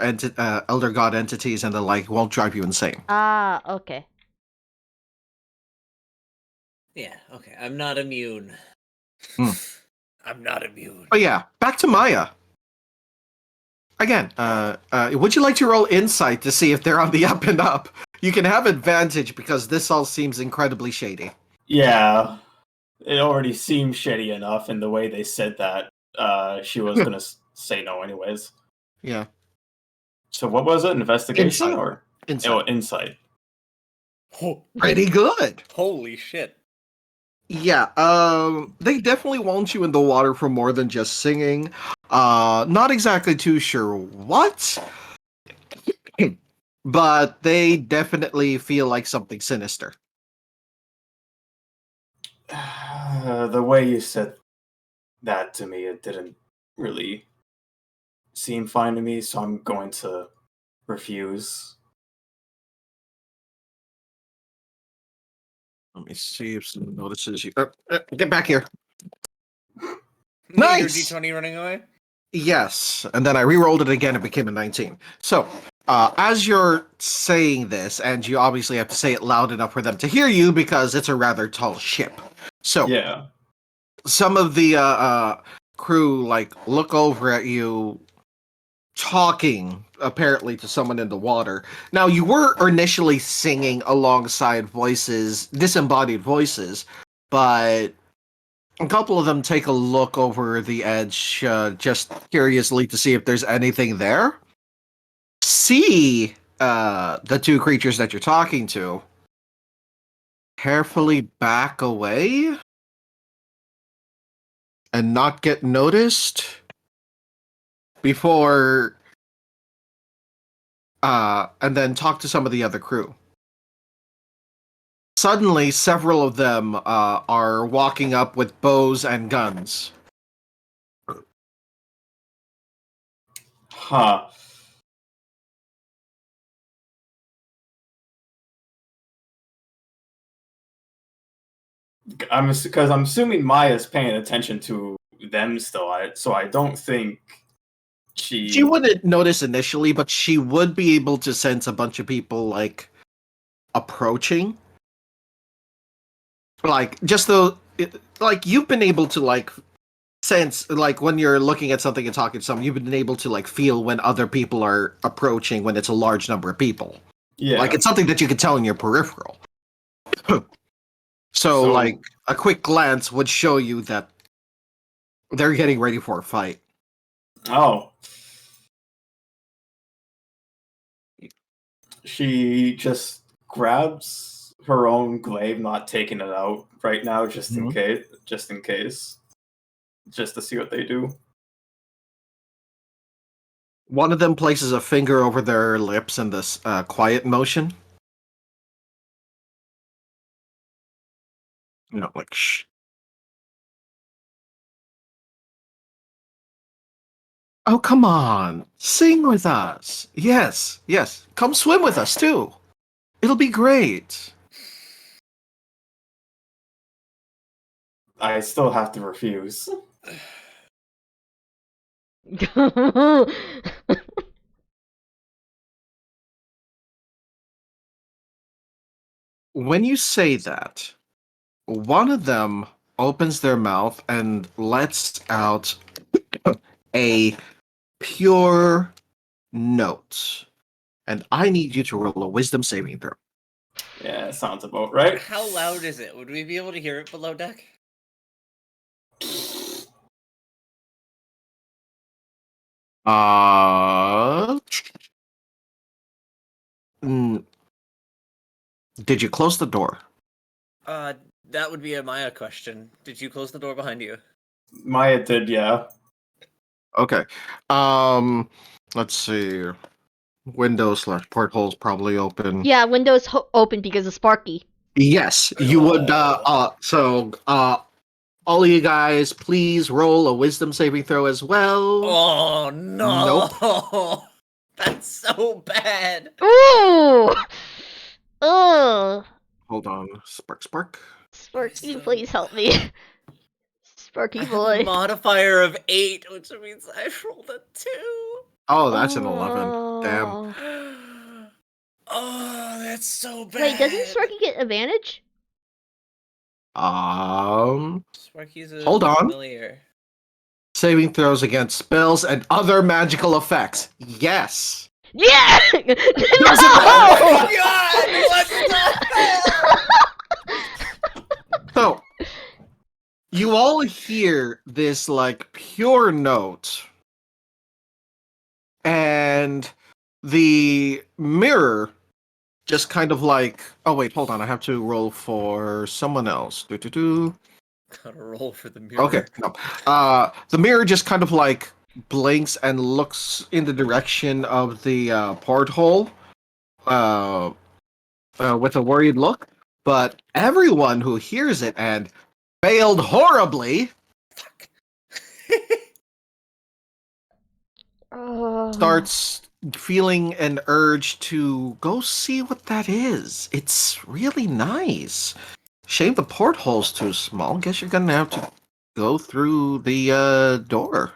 god entities and the like won't drive you insane. Ah, okay. Yeah, okay. I'm not immune. Hmm. I'm not immune. But yeah, back to Maya. Again, would you like to roll insight to see if they're on the up and up? You can have advantage because this all seems incredibly shady. Yeah, it already seemed shitty enough in the way they said that. She was gonna say no anyways. Yeah. So what was it? Investigation Insight. or Insight. oh, insight? Oh, Pretty good. holy shit. Yeah, they definitely want you in the water for more than just singing. Not exactly too sure what, but they definitely feel like something sinister. The way you said that to me, it didn't really seem fine to me, so I'm going to refuse. Let me see if someone notices you. Get back here. Your Nice! D20 running away? Yes, and then I re-rolled it again. It became a 19. So, as you're saying this, and you obviously have to say it loud enough for them to hear you because it's a rather tall ship. So, Yeah. some of the crew like look over at you, talking apparently to someone in the water. Now, you were initially singing alongside voices, disembodied voices, but a couple of them take a look over the edge, just curiously to see if there's anything there. See the two creatures that you're talking to carefully back away and not get noticed before and then talk to some of the other crew. Suddenly, several of them are walking up with bows and guns. Huh. I'm because I'm assuming Maya's paying attention to them still. So I don't think She wouldn't notice initially, but she would be able to sense a bunch of people like approaching. Like just though, like you've been able to like sense, like when you're looking at something and talking to someone, you've been able to like feel when other people are approaching when it's a large number of people. Yeah. Like it's something that you can tell in your peripheral. So like a quick glance would show you that they're getting ready for a fight. Oh. She just grabs her own glaive, not taking it out right now, just in case, just to see what they do. One of them places a finger over their lips in this quiet motion. You know, like shh. Oh, come on. Sing with us. Yes, yes. Come swim with us, too. It'll be great. I still have to refuse. When you say that, one of them opens their mouth and lets out a pure note. And I need you to roll a wisdom saving throw. Yeah, sounds about right. How loud is it? Would we be able to hear it below deck? Did you close the door? That would be a Maya question. Did you close the door behind you? Maya did, yeah. Okay. Let's see. Windows/portholes probably open. Yeah, windows open because of Sparky. Yes, you would. So, all of you guys, please roll a wisdom saving throw as well. Oh no! That's so bad. Ooh! Ugh. Hold on, Spark. Sparky, please help me. Sparky I have a boy. modifier of 8, which means I rolled a 2. Oh, that's an 11. Damn. Oh. Oh, that's so bad. Wait, doesn't Sparky get advantage? Sparky's a Hold on. familiar. Saving throws against spells and other magical effects. Yes. Yeah! Oh my god! What the hell? So, you all hear this, like, pure note. And the mirror just kind of like... Oh, wait, hold on. I have to roll for someone else. Doo-doo-doo. Gotta roll for the mirror. Okay, no. The mirror just kind of like blinks and looks in the direction of the porthole with a worried look. But everyone who hears it and failed horribly starts feeling an urge to go see what that is. It's really nice. Shame the porthole's too small. Guess you're gonna have to go through the door.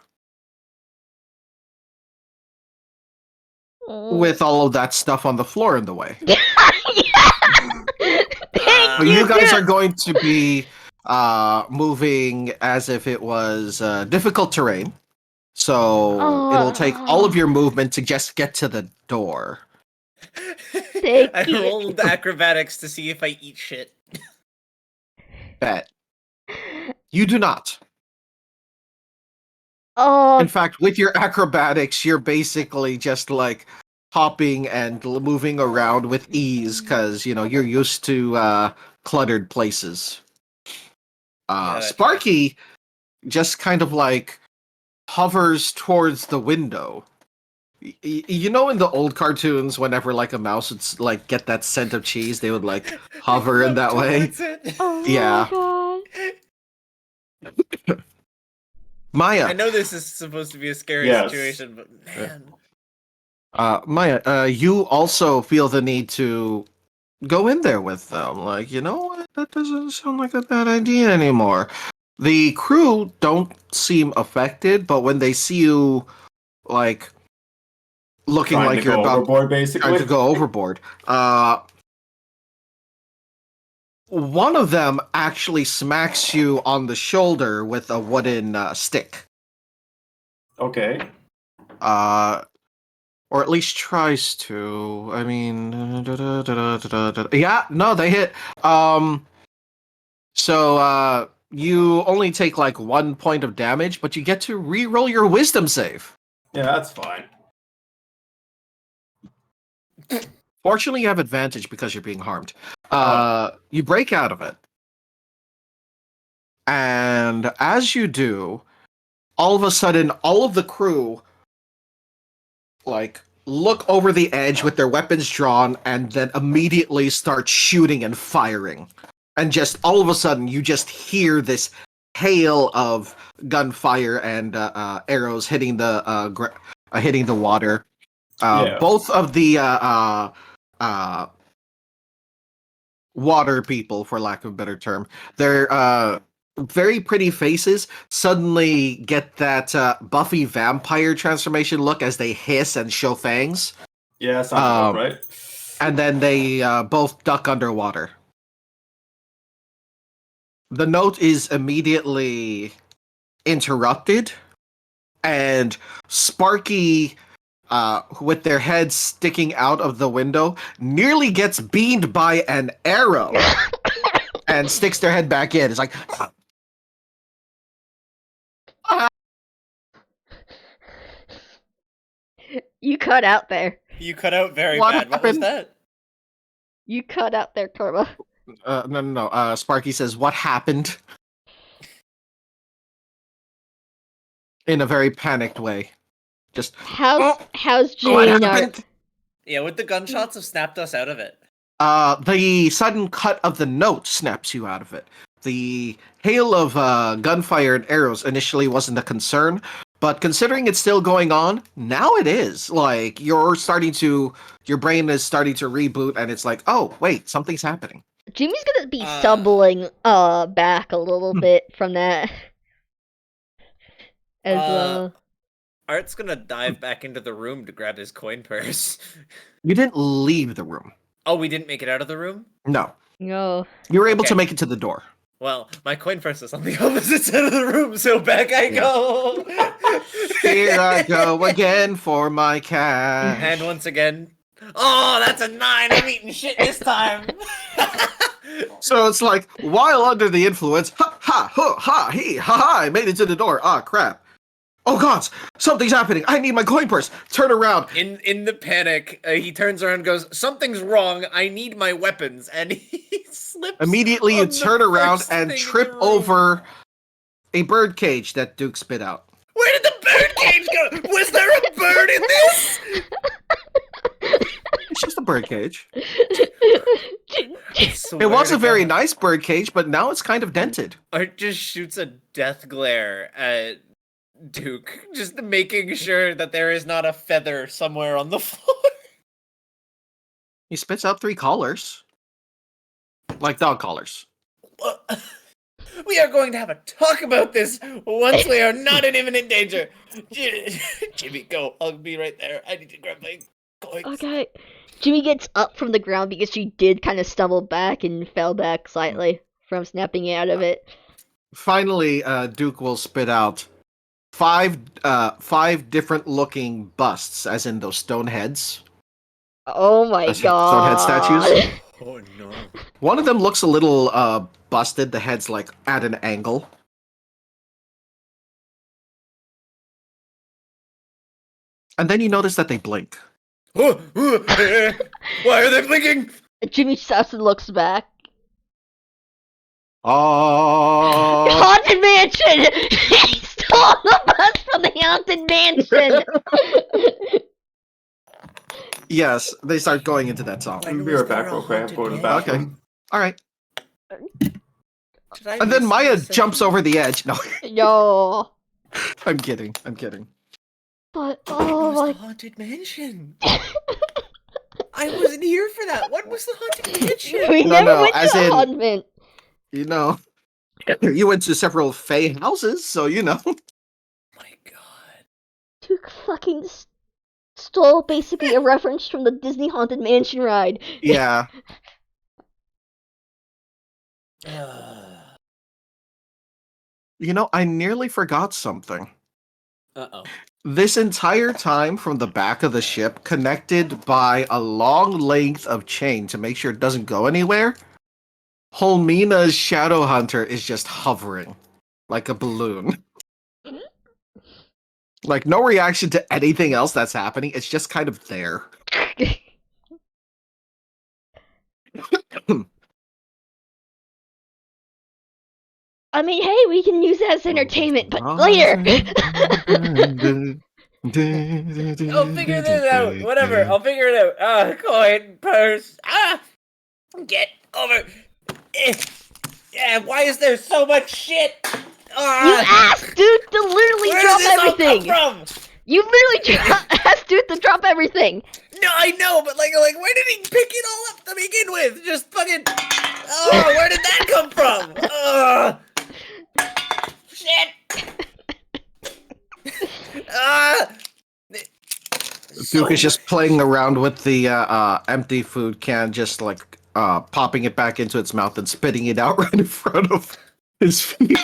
With all of that stuff on the floor in the way. Yeah! Thank But you guys Tim. are going to be moving as if it was difficult terrain. So it'll take all of your movement to just get to the door. Thank I you. rolled acrobatics to see if I eat shit. Bet. You do not. Oh, In fact, with your acrobatics, you're basically just like hopping and moving around with ease because, you know, you're used to cluttered places. that's Sparky just kind of like hovers towards the window. You know, in the old cartoons, whenever like a mouse would like get that scent of cheese, they would like hover in that way. Towards it. oh Yeah. my god. Maya, I know this is supposed to be a scary Yes. situation, but man. Maya, you also feel the need to go in there with them. Like, you know what? That doesn't sound like a bad idea anymore. The crew don't seem affected, but when they see you, like, looking Trying like to you're go about overboard, basically. trying to go overboard, one of them actually smacks you on the shoulder with a wooden stick. Okay. Or at least tries to. I mean, yeah, no, they hit. So you only take like 1 point of damage, but you get to re-roll your wisdom save. Yeah, that's fine. Fortunately, you have advantage because you're being harmed. You break out of it, and as you do, all of a sudden, all of the crew like look over the edge with their weapons drawn and then immediately start shooting and firing. And just all of a sudden you just hear this hail of gunfire and arrows hitting the hitting the water. Yeah. Both of the water people, for lack of a better term, they're very pretty faces suddenly get that Buffy vampire transformation look as they hiss and show fangs, Yeah, sounds about right. and then they both duck underwater. The note is immediately interrupted, and Sparky, with their heads sticking out of the window, nearly gets beamed by an arrow and sticks their head back in. It's like... You cut out there. You cut out very What bad. What was happened? that? You cut out there, Torba. No. Sparky says, "What happened?" In a very panicked way. Just How's what Jane? happened? Yeah, with the gunshots have snapped us out of it. The sudden cut of the note snaps you out of it. The hail of gunfire and arrows initially wasn't a concern, but considering it's still going on, now it is. Like, your brain is starting to reboot, and it's like, oh, wait, something's happening. Jimmy's gonna be stumbling back a little bit from that. as Uh, well. Art's gonna dive back into the room to grab his coin purse. You didn't leave the room. Oh, we didn't make it out of the room? No. No. You were able to Okay. make it to the door. Well, my coin purse is on the opposite side of the room, so back I go. Here I go again for my cash. And once again, oh, that's a 9. I'm eating shit this time. So it's like, while under the influence, ha, he, ha, ha, I made it to the door. Ah, crap. Oh, God, something's happening. I need my coin purse. Turn around. In the panic, he turns around and goes, "Something's wrong. I need my weapons." And he slips. Immediately, you on the turn around first and thing in trip the room. over a bird cage that Duke spit out. Where did the bird cage go? Was there a bird in this? It's just a bird cage. I swear It was to a very God. nice bird cage, but now it's kind of dented. Art just shoots a death glare at Duke, just making sure that there is not a feather somewhere on the floor. He spits out 3 collars. Like dog collars. We are going to have a talk about this once we are not in imminent danger. Jimmy, go. I'll be right there. I need to grab my coins. Okay. Jimmy gets up from the ground because she did kind of stumble back and fell back slightly from snapping out of it. Finally, Duke will spit out 5 different looking busts, as in those stone heads. Oh my That's Stonehead god. statues? Oh no. One of them looks a little busted. The head's like at an angle. And then you notice that they blink. Why are they blinking? Jimmy stops and looks back. Oh, Haunted Mansion! He stole the bus from the Haunted Mansion! yes, they start going into that song. I'll be right back real quick. I'm going to the bathroom. All right. Did I And then miss Maya this jumps section? over the edge. No, No. I'm kidding. I'm kidding. But, What oh was my... the haunted mansion? I wasn't here for that. What was the haunted mansion? We No, never no, went as to the in- Haunted Mansion. You know, you went to several Fey houses, so you know. My God. Duke fucking stole basically a reference from the Disney Haunted Mansion ride. Yeah. You know, I nearly forgot something. Uh-oh. This entire time from the back of the ship, connected by a long length of chain to make sure it doesn't go anywhere, Holmina's Shadow Hunter is just hovering like a balloon. Like, no reaction to anything else that's happening. It's just kind of there. I mean, hey, we can use that as entertainment, but later! I'll figure this out. Whatever. I'll figure it out. Coin, purse. Get over. Yeah, why is there so much shit? You asked Duke to literally Where drop does this all everything! come from? You literally asked Duke to drop everything! No, I know, but like, where did he pick it all up to begin with? Just fucking. Oh, where did that come from? Shit. Duke is just playing around with the empty food can, just like popping it back into its mouth and spitting it out right in front of his feet.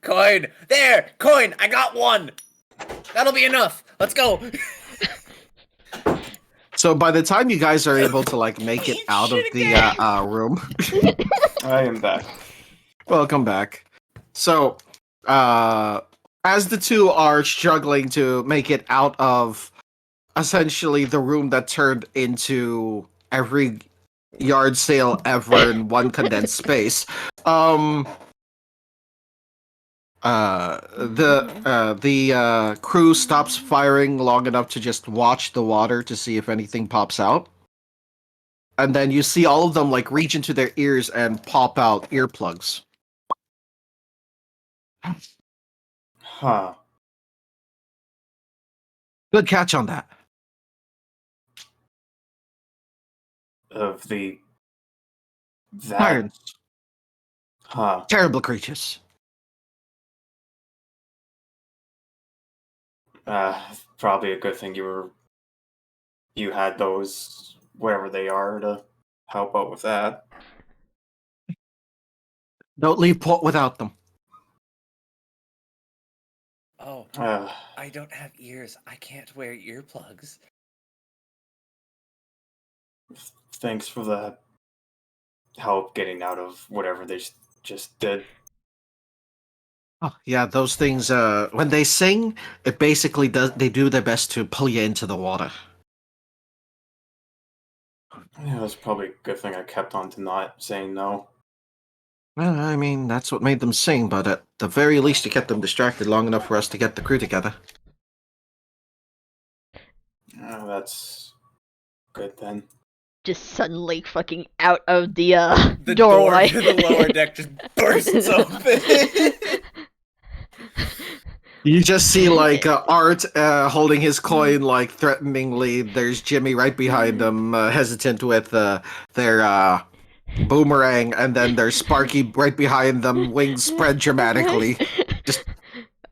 Coin! There! Coin! I got one! That'll be enough! Let's go! So by the time you guys are able to like make it out of the room, I am back. welcome back. So as the two are struggling to make it out of essentially the room that turned into every yard sale ever in one condensed space, the crew stops firing long enough to just watch the water to see if anything pops out. And then you see all of them like reach into their ears and pop out earplugs. Huh. Good catch on that. Of the That, Sirens. huh? Terrible creatures. Probably a good thing you had those, wherever they are, to help out with that. Don't leave port without them. Oh, Uh, I don't have ears. I can't wear earplugs. Thanks for the help getting out of whatever they just did. Oh, yeah, those things, when they sing, it basically does, they do their best to pull you into the water. Yeah, that's probably a good thing I kept on to not saying no. Well, I mean, that's what made them sing, but at the very least, you kept them distracted long enough for us to get the crew together. That's good then. Just suddenly fucking out of the The doorway. door to the lower deck just bursts open. You just see, like, Art holding his coin, like, threateningly. There's Jimmy right behind him, hesitant with their boomerang, and then there's Sparky right behind them, wings spread dramatically. Just,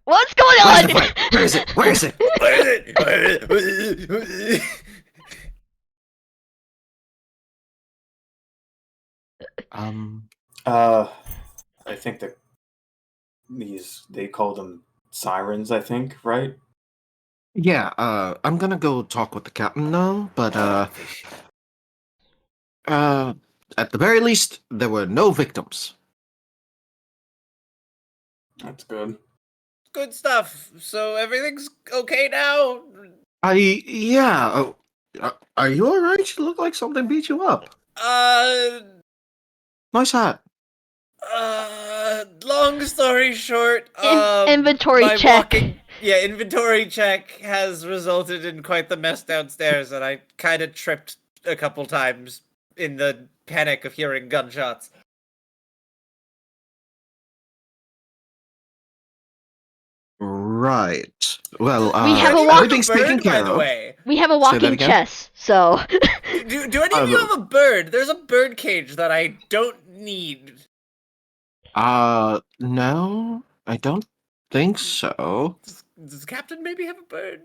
What's going where's on? the fight? Where is it? Where is it? Where is it? I think that they call them sirens, I think, right? Yeah, I'm gonna go talk with the captain now, but, at the very least, there were no victims. That's good. Good stuff. So everything's okay now? Yeah, are you alright? You look like something beat you up. Uh, Nice hat. Long story short, Inventory my check. inventory check has resulted in quite the mess downstairs, and I kind of tripped a couple times in the panic of hearing gunshots. Right. Well, We have a Do you walk- everything's taken bird, care by the of. way. We have a Say that walking again? chess, so Do any of you have a bird? There's a bird cage that I don't need. No, I don't think so. Does Captain maybe have a bird?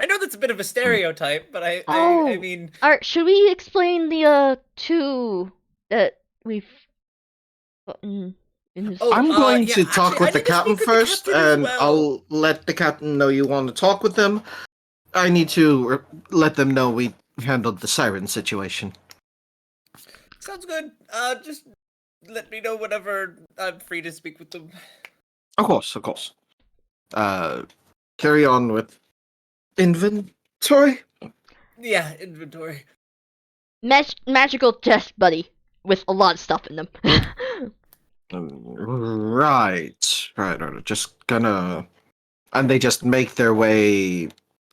I know that's a bit of a stereotype, but I Oh. mean, Alright, should we explain the two that we've gotten in this Oh, I'm going yeah, to talk actually, with I the need to captain speak with the first, captain as and well. I'll let the captain know you want to talk with them. I need to let them know we handled the siren situation. Sounds good. Just let me know whenever I'm free to speak with them. Of course, of course. Carry on with inventory. Yeah, inventory. magical chest buddy with a lot of stuff in them. Right. Just gonna, and they just make their way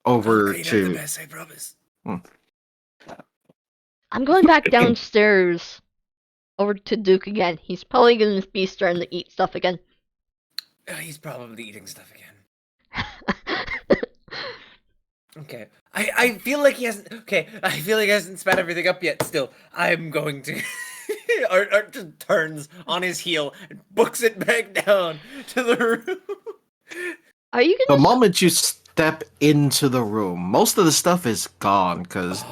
over I'll clean up the to. mess, I promise. I'm going back downstairs over to Duke again. He's probably gonna be starting to eat stuff again. He's probably eating stuff again. Okay. I feel like he hasn't. Okay, I feel like he hasn't spat everything up yet. Still, I'm going to. Art just turns on his heel and books it back down to the room. Are you The gonna? moment you step into the room, most of the stuff is gone because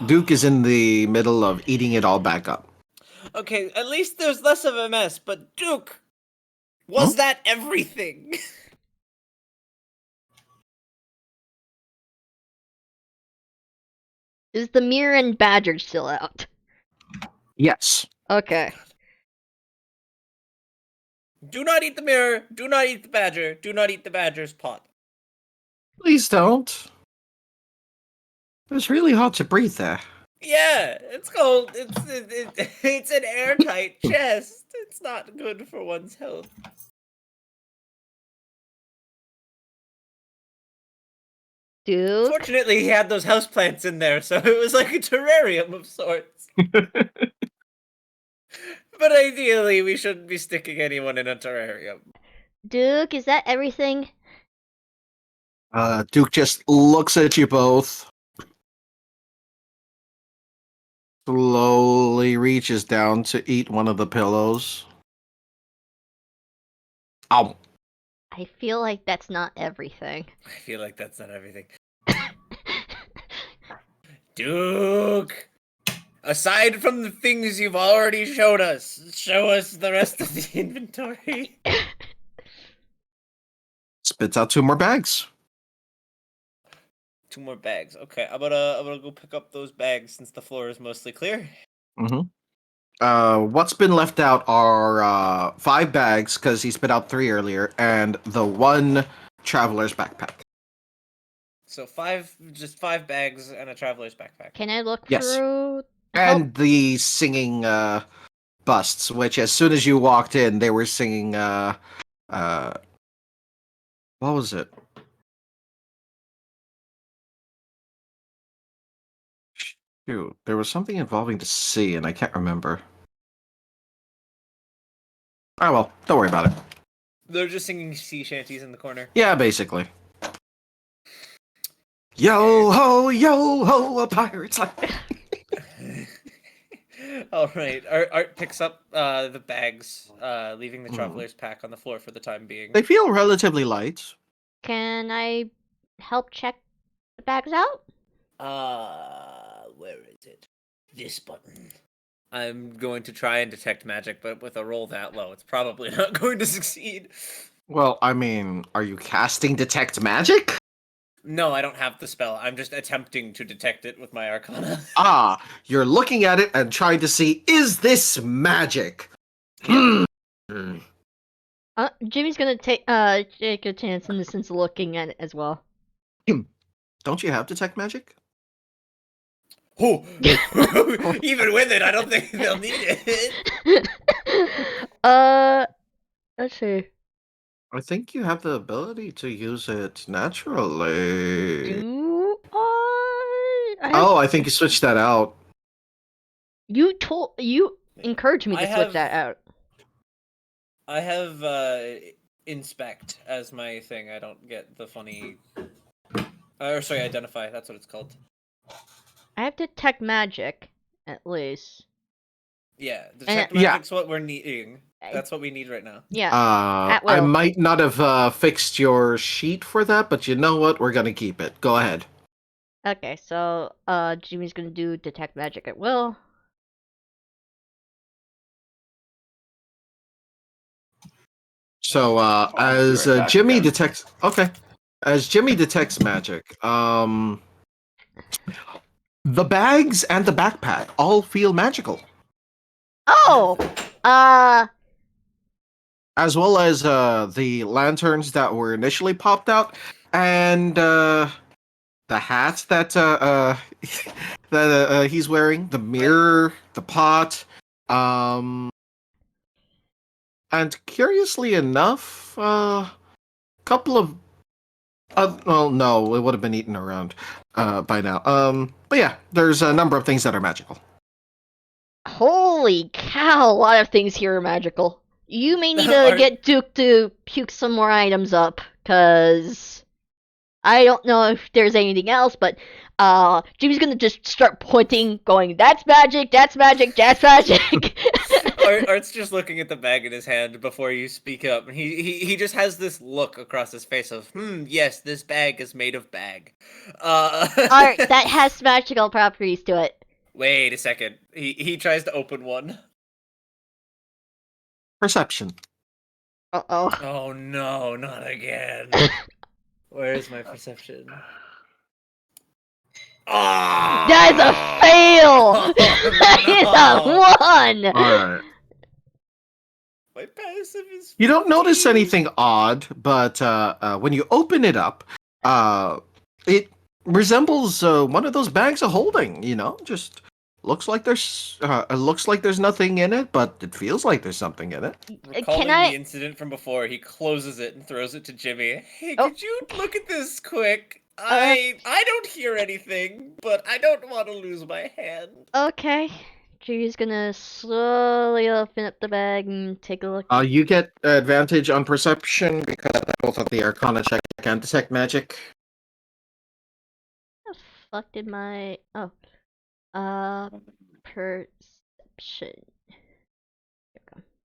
Duke is in the middle of eating it all back up. Okay, at least there's less of a mess. But Duke, was Huh? that everything? Is the mirror and badger still out? Yes. Okay. Do not eat the mirror. Do not eat the badger. Do not eat the badger's pot. Please don't. It's really hard to breathe there. Yeah, it's cold. It's an airtight chest. It's not good for one's health. Duke. Fortunately, he had those houseplants in there, so it was like a terrarium of sorts. But ideally, we shouldn't be sticking anyone in a terrarium. Duke, is that everything? Duke just looks at you both. Slowly slowly reaches down to eat one of the pillows. Ow. I feel like that's not everything. I feel like that's not everything. Duke! Aside from the things you've already showed us, show us the rest of the inventory. Spits out 2 more bags. 2 more bags. Okay, I'm gonna go pick up those bags since the floor is mostly clear. What's been left out are 5 bags, because he spit out 3 earlier, and the 1 traveler's backpack. So just 5 bags and a traveler's backpack. Can I look Yes. through? And the singing busts, which as soon as you walked in, they were singing what was it? Shoot, there was something involving the sea, and I can't remember. Oh well, don't worry about it. They're just singing sea shanties in the corner. Yeah, basically. Yo ho, a pirate's life. All right. Art picks up the bags, leaving the Hmm. traveler's pack on the floor for the time being. They feel relatively light. Can I help check the bags out? Where is it? This button. I'm going to try and detect magic, but with a roll that low, it's probably not going to succeed. Well, I mean, are you casting detect magic? No, I don't have the spell. I'm just attempting to detect it with my arcana. Ah, you're looking at it and trying to see, is this magic? Hmm. Jimmy's gonna take a chance in the sense of looking at it as well. Don't you have detect magic? Oh, even with it, I don't think they'll need it. Let's see. I think you have the ability to use it naturally. Do I have- Oh, I think you switched that out. You encouraged me to I switch have- that out. I have inspect as my thing. I don't get the funny. Or sorry, identify. That's what it's called. I have detect magic, at least. Yeah, detect yeah. magic's what we're needing. That's what we need right now. Yeah. At I will. might not have fixed your sheet for that, but you know what? We're gonna keep it. Go ahead. Okay, so Jimmy's gonna do detect magic at will. So, as You're back Jimmy again. detects, as Jimmy detects magic, the bags and the backpack all feel magical, Oh, as well as the lanterns that were initially popped out, and the hat that that he's wearing, the mirror, the pot, and curiously enough, couple of well, no, it would have been eaten around by now. But yeah, there's a number of things that are magical. holy cow! A lot of things here are magical. You may need to Are- get Duke to puke some more items up, cause I don't know if there's anything else, but Jimmy's gonna just start pointing, going, "That's magic! That's magic! That's magic!" Art's just looking at the bag in his hand before you speak up, and he just has this look across his face of, yes, this bag is made of bag. Art that has magical properties to it. Wait a second. He tries to open one. Perception. Uh-oh. Oh no, not again. Where is my perception? Ah! That is a fail! That is a 1! All right. My passive is. You don't notice 15. anything odd, but when you open it up, it resembles one of those bags of holding. You know, just looks like there's nothing in it, but it feels like there's something in it. Recalling I- the incident from before, he closes it and throws it to Jimmy. Hey, Oh. could you look at this quick? I don't hear anything, but I don't want to lose my hand. Okay. Jimmy's gonna slowly open up the bag and take a look. You get advantage on perception because both of the Arcana check and detect magic. What the fuck did my... Oh. Perception.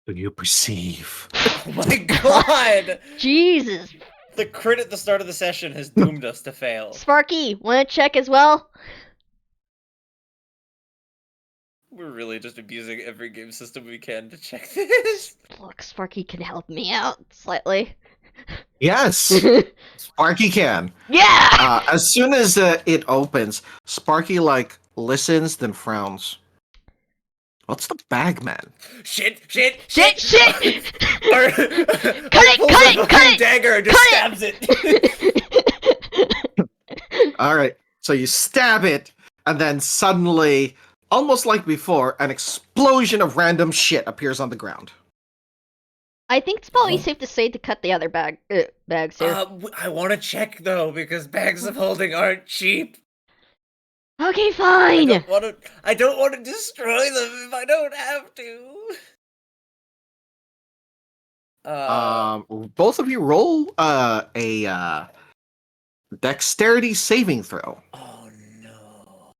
Do you perceive? Oh my god! Jesus. The crit at the start of the session has doomed us to fail. Sparky, wanna check as well? We're really just abusing every game system we can to check this. Look, Sparky can help me out slightly. Yes, Sparky can. Yeah! As soon as it opens, Sparky like listens, then frowns. What's the bag, man? Shit! Shit! Shit! Shit! Or, Cut it, pulls cut a it, fucking cut it, dagger and just cut stabs it. All right, so you stab it, and then suddenly, almost like before, an explosion of random shit appears on the ground. I think it's probably Oh. safe to say to cut the other bags here. I want to check though because bags of holding aren't cheap. Okay, fine! I don't want to destroy them if I don't have to. Both of you roll a dexterity saving throw Oh no.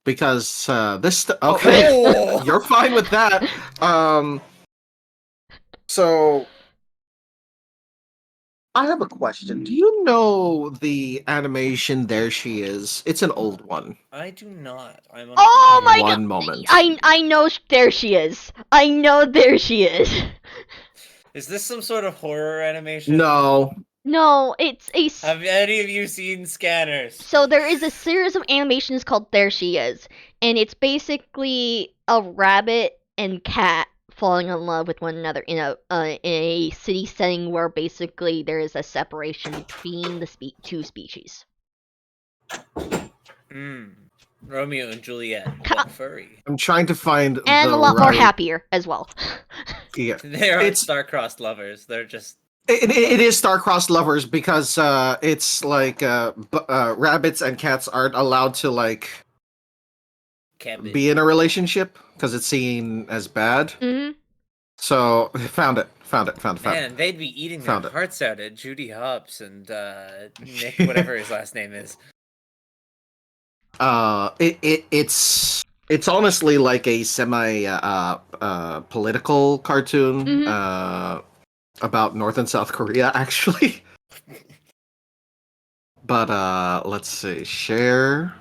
because okay, Oh. you're fine with that. So I have a question. Do you know the animation There She Is? It's an old one. I do not. I'm Oh my god! One moment. I know there she is. I know there she is. Is this some sort of horror animation? No. No, it's a. Have any of you seen Scanners? So there is a series of animations called There She Is, and it's basically a rabbit and cat falling in love with one another in a city setting where basically there is a separation between the two species. Romeo and Juliet. Ca- But furry. I'm trying to find And the a lot more right- happier as well. Yeah. They aren't It's- star-crossed lovers. They're just It is star-crossed lovers because it's like rabbits and cats aren't allowed to like cabbage. be in a relationship because it's seen as bad. hmm So found it. Man, they'd be eating Found their it. hearts out at Judy Hopps and Nick, whatever his last name is. It's honestly like a semi political cartoon Mhm. about North and South Korea actually. But let's see, share.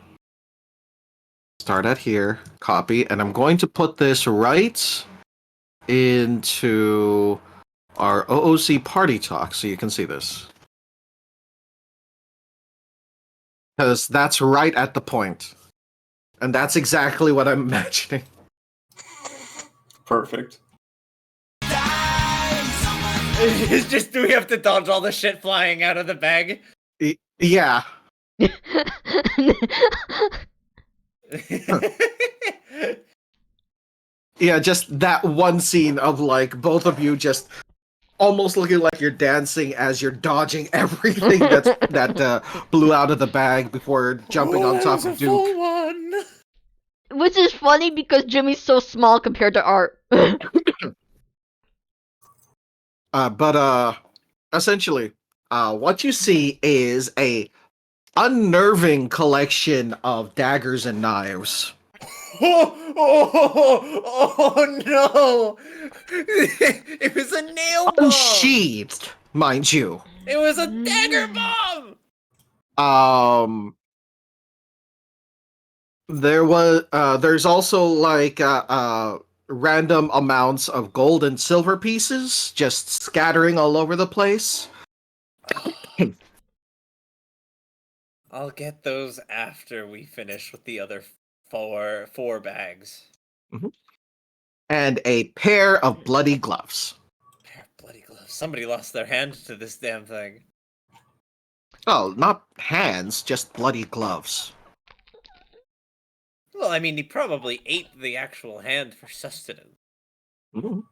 Start at here, copy, and I'm going to put this right into our OOC party talk so you can see this. Because that's right at the point. And that's exactly what I'm imagining. Perfect. It's just, do we have to dodge all the shit flying out of the bag? Yeah. Yeah, just that one scene of like both of you just almost looking like you're dancing as you're dodging everything that blew out of the bag before jumping on top of Duke. One. Which is funny because Jimmy's so small compared to Art. But essentially, what you see is a unnerving collection of daggers and knives. Oh no! It was a nail bomb! Unsheathed, mind you. It was a dagger bomb! There's also like random amounts of gold and silver pieces just scattering all over the place. I'll get those after we finish with the other four bags. And a pair of bloody gloves. Pair of bloody gloves. Somebody lost their hand to this damn thing. Oh, not hands, just bloody gloves. Well, I mean, he probably ate the actual hand for sustenance. Mhm.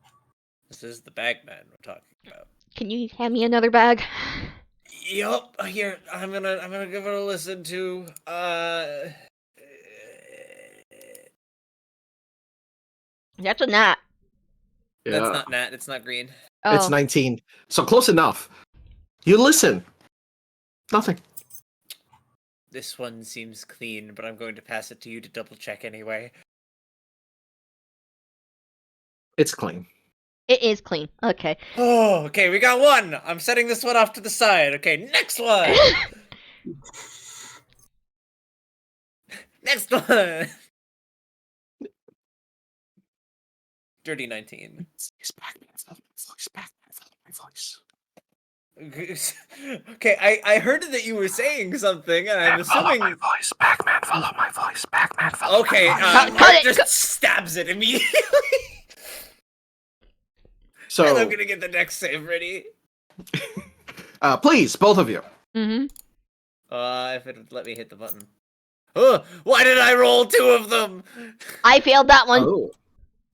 This is the bagman we're talking about. Can you hand me another bag? Yup, here, I'm gonna give it a listen to, That's a gnat. That's not Nat, it's not green. Oh. It's 19. So close enough. You listen. Nothing. This one seems clean, but I'm going to pass it to you to double check anyway. It's clean. It is clean. Okay. Oh, okay, we got one. I'm setting this one off to the side. Okay, next one. Next one. Dirty 19. It's Pac-Man. Voice, Pac-Man, follow my voice. Okay, I heard that you were saying something, and I'm assuming. voice, Pac-Man, follow my voice, Pac-Man, follow Okay, Cut Mark it, just cut- stabs it immediately. So, And I'm gonna get the next save ready. please, both of you. Mm-hmm. If it would let me hit the button. Oh, why did I roll 2 of them? I failed that one. Oh.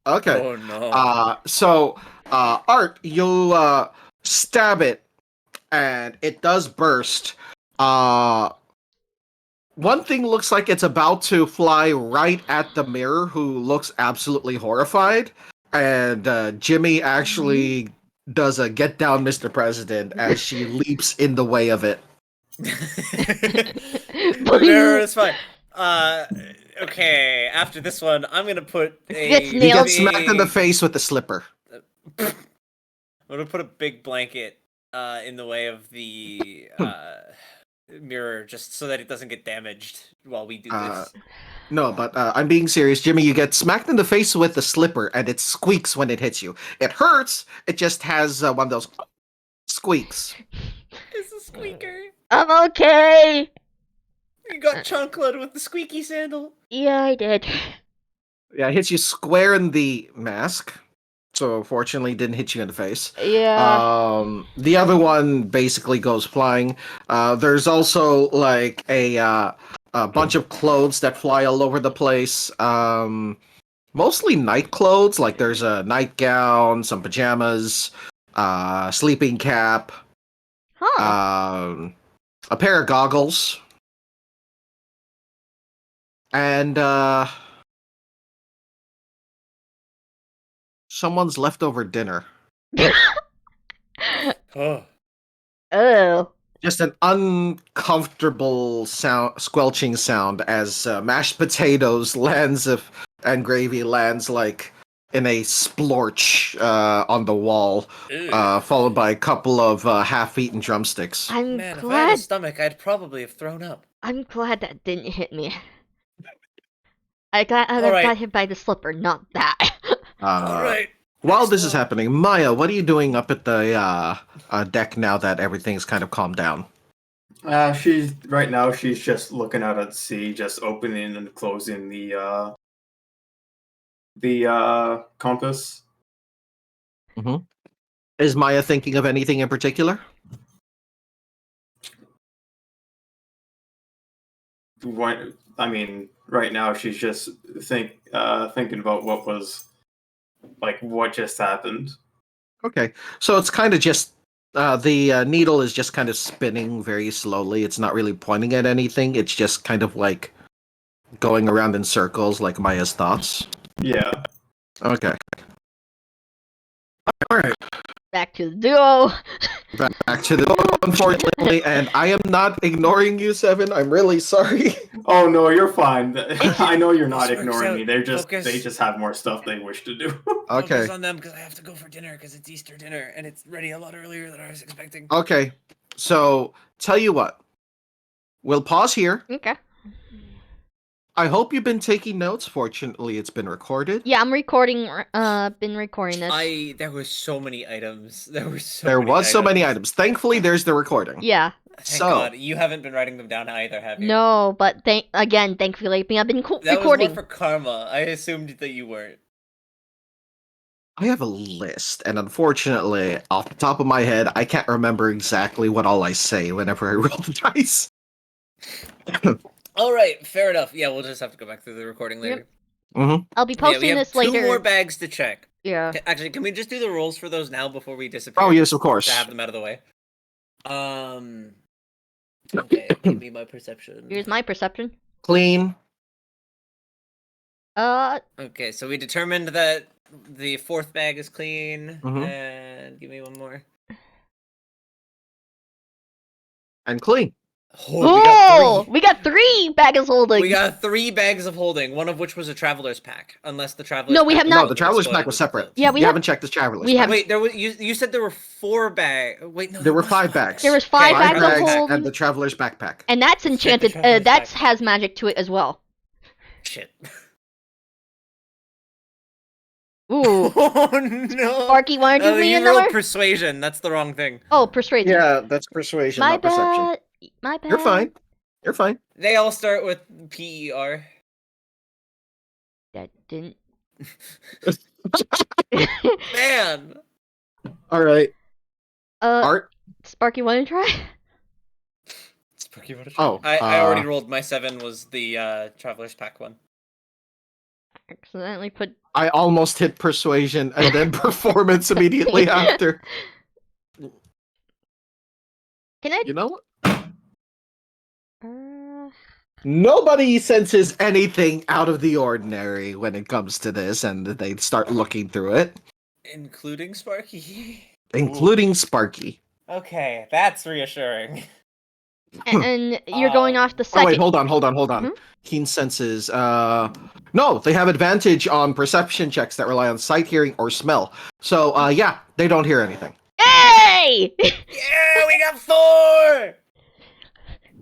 Okay. Oh no. So, Art, you stab it, and it does burst. One thing looks like it's about to fly right at the mirror, who looks absolutely horrified. And Jimmy actually does a "Get down, Mr. President" as she leaps in the way of it. The mirror is fine. Okay, after this one, I'm gonna put a. Gets You nailed. get smacked in the face with the slipper. I'm gonna put a big blanket in the way of the mirror, just so that it doesn't get damaged while we do this. No, but I'm being serious, Jimmy. You get smacked in the face with the slipper, and it squeaks when it hits you. It hurts. It just has one of those squeaks. It's a squeaker. I'm okay. You got chocolate with the squeaky sandal. Yeah, I did. Yeah, it hits you square in the mask. So fortunately, it didn't hit you in the face. Yeah. The other one basically goes flying. There's also like a bunch of clothes that fly all over the place. Mostly night clothes. Like there's a nightgown, some pajamas, sleeping cap, Huh. a pair of goggles, and someone's leftover dinner. Oh. Oh. Just an uncomfortable sound, squelching sound as mashed potatoes lands and gravy lands like in a splorch on the wall, followed by a couple of half-eaten drumsticks. I'm Man, if I had a glad. stomach, I'd probably have thrown up. I'm glad that didn't hit me. I got Alright. hit by the slipper, not that. All right. While this is happening, Maya, what are you doing up at the deck now that everything's kind of calmed down? She's right now. She's just looking out at sea, just opening and closing the compass. Is Maya thinking of anything in particular? I mean, right now she's just thinking about what just happened. Okay, so it's kind of just the needle is just kind of spinning very slowly. It's not really pointing at anything. It's just kind of like going around in circles, like Maya's thoughts. Yeah. Okay. All right. Back to the duo. Back to the unfortunately, and I am not ignoring you, Seven. I'm really sorry. Oh no, you're fine. I know you're not This works ignoring out. me. They Focus. just have more stuff they wish to do. Okay. Focus on them because I have to go for dinner because it's Easter dinner and it's ready a lot earlier than I was expecting. Okay. So, tell you what. We'll pause here. Okay. I hope you've been taking notes. Fortunately, it's been recorded. Yeah, I'm recording. Been recording this. There were so many items. There There was so many items. Thankfully, there's the recording. Yeah. Thank So- God. You haven't been writing them down either, have you? No, but thankfully, I've been That recording. was more for karma. I assumed that you weren't. I have a list, and unfortunately, off the top of my head, I can't remember exactly what all I say whenever I roll the dice. All right, fair enough. Yeah, we'll just have to go back through the recording later. I'll be Yeah, posting we have this 2 later. more bags to check. Yeah. Actually, can we just do the rolls for those now before we disappear? Oh, yes, of course. To have them out of the way. Okay, give me my perception. Here's my perception. Clean. Okay, so we determined that the 4th bag is clean, Mhm. and give me one more. And clean. Oh, We got 3 bags holding. we got 3 bags of holding, one of which was a traveler's pack, unless the traveler's No, we pack have was not- No, the traveler's exploded pack was with separate. bullets. Yeah, we you have- haven't checked the traveler's we pack. have- Wait, there was you said there were 4 bags. Wait, no, There were was 5 one bags. There was 5 Okay, bags Five of traveler's bags pack. holding. and the traveler's backpack. And that's Check the enchanted. traveler's That pack. has magic to it as well. Shit. Ooh. Oh no. Sparky, wanna do me you another? rolled persuasion. That's the wrong thing. Oh, persuasion. Yeah, that's persuasion, My not perception. bad. My bad. You're fine. You're fine. They all start with PER. That didn't. Man. All right. Art. Sparky, wanna try? Sparky, what a Oh, I already rolled. My 7 was the traveler's pack one. Accidentally put. I almost hit persuasion and then performance immediately after. Can I? You know what? Uh, Nobody senses anything out of the ordinary when it comes to this, and they start looking through it, Including Sparky. including Sparky. Okay, that's reassuring. and you're going off the Oh second. wait, hold on. Hmm? Keen senses. No, they have advantage on perception checks that rely on sight, hearing, or smell. So, yeah, they don't hear anything. Hey! Yeah, we got 4.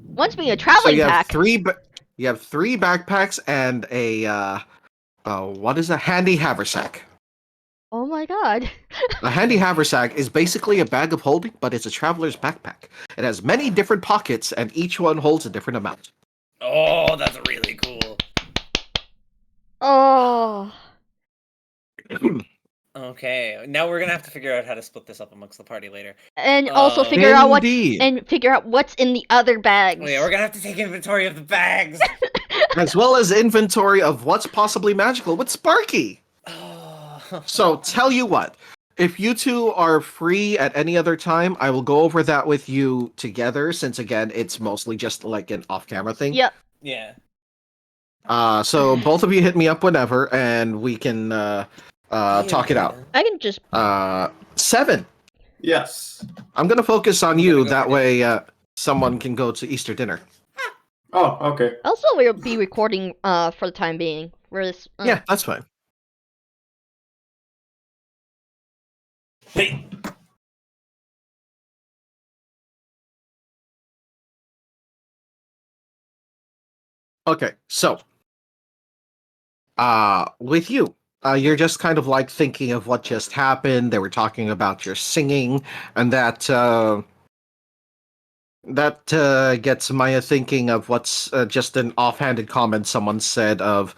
Once being a So traveling you have pack. 3. You have 3 backpacks and a what is a handy haversack? Oh my god. A handy haversack is basically a bag of holding, but it's a traveler's backpack. It has many different pockets, and each one holds a different amount. Oh, that's really cool. Oh. Okay, now we're gonna have to figure out how to split this up amongst the party later. And also figure out what Indeed. and figure out what's in the other bags. Oh, yeah, we're gonna have to take inventory of the bags. As well as inventory of what's possibly magical with Sparky. Oh. So, tell you what. If you two are free at any other time, I will go over that with you together, since again, it's mostly just like an off-camera thing. Yep. Yeah. So both of you hit me up whenever, and we can talk it out. I can just 7. Yes. I'm gonna focus on I'm you. gonna go That for way, someone can go to Easter dinner. Oh, okay. also we'll be recording for the time being. For this Yeah, that's fine. Hey. Okay, so with you, you're just kind of like thinking of what just happened. They were talking about your singing, and that gets Maya thinking of what's just an offhanded comment someone said of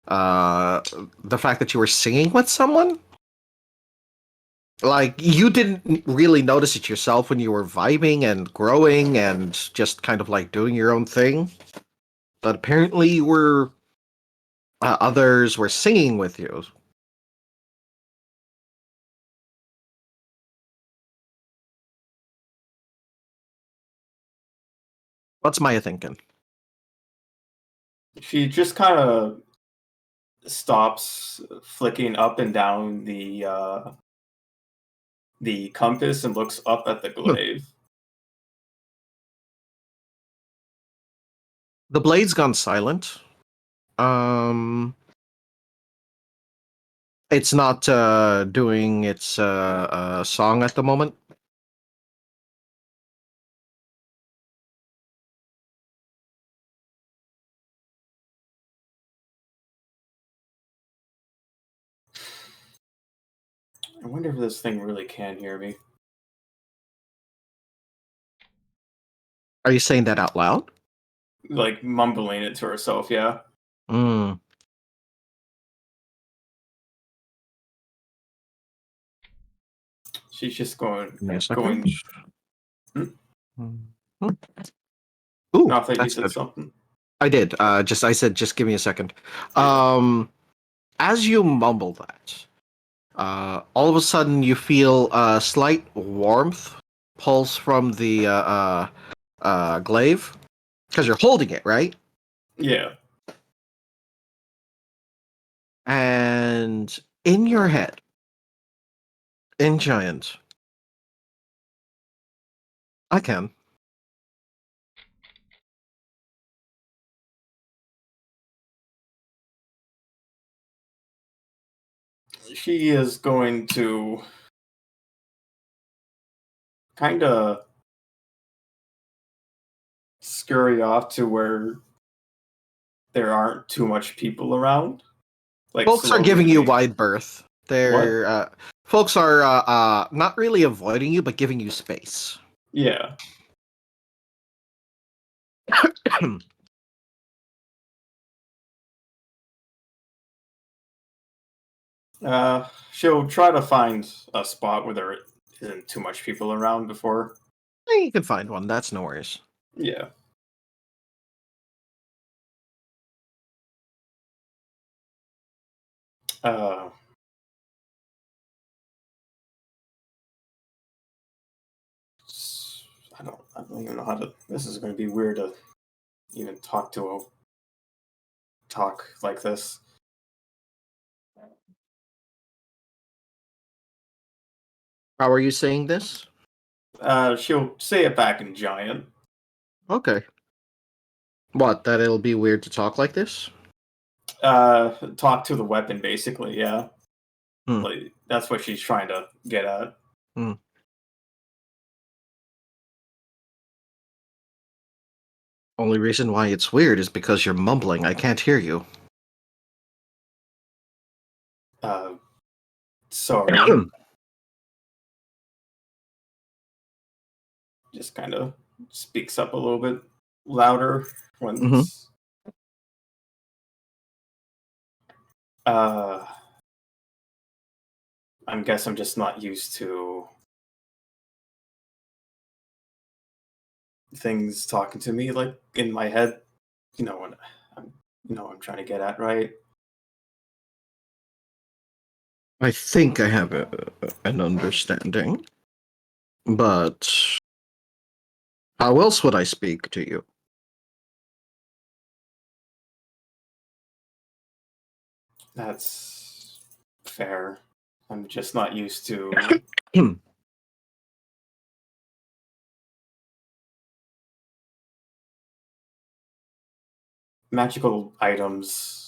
the fact that you were singing with someone. Like, you didn't really notice it yourself when you were vibing and growing and just kind of like doing your own thing. But apparently you were others were singing with you. What's Maya thinking? She just kind of stops flicking up and down the compass and looks up at the glaive. The blade's gone silent. It's not doing its song at the moment. I wonder if this thing really can hear me. Are you saying that out loud? Like mumbling it to herself, yeah. Mm. She's just going. Give me a second. Going. Ooh, I thought you that's said good. something. I did. I said, just give me a second. As you mumble that, all of a sudden you feel a slight warmth pulse from the glaive, because you're holding it, right? Yeah. And in your head, in Giant, I can. she is going to kind of scurry off to where there aren't too much people around. Like Folks are slowly giving you leave. wide berth. They're folks are not really avoiding you, but giving you space. Yeah. She'll try to find a spot where there isn't too much people around before. You can find one. That's no worries. Yeah. Uh, I don't even know how to. This is going to be weird to even talk like this. How are you saying this? She'll say it back in giant. Okay. What? That it'll be weird to talk like this? Talk to the weapon, basically. Yeah. Hmm. Like that's what she's trying to get at. Only reason why it's weird is because you're mumbling. I can't hear you. Sorry. Just kind of speaks up a little bit louder when I guess I'm just not used to things talking to me like in my head. When I'm trying to get at, right? I think I have an understanding, but how else would I speak to you? That's fair. I'm just not used to magical items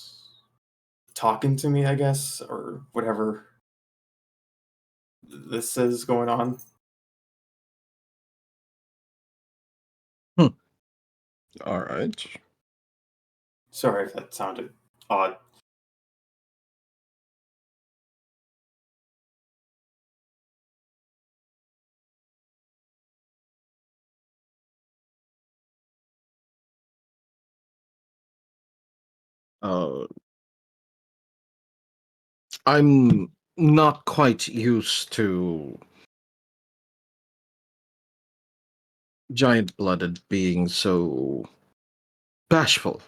talking to me, I guess, or whatever this is going on. All right. Sorry if that sounded odd. I'm not quite used to giant-blooded being so bashful.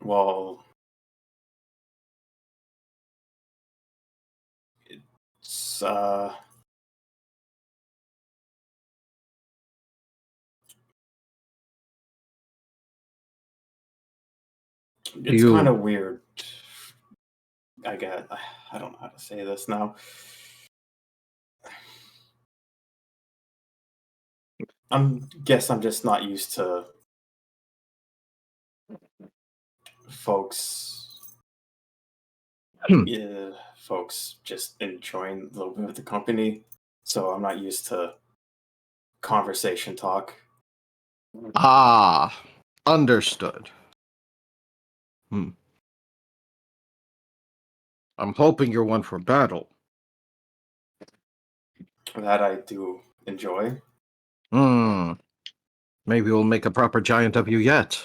Well, it's it's You- kind of weird. I don't know how to say this now. Guess I'm just not used to folks folks just enjoying a little bit of the company. So I'm not used to conversation talk. Ah, understood. I'm hoping you're one for battle. That I do enjoy. Maybe we'll make a proper giant of you yet.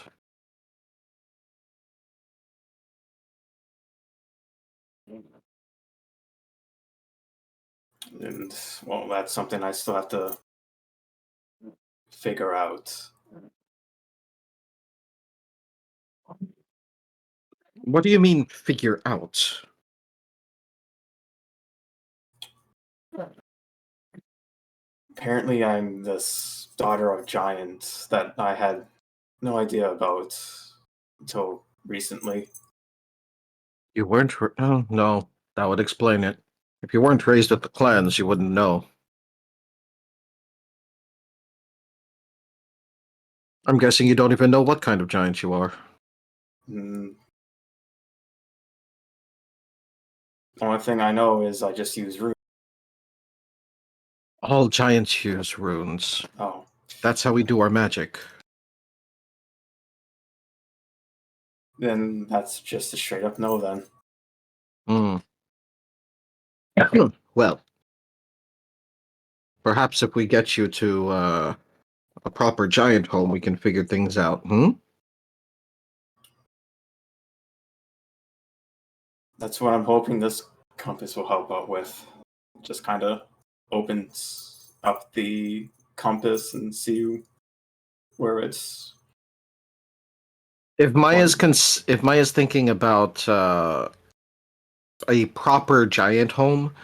And well, that's something I still have to figure out. What do you mean, figure out? Apparently, I'm this daughter of giants that I had no idea about until recently. You weren't. Oh, no, that would explain it. If you weren't raised with the clans, you wouldn't know. I'm guessing you don't even know what kind of giant you are. Mm. Only thing I know is I just use root. All giants use runes. Oh, That's how we do our magic. then that's just a straight up no then. Hmm. Well, perhaps if we get you to a proper giant home, we can figure things out. Hmm? That's what I'm hoping this compass will help out with. Just kind of opens up the compass and see where it's. If Maya's thinking about a proper giant home,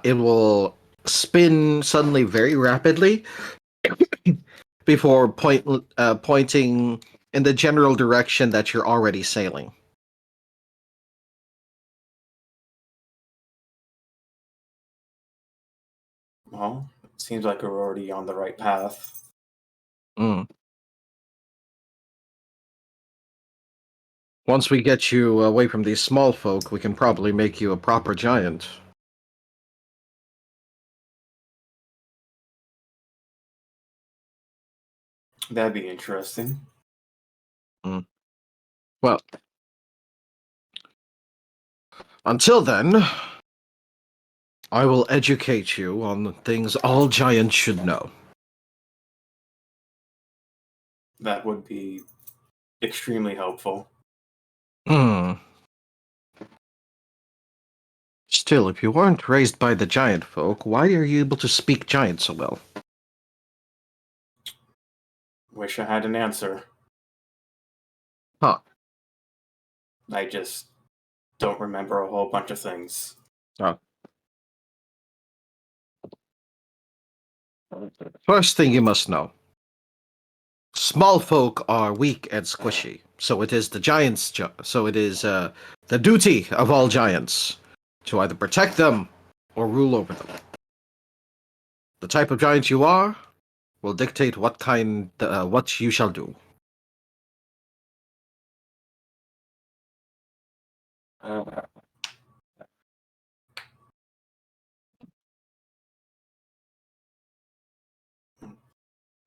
it will spin suddenly very rapidly before pointing in the general direction that you're already sailing. Well, it seems like we're already on the right path. Mm. Once we get you away from these small folk, we can probably make you a proper giant. That'd be interesting. Well, until then, I will educate you on the things all giants should know. That would be extremely helpful. Hmm. Still, if you weren't raised by the giant folk, why are you able to speak giant so well? Wish I had an answer. Huh. I just don't remember a whole bunch of things. First thing you must know. Small folk are weak and squishy, so it is the the duty of all giants to either protect them or rule over them. The type of giant you are will dictate what you shall do.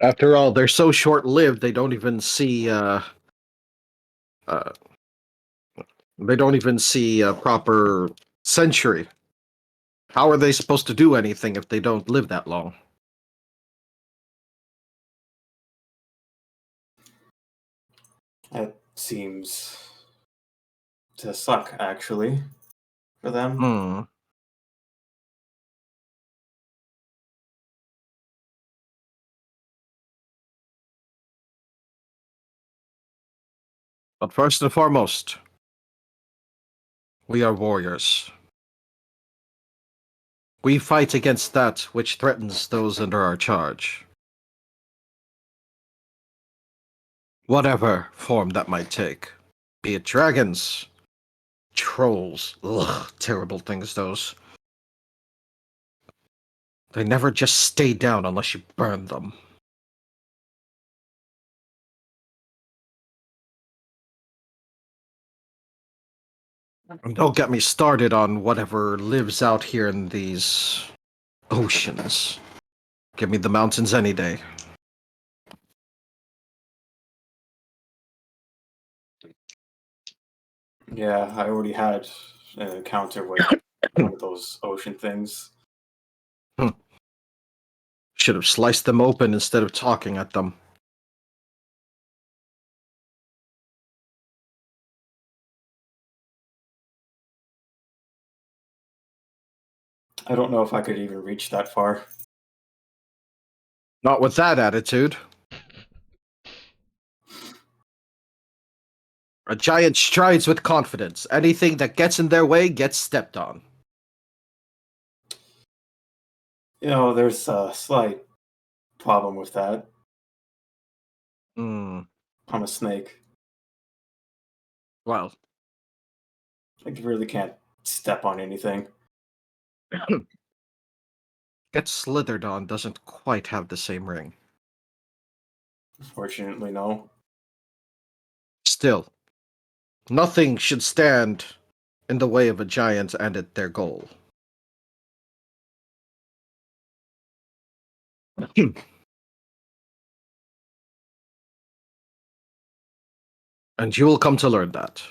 After all, they're so short-lived they don't even see uh, a proper century. How are they supposed to do anything if they don't live that long? It seems to suck, actually, for them. Hmm. But first and foremost, we are warriors. We fight against that which threatens those under our charge. Whatever form that might take. Be it dragons, trolls, ugh, terrible things those. They never just stay down unless you burn them. And don't get me started on whatever lives out here in these oceans. Give me the mountains any day. Yeah, I already had an encounter with one of those ocean things. Should have sliced them open instead of talking at them. I don't know if I could even reach that far. Not with that attitude. A giant strides with confidence. Anything that gets in their way gets stepped on. You know, there's a slight problem with that. Hmm. I'm a snake. Well, I really can't step on anything. get slithered on doesn't quite have the same ring. Unfortunately, no. Still, nothing should stand in the way of a giant and their goal. And you will come to learn that.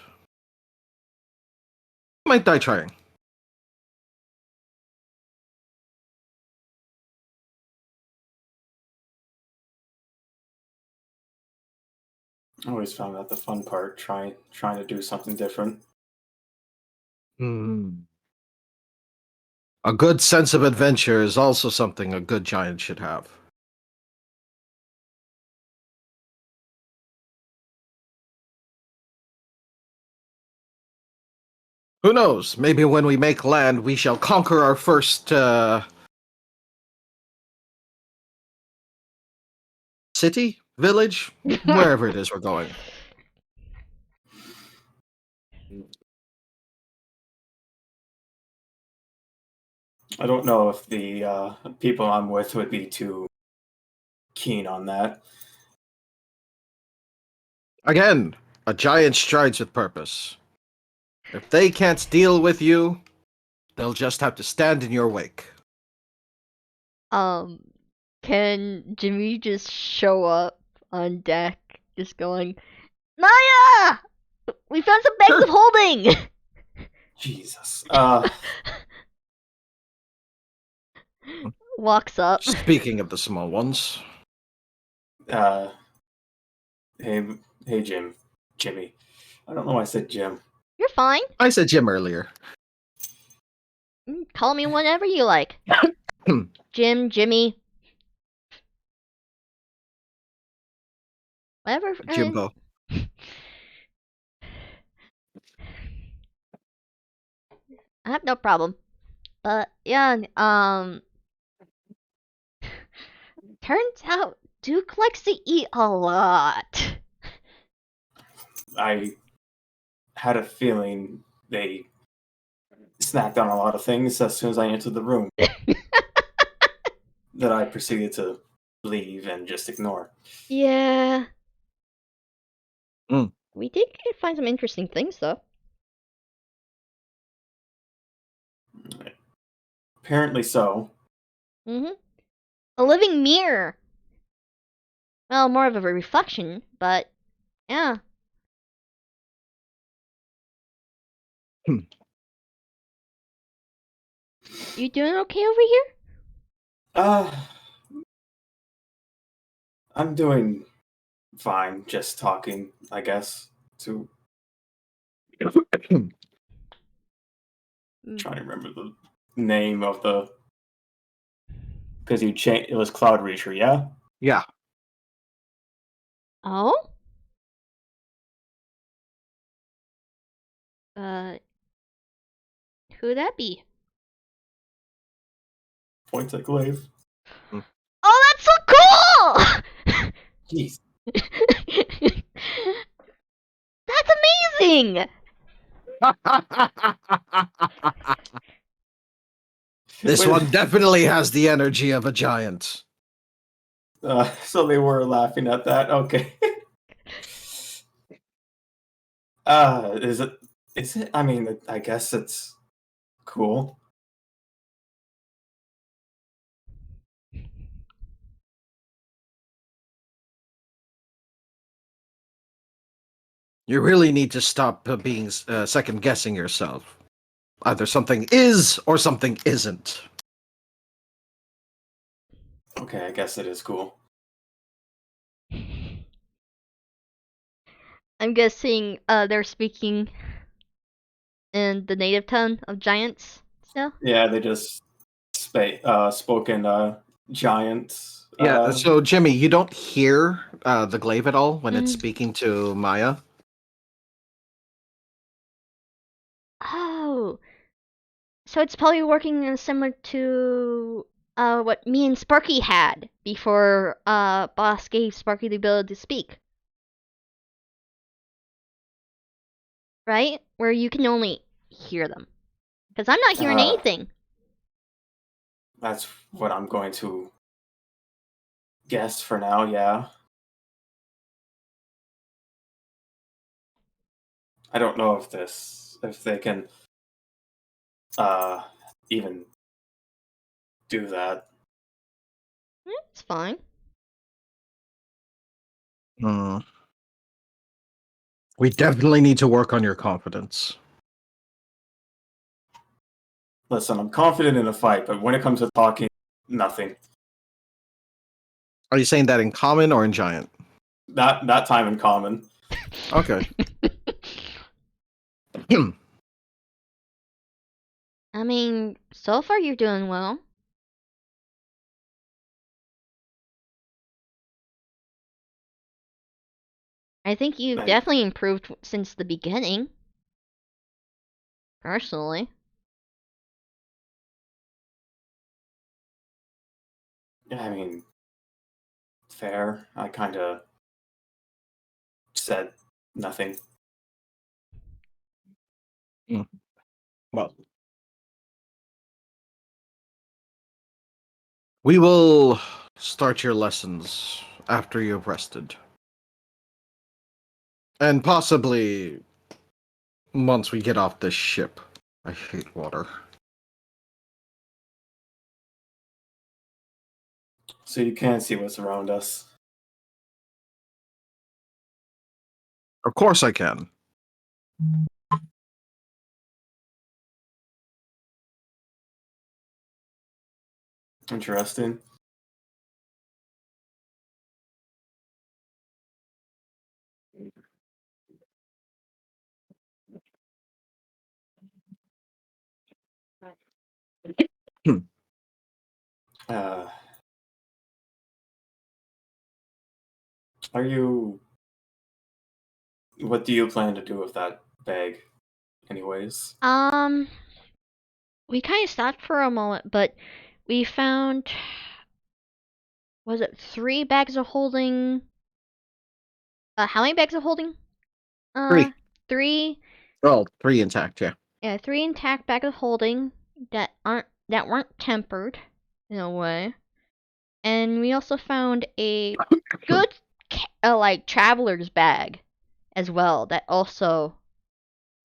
You might die trying. I always found that the fun part, trying to do something different. Hmm. A good sense of adventure is also something a good giant should have. Who knows? Maybe when we make land, we shall conquer our first city, village, wherever it is we're going. I don't know if the people I'm with would be too keen on that. Again, a giant strides with purpose. If they can't deal with you, they'll just have to stand in your wake. Can Jimmy just show up on deck, just going, Naya! We found some bags of holding! Jesus. Walks up. Speaking of the small ones, Hey, Jimmy. I don't know why I said Jim. You're fine. I said Jim earlier. Call me whenever you like. Jim, Jimmy. Whatever. Jimbo. I have no problem. But yeah, turns out Duke likes to eat a lot. I had a feeling they snacked on a lot of things as soon as I entered the room that I proceeded to leave and just ignore. Yeah. Mm. We did find some interesting things though. Apparently so. Mm-hmm. A living mirror. Well, more of a reflection, but yeah. Hmm. You doing okay over here? I'm doing fine, just talking, I guess. To trying to remember the name of the because you changed. It was Cloud Reacher, yeah. Yeah. Oh? Who'd that be? Points at Glaive. Oh, that's so cool! Jeez. That's amazing! This Wait, one definitely has the energy of a giant. So they were laughing at that. Okay. Is it? Is it? I mean, I guess it's cool. You really need to stop being second guessing yourself. Either something is or something isn't. Okay, I guess it is cool. I'm guessing they're speaking in the native tongue of giants still? Yeah, they just spoken giant. Yeah, so Jimmy, you don't hear the glaive at all when it's Mm. speaking to Maya? Oh. So it's probably working similar to what me and Sparky had before Boss gave Sparky the ability to speak. Right? Where you can only hear them. Because I'm not hearing anything. That's what I'm going to guess for now. Yeah. I don't know if they can even do that. It's fine. Hmm. We definitely need to work on your confidence. Listen, I'm confident in a fight, but when it comes to talking, nothing. Are you saying that in common or in giant? That time in common. Okay. I mean, so far you're doing well. I think you've Thank- definitely improved since the beginning. Personally. I mean, fair. I kind of said nothing. Well, we will start your lessons after you've rested. And possibly once we get off this ship. I hate water. So you can see what's around us. Of course I can. Interesting. Hmm. Are you? What do you plan to do with that bag, anyways? We kind of stopped for a moment, but we found, was it 3 bags of holding? How many bags of holding? 3. 3. Well, 3 intact, yeah. Yeah, 3 intact bags of holding that weren't tempered in a way. And we also found a good like traveler's bag as well that also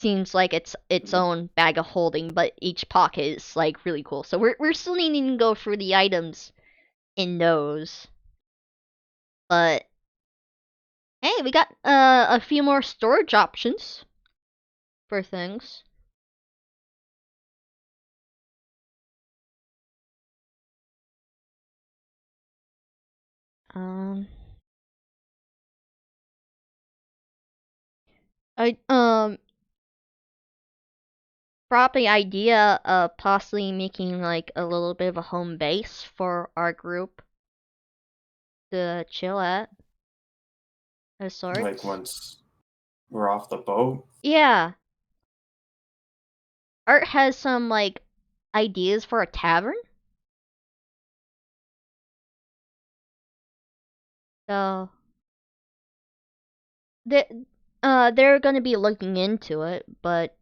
seems like it's its own bag of holding, but each pocket is like really cool. So we're still needing to go through the items in those. But hey, we got a few more storage options for things. I brought the idea of possibly making like a little bit of a home base for our group to chill at of sorts. Like once we're off the boat? Yeah. Art has some like ideas for a tavern. So they're gonna be looking into it, but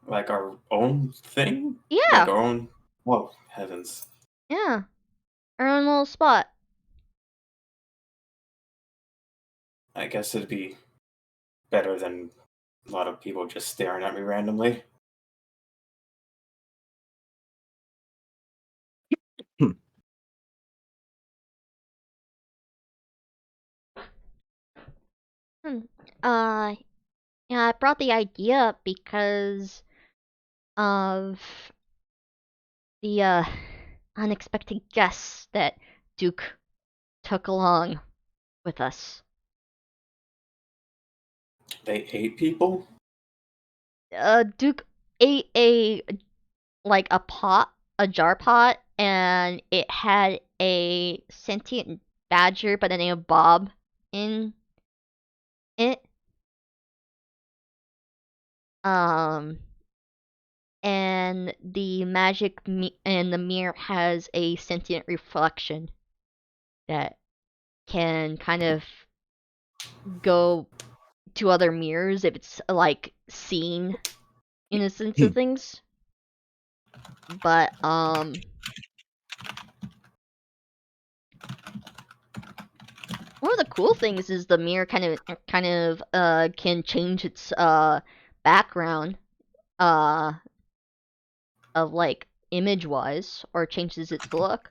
Like our own thing? yeah, Like our own. Whoa, heavens! yeah, our own little spot. I guess it'd be better than a lot of people just staring at me randomly. Hmm. Yeah, I brought the idea up because of the unexpected guests that Duke took along with us. They ate people? Duke ate a jar pot, and it had a sentient badger by the name of Bob in it. And the and the mirror has a sentient reflection that can kind of go to other mirrors if it's like seen in a sense of things. But one of the cool things is the mirror kind of can change its background of like image wise, or changes its look.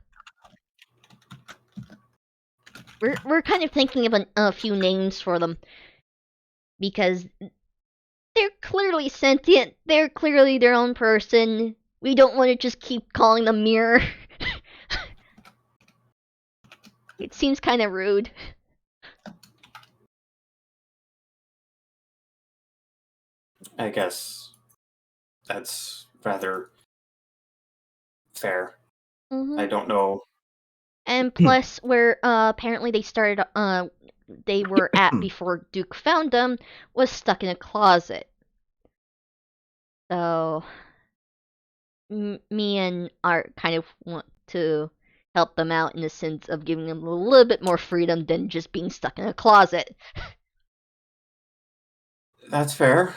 We're kind of thinking of a few names for them because they're clearly sentient. They're clearly their own person. We don't want to just keep calling them mirror. It seems kind of rude. I guess that's rather fair. Mhm. I don't know. And plus, where apparently they were at before Duke found them was stuck in a closet. So, me and Art kind of want to help them out in the sense of giving them a little bit more freedom than just being stuck in a closet. That's fair.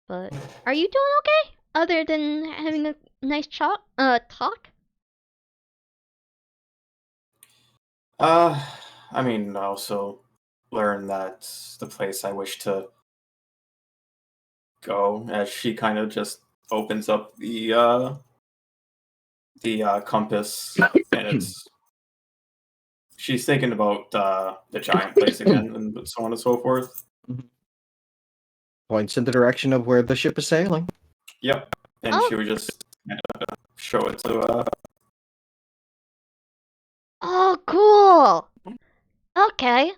But are you doing okay? Other than having a nice talk? I mean, I also learned that the place I wish to go, as she kind of just opens up the compass, and she's thinking about the giant place again, and so on and so forth. Points in the direction of where the ship is sailing. Yep, and Oh. she would just show it to. Oh, cool! Okay.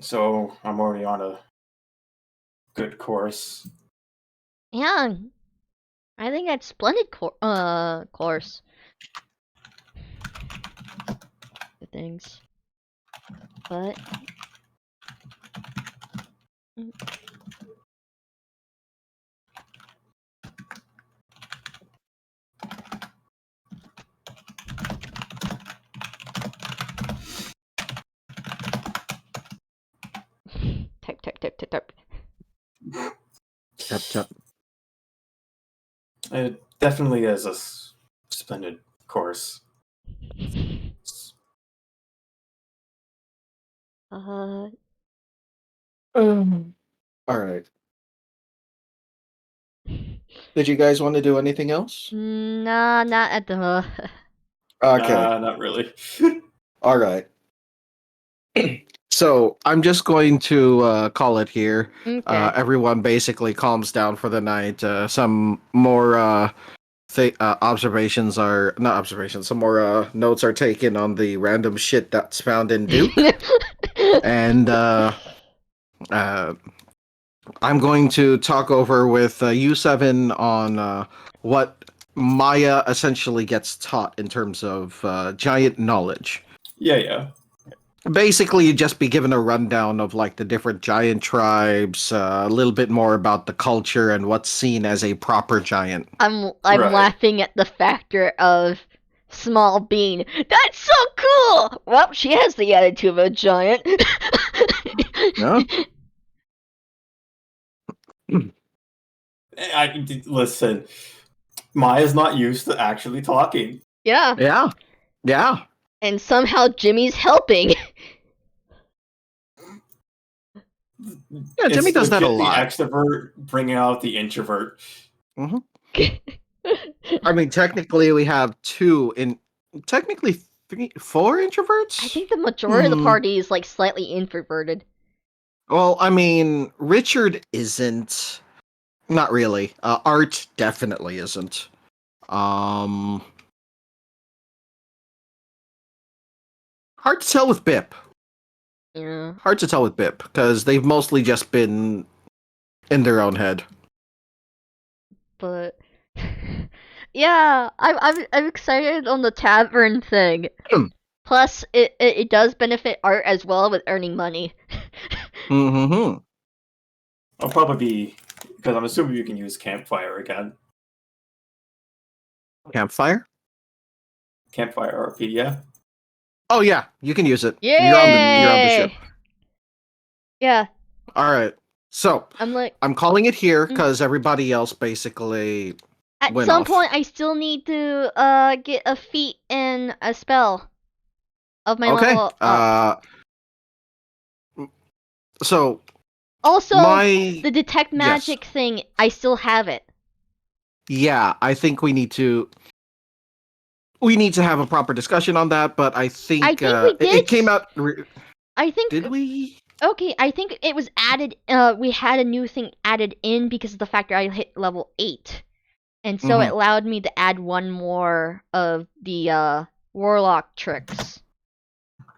So I'm already on a good course. Yeah. I think that's splendid course. Good things. But type. Tap, tap. It definitely is a splendid course. Uh, All right. Did you guys want to do anything else? nah, not at the. Okay. Not really. All right. So I'm just going to call it here. Okay. Everyone basically calms down for the night. Some more observations are not observations. Some more notes are taken on the random shit that's found in Duke, and I'm going to talk over with U7 on what Maya essentially gets taught in terms of giant knowledge. Yeah. Basically, you'd just be given a rundown of like the different giant tribes, a little bit more about the culture and what's seen as a proper giant. I'm Right. laughing at the factor of small bean. That's so cool. Well, she has the attitude of a giant. No? Listen. Maya's not used to actually talking. Yeah. Yeah. And somehow Jimmy's helping. Yeah, Jimmy does that a legit lot. The extrovert bringing out the introvert. I mean, technically, we have four introverts? I think the majority of the party is like slightly introverted. Well, I mean, Richard isn't. Not really. Art definitely isn't. Hard to tell with Bip. Yeah. Hard to tell with Bip, because they've mostly just been in their own head. But yeah, I'm excited on the tavern thing. Plus, it does benefit Art as well with earning money. Mm-hmm. I'll probably be, because I'm assuming you can use campfire again. Campfire? Campfire RP, yeah. Oh yeah, you can use it. Yay! You're on the ship. Yeah, All right. So I'm like, I'm calling it here because everybody else basically At went some off. point, I still need to get a feat and a spell of my Okay. level up. So Also, my the detect yes. magic thing, I still have it. Yeah, I think we need to have a proper discussion on that, but I think, we it did. came out. I think. Did we? Okay, I think it was added. We had a new thing added in because of the fact that I hit level 8, and so it allowed me to add one more of the warlock tricks.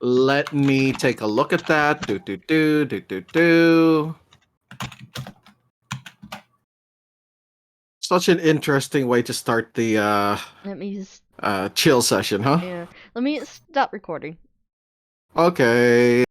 Let me take a look at that. Do. Such an interesting way to start the Let me just. chill session, huh? Yeah. Let me stop recording. Okay.